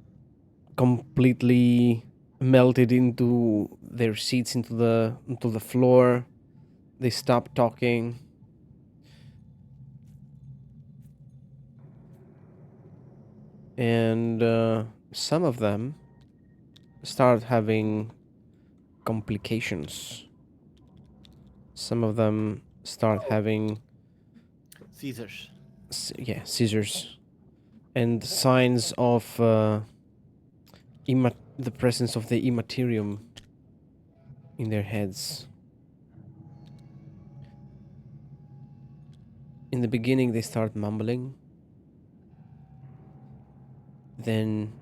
completely melted into their seats, into the floor. They stop talking. And some of them start having complications. Some of them start having Caesars. seizures and signs of the presence of the immaterium in their heads. In the beginning, they start mumbling. Then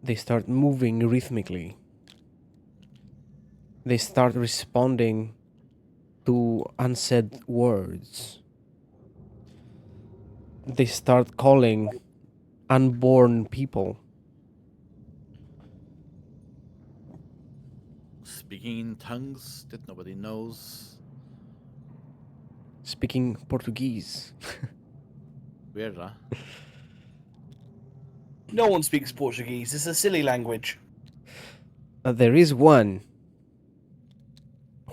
they start moving rhythmically. They start responding to unsaid words. They start calling unborn people. Speaking in tongues that nobody knows. speaking Portuguese. Weird, huh? No one speaks Portuguese. It's a silly language. There is one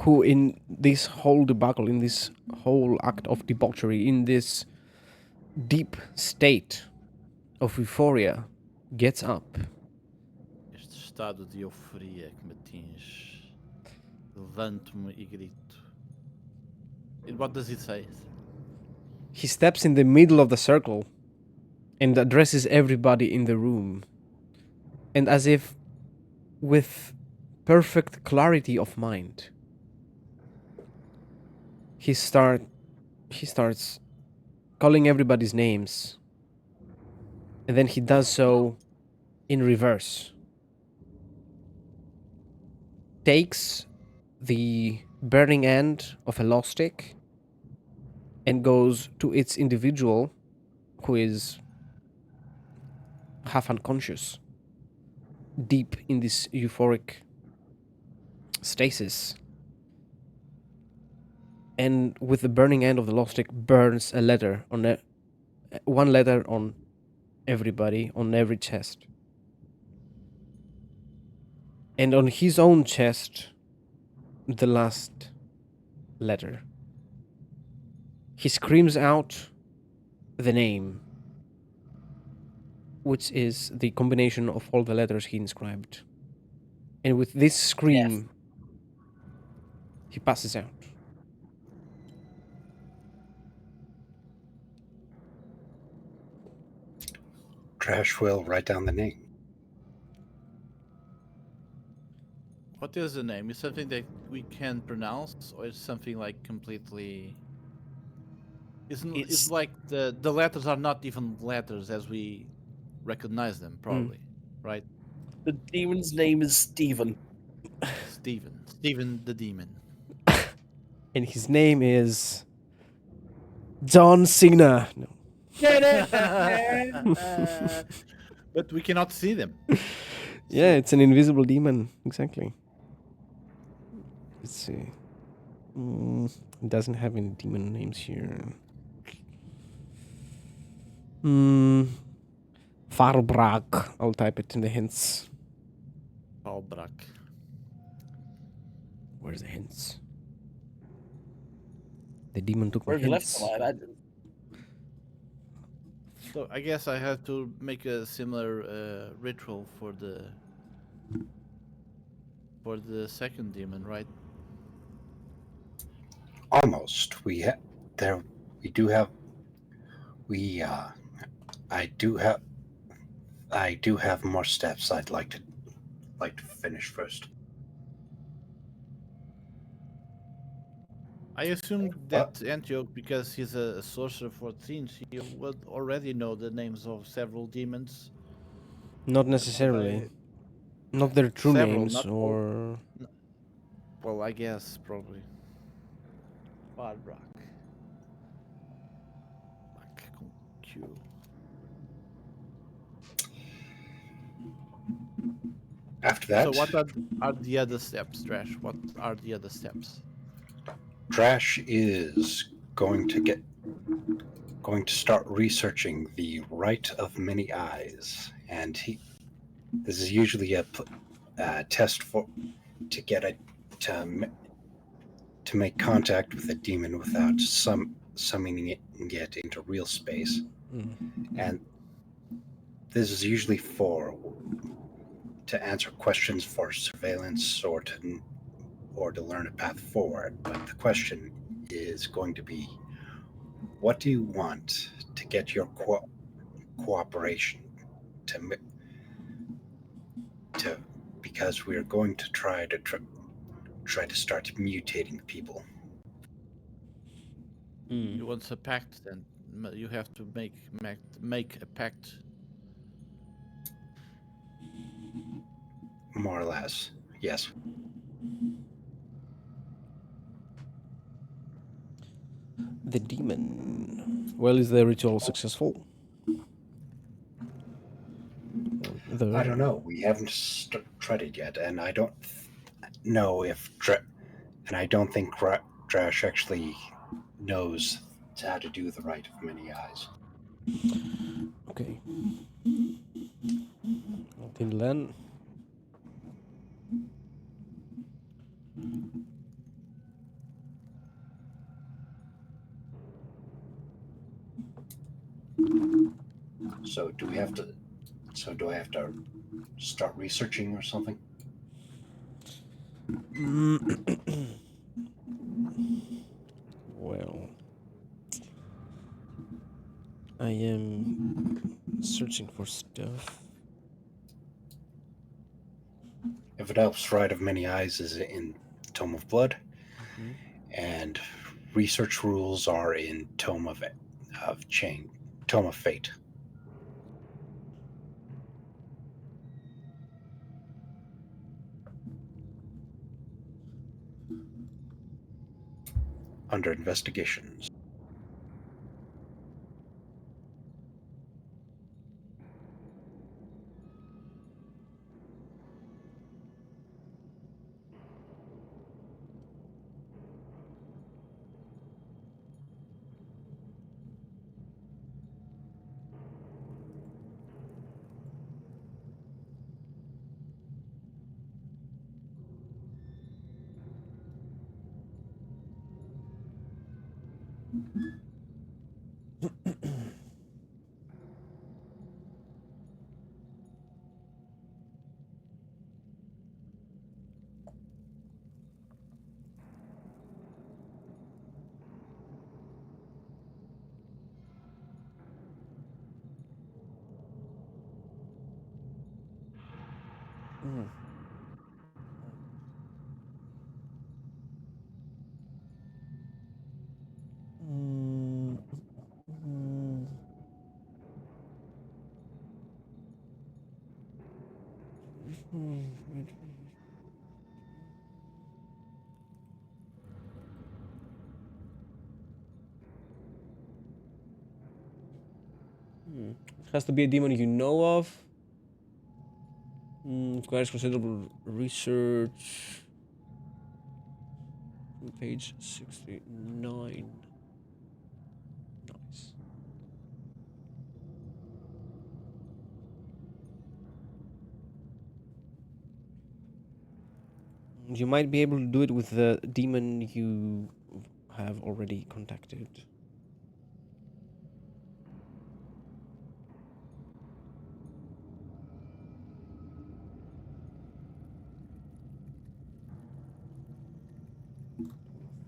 who, in this whole debacle, in this whole act of debauchery, in this deep state of euphoria, gets up. Este estado de euforia que me atinge. Levanto-me e grito. And what does it say? He steps in the middle of the circle and addresses everybody in the room. And as if with perfect clarity of mind, he starts calling everybody's names. And then he does so in reverse. Takes the burning end of a law stick and goes to its individual, who is half unconscious, deep in this euphoric stasis. And with the burning end of the law stick, burns a letter on one letter on everybody, on every chest. And on his own chest, the last letter. He screams out the name, which is the combination of all the letters he inscribed. And with this scream, he passes out. Trash will write down the name. What is the name? Is something that we can pronounce, or is something like completely? It's like the letters are not even letters as we recognize them, probably, right? The demon's name is Stephen. Stephen the demon. And his name is John Cena. No. But we cannot see them. Yeah, it's an invisible demon. Exactly. Let's see. It doesn't have any demon names here. Farbrak. I'll type it in the hints. Albrak. Where's the hints? The demon took Where my have you left hints. them? I didn't. So I guess I have to make a similar ritual for the second demon, right? Almost. I do have more steps I'd like to finish first. I assume that Antioch, because he's a sorcerer for teens, he would already know the names of several demons. Not necessarily. Not their true Several, names, not all. or... Well, I guess probably. Barbrak. Like com Q. After that, So what are the other steps, Trash? What are the other steps? Trash is going to start researching the Rite of Many Eyes, and this is usually a test to get it to make contact with a demon without summoning it into real space. And this is usually to answer questions for surveillance or to learn a path forward. But the question is going to be, what do you want to get your cooperation to because we're going to try to start mutating people. You want a pact, then you have to make a pact. More or less, yes. The demon. Well, is the ritual successful? I don't know. We haven't tried it yet, and I don't know if and I don't think Drash actually knows how to do the Rite of Many Eyes. Okay. Until then. So do I have to start researching or something? Well, I am searching for stuff. If it helps, Rite of Many Eyes is in Tome of Blood, Mhm. and research rules are in Tome of Fate. Under investigations. Mm. Mm. Mm. Mm. It has to be a demon you know of. Requires considerable research. Page 69. Nice. You might be able to do it with the demon you have already contacted.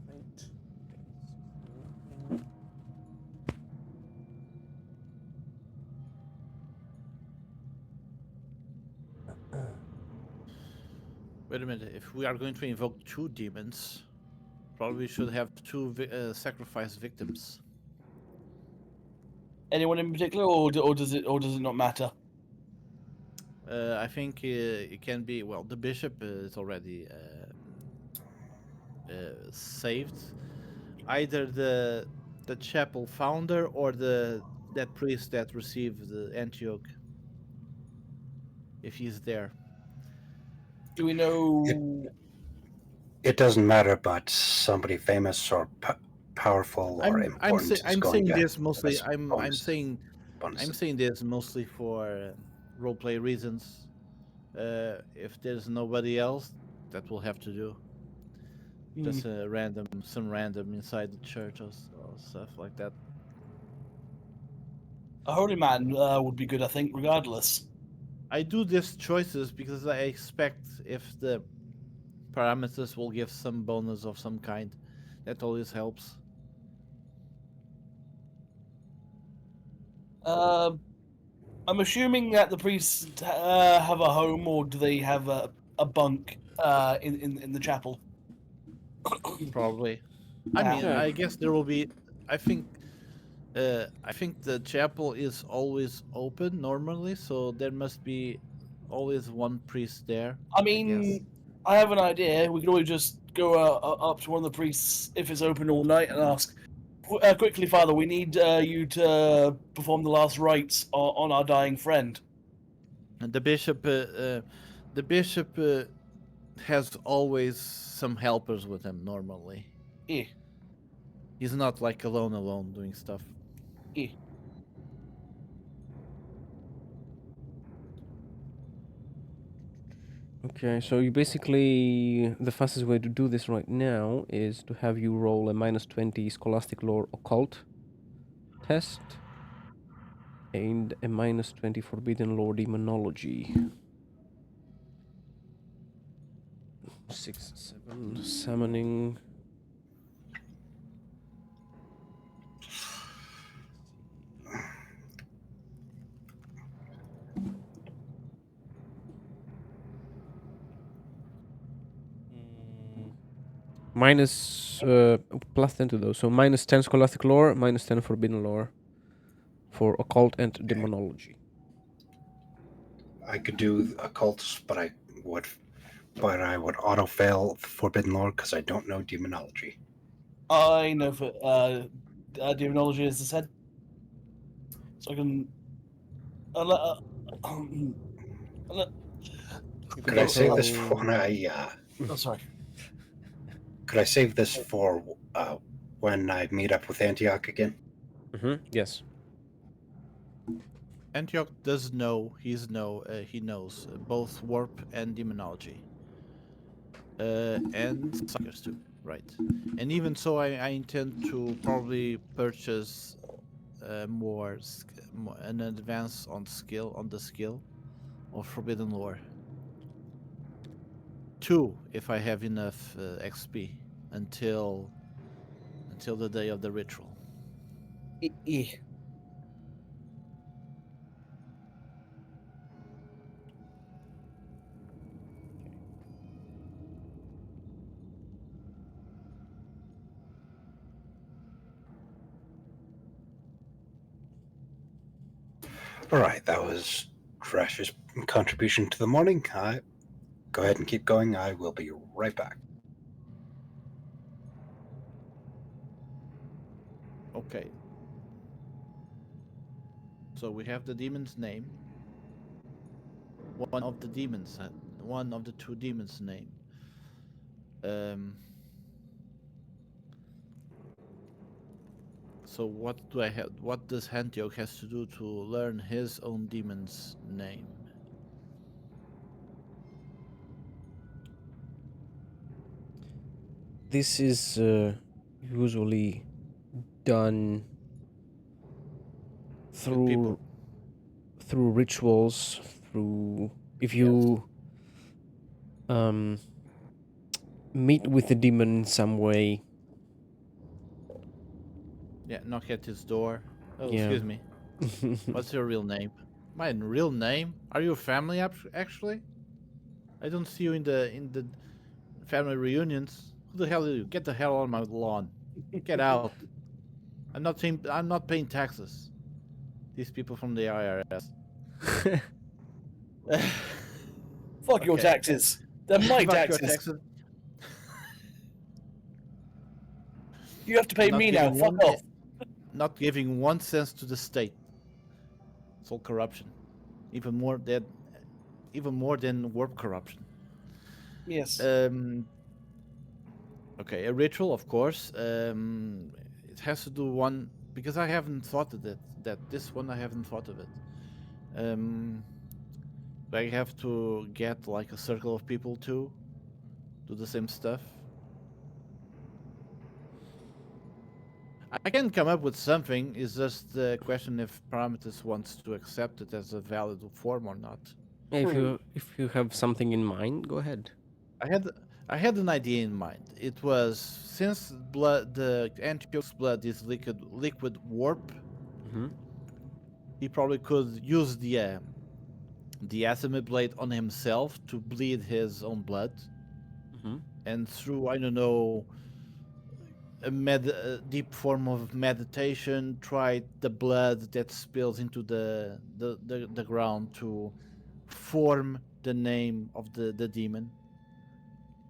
Right. Wait a minute. If we are going to invoke two demons, probably should have two sacrifice victims. Anyone in particular, or does it not matter? I think it can be. Well, the bishop is already saved. Either the chapel founder or that priest that received the Antioch, if he's there. Do we know? It doesn't matter, but somebody famous or powerful or important is I'm going saying to this mostly. give us I'm bonuses. saying this mostly for roleplay reasons. If there's nobody else, that will have to do. Just some random inside the church or stuff like that. A holy man would be good, I think, regardless. I do these choices because I expect if the parameters will give some bonus of some kind. That always helps. I'm assuming that the priests have a home, or do they have a bunk in the chapel? Probably. I Yeah. mean, I guess there will be. I think. I think the chapel is always open normally, so there must be always one priest there. I I guess. mean, I have an idea. We could always just go up to one of the priests if it's open all night and ask, quickly, Father, we need you to perform the last rites on our dying friend. And the bishop has always some helpers with him normally. Yeah. He's not like alone doing stuff. Eh. Okay, so you basically the fastest way to do this right now is to have you roll a -20 Scholastic Lore Occult test and a -20 Forbidden Lore Demonology. 6, 7 summoning. Minus plus 10 to those. So -10 Scholastic Lore, -10 Forbidden Lore for Occult and Demonology. I could do occults, but I would auto fail Forbidden Lore because I don't know demonology. I know for demonology, as I said. So I can. Could I save this So- for when I? Oh, sorry. Could I save this for when I meet up with Antioch again? Yes. Antioch does know. He knows both warp and demonology. And suckers too, right? And even so, I intend to probably purchase more an advance on the skill of Forbidden Lore. 2 if I have enough XP until the day of the ritual. All right, that was Trash's contribution to the morning. Go ahead and keep going. I will be right back. Okay. So we have the demon's name. One of the two demons' name. So what do I have? What does Antioch has to do to learn his own demon's name? This is usually done people. through rituals, through if you meet with the demon in some way. Yeah, knock at his door. Oh, Yeah. excuse me. What's your real name? My real name? Are you a family actually? I don't see you in the family reunions. Who the hell are you? Get the hell on my lawn. Get out. I'm not paying taxes. These people from the IRS. Fuck your Okay. taxes. They're my Fuck your taxes. You have to pay Not me now. giving Fuck one- off. Not giving 1 cent to the state. It's all corruption. Even more than warp corruption. Yes. Okay, a ritual, of course. It has to do one because I haven't thought of it. This one I haven't thought of it. I have to get like a circle of people to do the same stuff. I can come up with something. It's just the question if Parametus wants to accept it as a valid form or not. Yeah, if you have something in mind, go ahead. I had an idea in mind. It was since the Antioch's blood is liquid warp. He probably could use the Athame blade on himself to bleed his own blood, and through I don't know a deep form of meditation, try the blood that spills into the ground to form the name of the demon.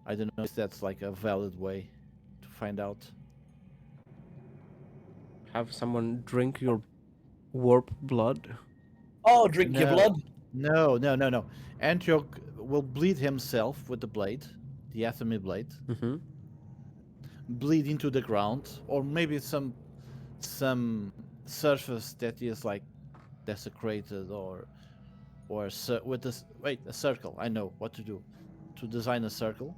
I don't know if that's like a valid way to find out. Have someone drink your warp blood. Oh, drink your blood. No. Antioch will bleed himself with the blade, the Athame blade. bleed into the ground, or maybe some surface that is like desecrated, or with this a circle. I know what to do to design a circle,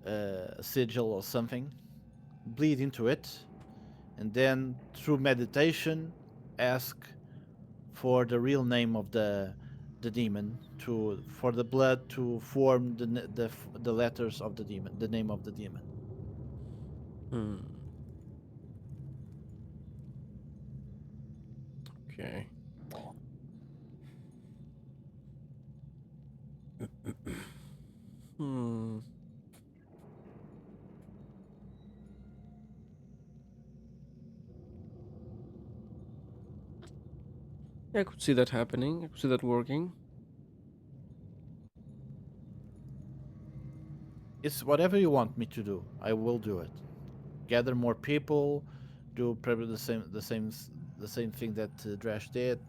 a sigil or something. Bleed into it, and then through meditation, ask for the real name of the demon, for the blood to form the letters of the demon, the name of the demon. Hmm. Okay. Hmm. Yeah, I could see that happening. I could see that working. It's whatever you want me to do. I will do it. Gather more people, do probably the same thing that Drash did.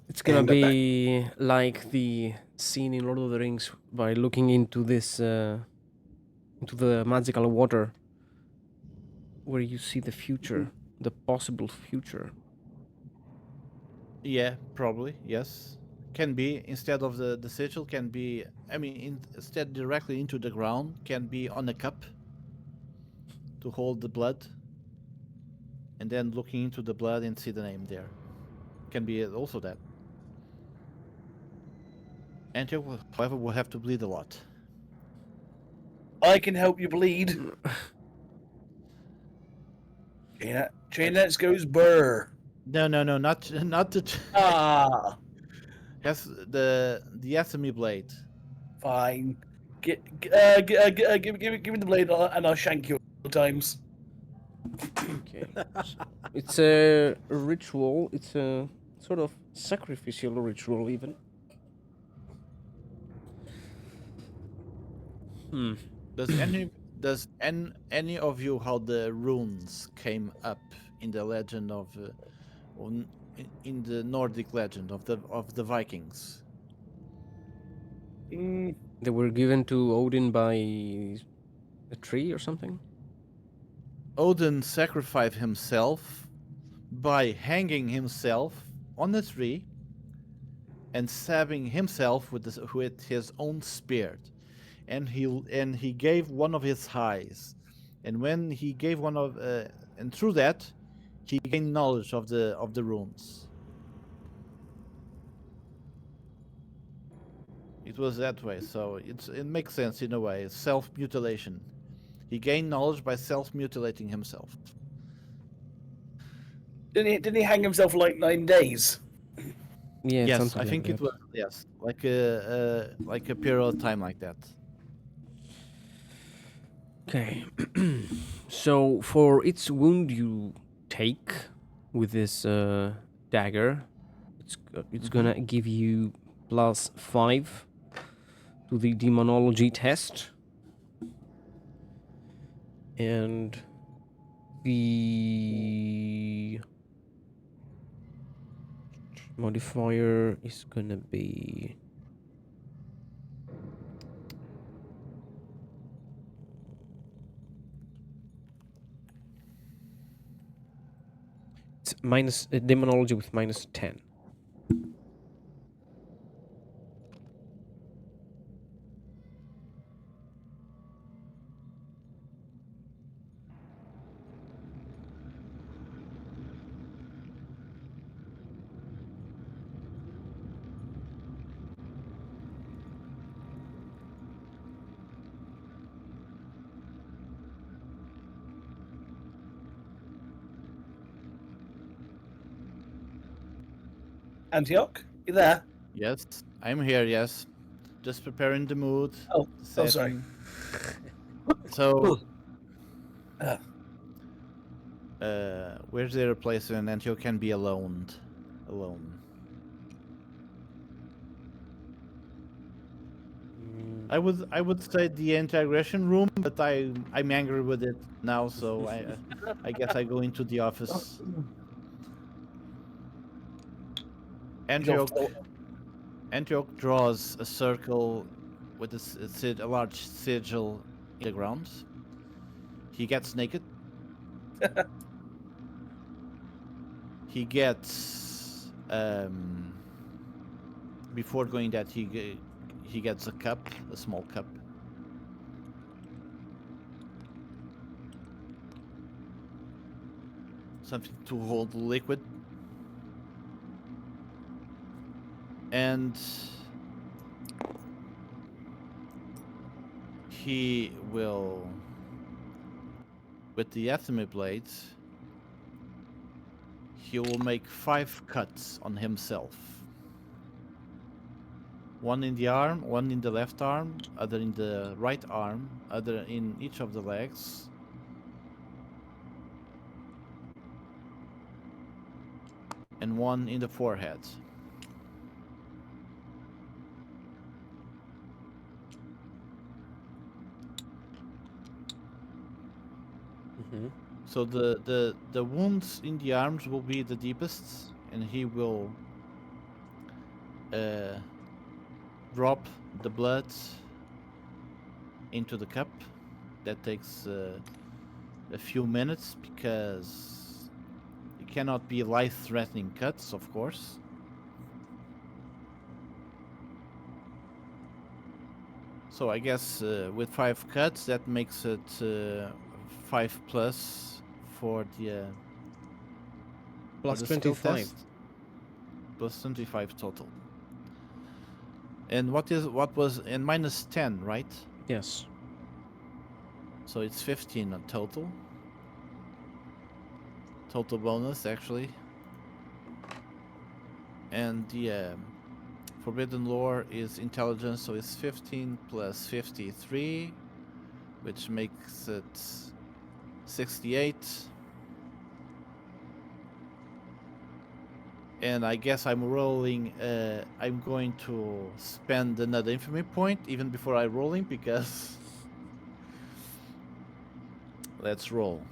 It's gonna And be like the scene in Lord of the Rings by looking into this into the magical water, where you see the future, the possible future. Yeah, probably yes. Can be instead of the sigil. Can be. I mean, instead directly into the ground. Can be on a cup to hold the blood, and then looking into the blood and see the name there. Can be also that. And you, however, will have to bleed a lot. I can help you bleed. Chainets goes burr. No, not the. Ah, Has the SME blade. fine. Give me the blade and I'll shank you all times. Okay. So it's a ritual. It's a sort of sacrificial ritual, even. Hmm. Does any of you how the runes came up in the legend of in the Nordic legend of the Vikings? Mm, They were given to Odin by a tree or something. Odin sacrificed himself by hanging himself on a tree and stabbing himself with his own spear, and he gave one of his eyes, and when he gave one of and through that he gained knowledge of the runes. It was that way, so it makes sense in a way. It's self-mutilation. He gained knowledge by self-mutilating himself. didn't he hang himself for like 9 days? Yeah, Yes, something I like think that. it was, yes, like a period of time like that. Okay. So for each wound you take with this dagger, it's gonna give you +5 to the demonology test, and the modifier is gonna be it's minus demonology with -10. Antioch, you there? Yes, I'm here. Yes, just preparing the mood. Oh, the sorry. setting. So, Uh, where's the place when Antio can be alone? I would say the anti-aggression room, but I'm angry with it now, so I guess I go into the office. Go Antio, for- Antioch draws a circle with a large sigil in the ground. He gets naked. He gets before going that he gets a cup, a small cup. Something to hold liquid. And he will, with the Athame blades, he will make 5 cuts on himself. One in the arm, one in the left arm, other in the right arm, other in each of the legs. And one in the forehead. So the wounds in the arms will be the deepest, and he will drop the blood into the cup. That takes a few minutes because it cannot be life-threatening cuts, of course. So I guess with 5 cuts, that makes it 5 plus for the Plus for the skill 25. test. Plus 25 total. And what was and minus 10, right? Yes. So it's 15 on total. Total bonus, actually. And the Forbidden Lore is intelligence, so it's 15 plus 53, which makes it 68. And I guess I'm rolling, I'm going to spend another infamy point even before I rolling because... Let's roll.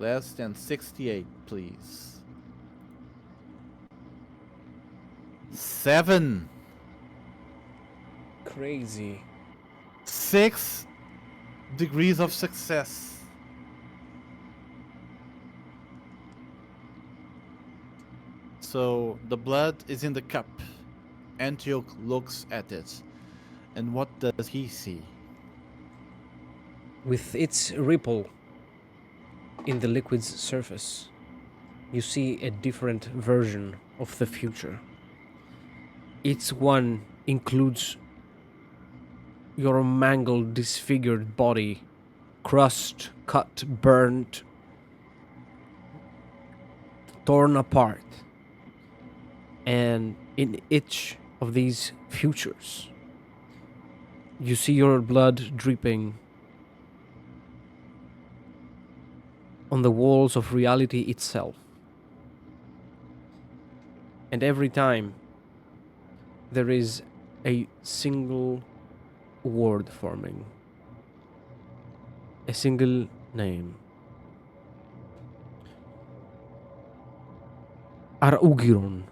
Less than 68, please. 7. Crazy. 6 degrees of success. So the blood is in the cup. Antioch looks at it. And what does he see? With its ripple in the liquid's surface, you see a different version of the future. Each one includes your mangled, disfigured body, crushed, cut, burnt, torn apart. And in each of these futures, you see your blood dripping on the walls of reality itself. And every time there is a single word forming, a single name. Ar-Ugiron.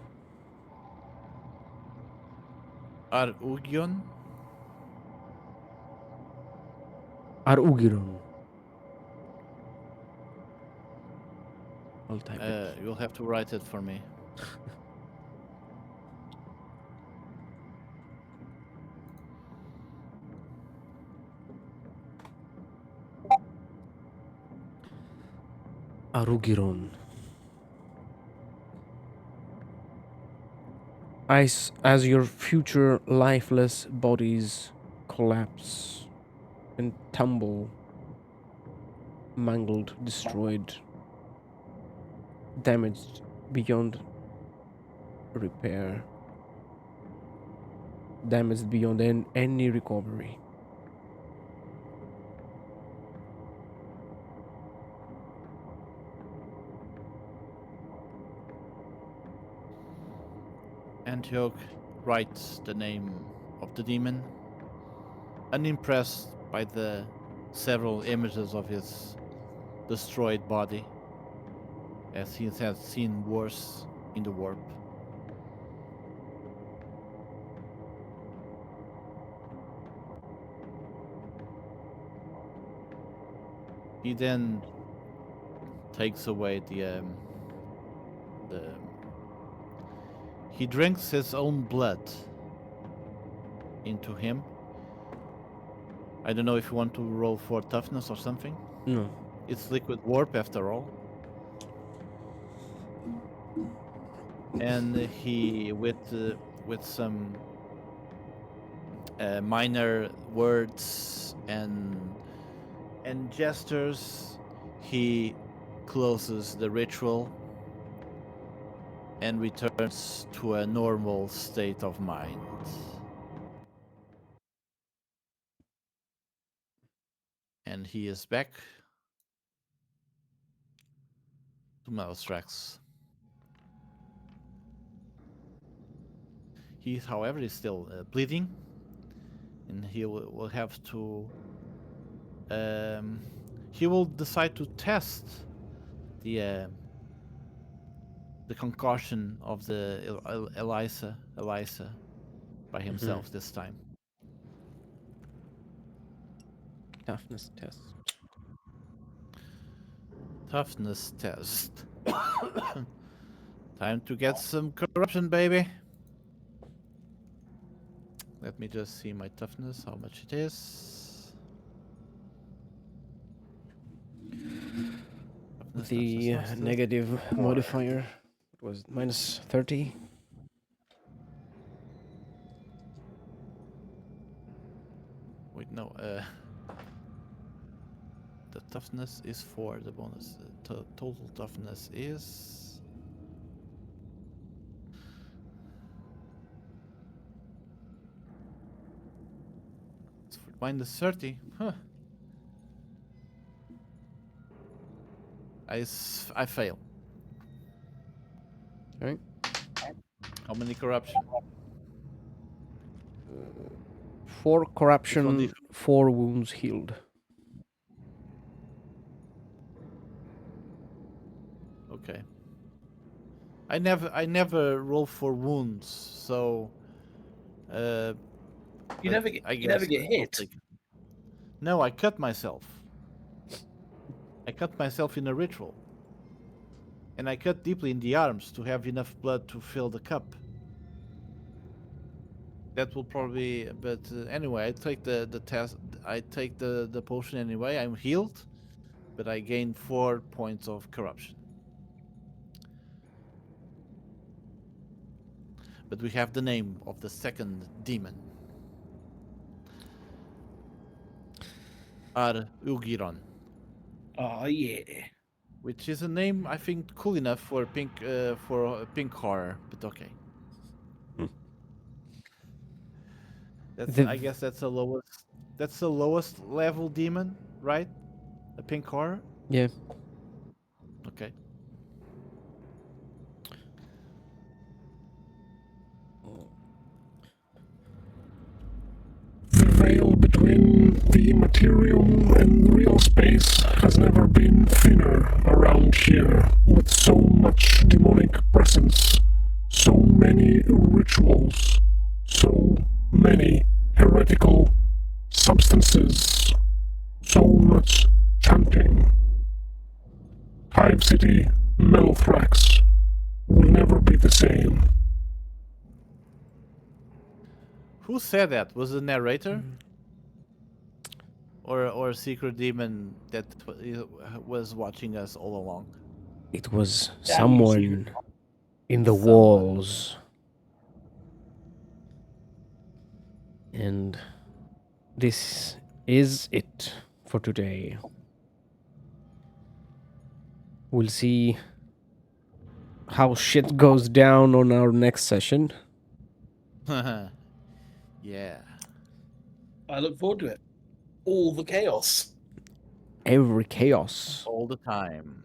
Ar-Ugion? Ar-Ugiron. I'll type it. You'll have to write it for me. Ar-Ugiron. As your future lifeless bodies collapse and tumble, mangled, destroyed, damaged beyond repair, damaged beyond any recovery. Antioch writes the name of the demon, unimpressed by the several images of his destroyed body, as he has seen worse in the warp. He then takes away the he drinks his own blood into him. I don't know if you want to roll for toughness or something. No. It's liquid warp after all. And he with some minor words and gestures, he closes the ritual and returns to a normal state of mind. And he is back to Mousetrax. He, however, is still bleeding, and he will have to. He will decide to test the concoction of the Elisa by himself this time. Toughness test. Toughness test. Time to get some corruption, baby. Let me just see my toughness, how much it is. The negative modifier was minus 30. Wait, no. The toughness is 4. The bonus total toughness is. It's minus 30. Huh. I fail. Okay. How many corruption? 4 corruption, 4 wounds healed. Okay. I never roll for wounds, so You never get hit. No, I cut myself. I cut myself in a ritual. And I cut deeply in the arms to have enough blood to fill the cup. That will probably, but anyway, I take the test. I take the potion anyway. I'm healed, but I gain 4 points of corruption. But we have the name of the second demon. Ugiron. Oh yeah. Which is a name I think cool enough for pink horror, but okay. I guess that's the lowest. That's the lowest level demon, right? A pink horror. Yeah. Okay. The veil between the material and real space has never been thinner around here, with so much demonic presence, so many rituals, so many heretical substances, so much chanting. Hive City, Melthrax, will never be the same. Who said that? Was it a narrator? Or a secret demon that was watching us all along? It was That someone in the Someone. walls. And this is it for today. We'll see how shit goes down on our next session. Yeah. I look forward to it. All the chaos. Every chaos. All the time.